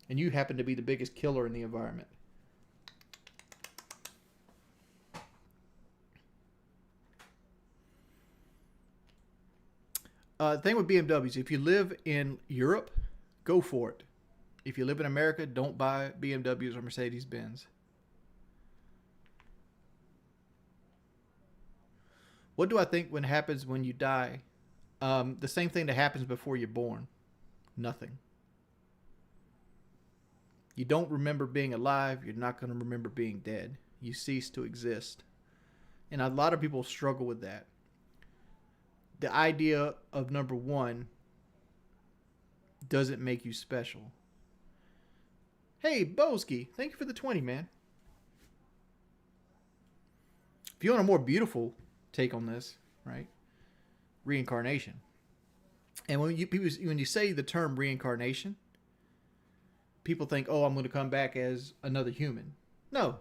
And you happen to be the biggest killer in the environment. The thing with BMWs, if you live in Europe, go for it. If you live in America, don't buy BMWs or Mercedes-Benz. What do I think when happens when you die? The same thing that happens before you're born. Nothing. You don't remember being alive. You're not going to remember being dead. You cease to exist. And a lot of people struggle with that. The idea of number one doesn't make you special. Hey, Boski, thank you for the 20, man. If you want a more beautiful take on this, right? Reincarnation. And when you say the term reincarnation, people think, oh, I'm going to come back as another human. No,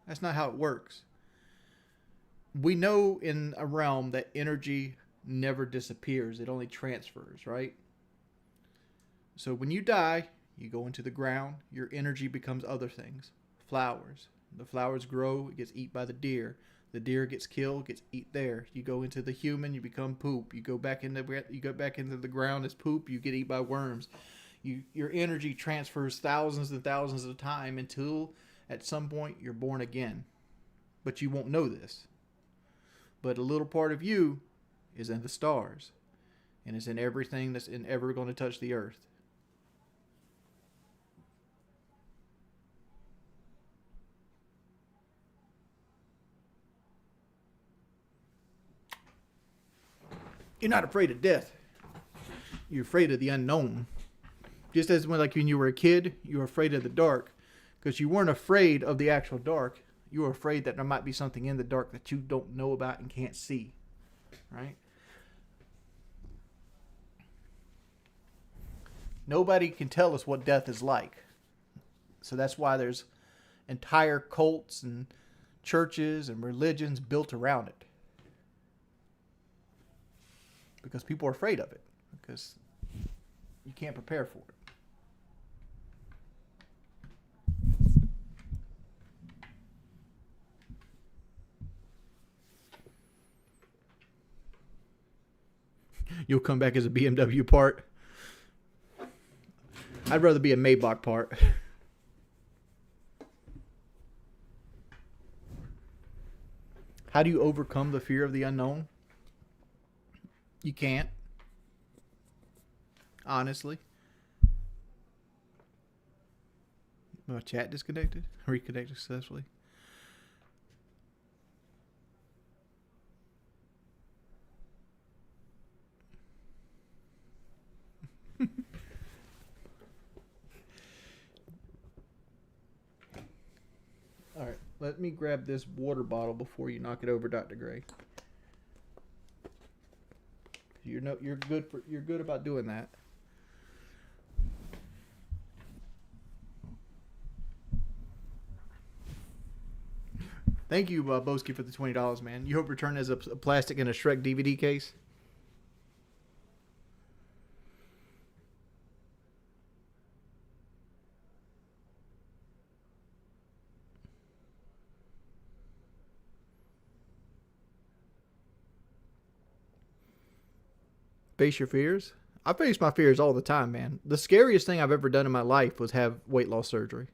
that's not how it works. We know in a realm that energy never disappears. It only transfers, right? So when you die, you go into the ground. Your energy becomes other things. Flowers. The flowers grow. It gets eaten by the deer. The deer gets killed, gets eaten there. You go into the human, you become poop. You go back into the ground as poop. You get eaten by worms. Your energy transfers thousands and thousands of times until at some point you're born again. But you won't know this. But a little part of you is in the stars, and it's in everything that's ever going to touch the earth. You're not afraid of death. You're afraid of the unknown. Just as when you were a kid, you were afraid of the dark, because you weren't afraid of the actual dark. You were afraid that there might be something in the dark that you don't know about and can't see. Right? Nobody can tell us what death is like. So that's why there's entire cults and churches and religions built around it. Because people are afraid of it. Because you can't prepare for it. You'll come back as a BMW part. I'd rather be a Maybach part. How do you overcome the fear of the unknown? You can't. Honestly. My chat disconnected? Reconnected successfully. Alright, let me grab this water bottle before you knock it over, Dr. Gray. You're good about doing that. Thank you, Boski, for the $20, man. You hope return as a plastic and a Shrek DVD case. Face your fears? I face my fears all the time, man. The scariest thing I've ever done in my life was have weight loss surgery.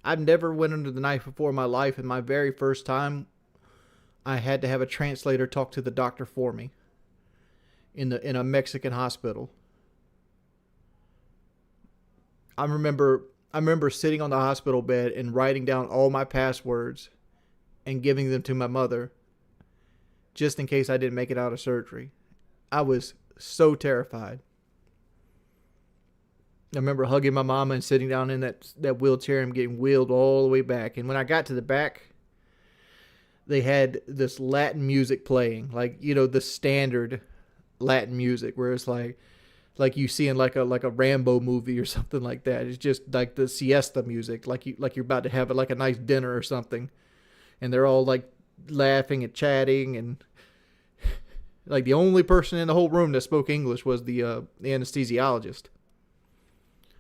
I've never went under the knife before in my life, and my very first time, I had to have a translator talk to the doctor for me in a Mexican hospital. I remember sitting on the hospital bed and writing down all my passwords and giving them to my mother just in case I didn't make it out of surgery. I was so terrified. I remember hugging my mama and sitting down in that wheelchair and getting wheeled all the way back. And when I got to the back, they had this Latin music playing, like, the standard Latin music where it's like you see in like a Rambo movie or something like that. It's just like the siesta music, like you're about to have like a nice dinner or something. And they're all like laughing and chatting, and like the only person in the whole room that spoke English was the anesthesiologist.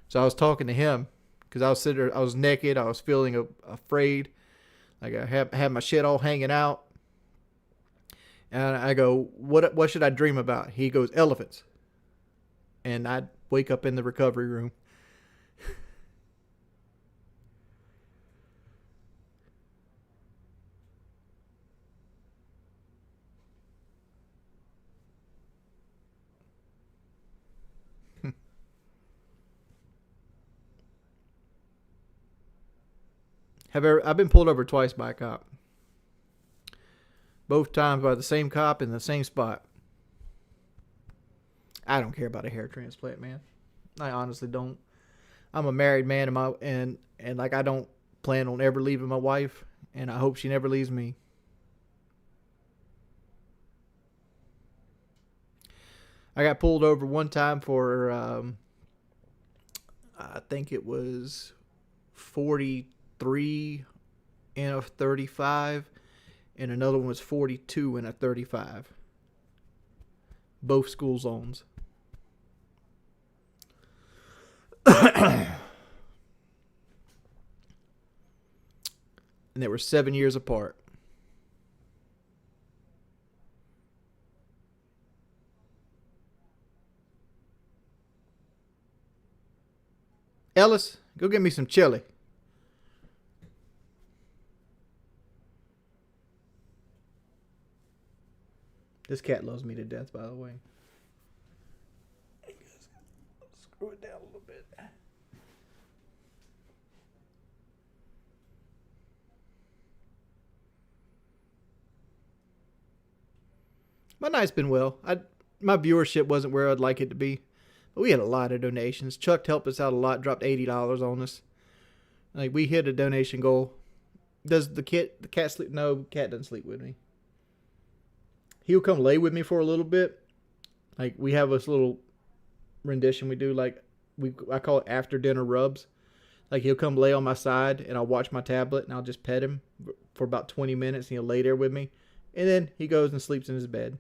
So I was talking to him because I was sitting there, I was naked, I was feeling afraid, like I had my shit all hanging out, And I go, what should I dream about? He goes, elephants. And I wake up in the recovery room. I've been pulled over twice by a cop. Both times by the same cop in the same spot. I don't care about a hair transplant, man. I honestly don't. I'm a married man, and like I don't plan on ever leaving my wife, and I hope she never leaves me. I got pulled over one time for I think it was 43 in a 35, and another one was 42 in a 35. Both school zones. And they were 7 years apart. Ellis, go get me some chili. This cat loves me to death, by the way. Screw it down a little bit. My night's been well. My viewership wasn't where I'd like it to be. But we had a lot of donations. Chuck helped us out a lot, dropped $80 on us. Like, we hit a donation goal. Does the cat sleep? No, cat doesn't sleep with me. He'll come lay with me for a little bit. Like, we have this little rendition we do. Like, I call it after dinner rubs. Like, he'll come lay on my side, and I'll watch my tablet, and I'll just pet him for about 20 minutes, and he'll lay there with me. And then he goes and sleeps in his bed.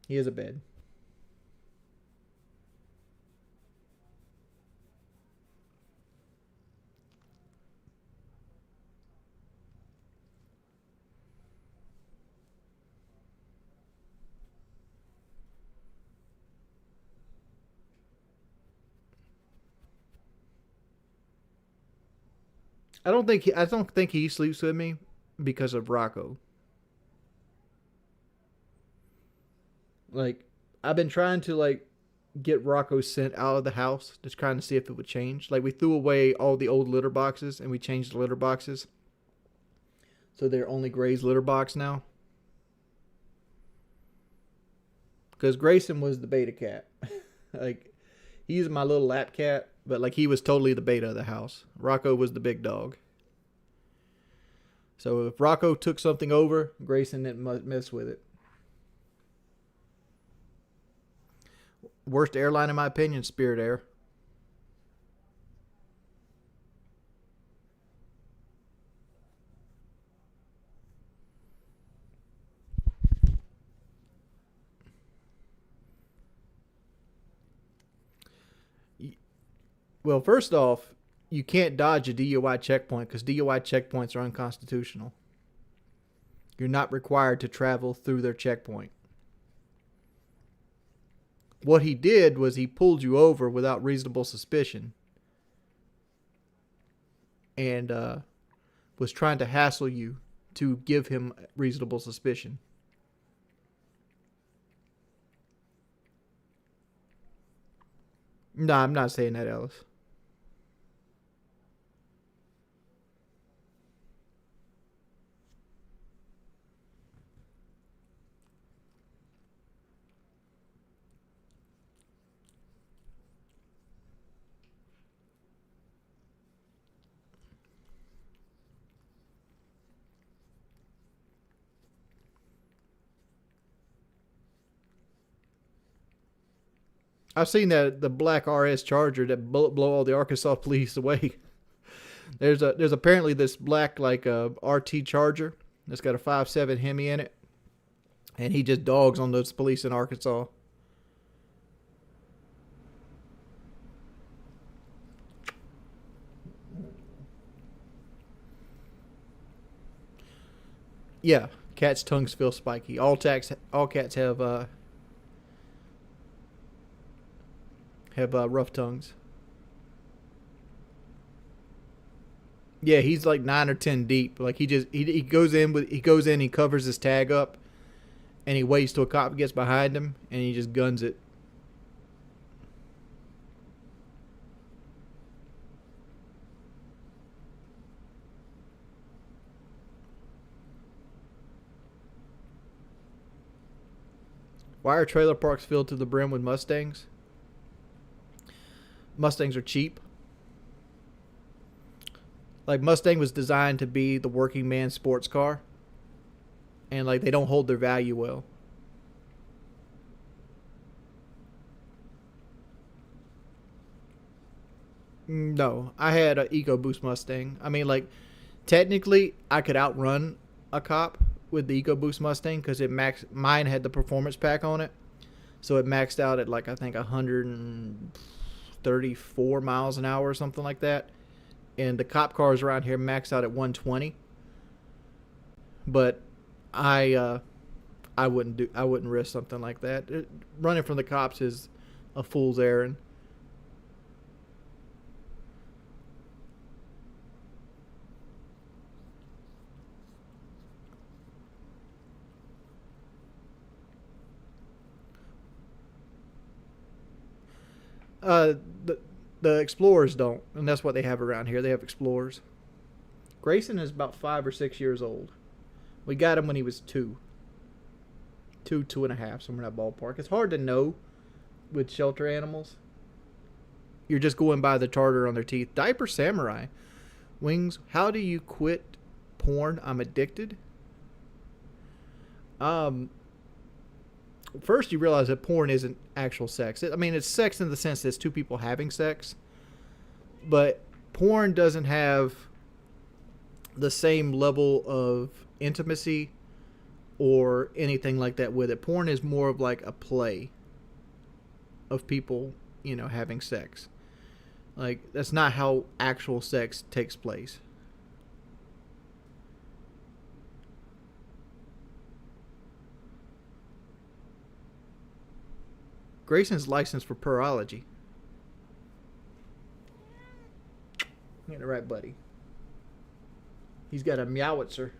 He has a bed. I don't think he sleeps with me because of Rocco. Like, I've been trying to, like, get Rocco's scent out of the house, just trying to see if it would change. Like, we threw away all the old litter boxes, and we changed the litter boxes. So they're only Gray's litter box now. Because Grayson was the beta cat. Like, he's my little lap cat, but, like, he was totally the beta of the house. Rocco was the big dog. So if Rocco took something over, Grayson didn't mess with it. Worst airline in my opinion, Spirit Air. Well, first off, you can't dodge a DUI checkpoint because DUI checkpoints are unconstitutional. You're not required to travel through their checkpoint. What he did was he pulled you over without reasonable suspicion and was trying to hassle you to give him reasonable suspicion. No, I'm not saying that, Ellis. I've seen that the black RS Charger that blow all the Arkansas police away. There's apparently this black like RT Charger that's got a 5.7 Hemi in it, and he just dogs on those police in Arkansas. Yeah, Cats' tongues feel spiky. All cats have rough tongues. Yeah, he's like 9 or 10 deep. Like he goes in, he covers his tag up, and he waits till a cop gets behind him, and he just guns it. Why are trailer parks filled to the brim with Mustangs? Mustangs are cheap. Like, Mustang was designed to be the working man's sports car. And, like, they don't hold their value well. No, I had an EcoBoost Mustang. I mean, like, technically, I could outrun a cop with the EcoBoost Mustang because mine had the performance pack on it. So it maxed out at, like, I think 134 miles an hour or something like that. And the cop cars around here max out at 120. But I wouldn't risk something like that. Running from the cops is a fool's errand. The Explorers don't, and that's what they have around here. They have Explorers. Grayson is about 5 or 6 years old. We got him when he was 2 and a half, somewhere in that ballpark. It's hard to know with shelter animals. You're just going by the tartar on their teeth. Diaper Samurai. Wings, how do you quit porn? I'm addicted. First, you realize that porn isn't actual sex. I mean, it's sex in the sense that it's two people having sex. But porn doesn't have the same level of intimacy or anything like that with it. Porn is more of like a play of people, having sex. Like, that's not how actual sex takes place. Grayson's licensed for Purology. Getting it right, buddy. He's got a Meowitzer.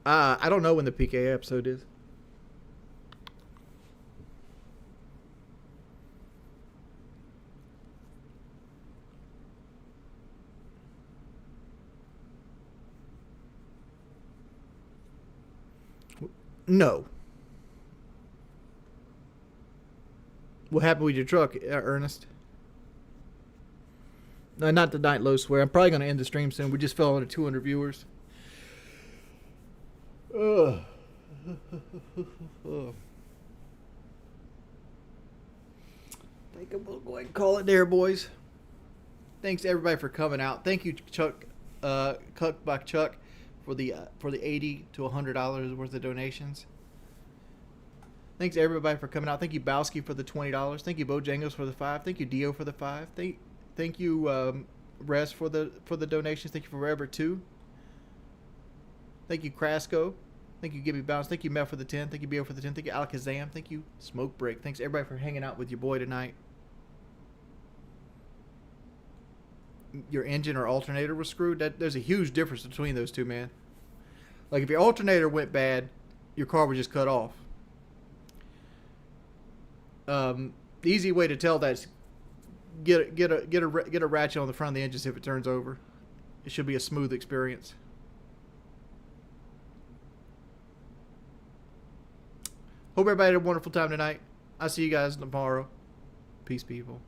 I don't know when the PK episode is. No. What happened with your truck, Ernest? No, not the night low swear. I'm probably going to end the stream soon. We just fell under 200 viewers. Ugh. I think we'll go ahead and call it there, boys. Thanks everybody for coming out. Thank you, Chuck, Cuckbuck Chuck, for the $80 to $100 worth of donations. Thanks everybody for coming out. Thank you, Bowski, for the $20. Thank you, Bojangles, for the $5. Thank you, Dio, for the $5. Thank you, Res, for the donations. Thank you, Forever 2. Thank you, Crasco. Thank you, Gibby Bounce. Thank you, Mel, for the 10. Thank you, Bio, for the 10. Thank you, Alakazam. Thank you, Smoke Break. Thanks, everybody, for hanging out with your boy tonight. Your engine or alternator was screwed. There's a huge difference between those two, man. Like, if your alternator went bad, your car would just cut off. The easy way to tell that is get a ratchet on the front of the engine, see if it turns over. It should be a smooth experience. Hope everybody had a wonderful time tonight. I'll see you guys tomorrow. Peace, people.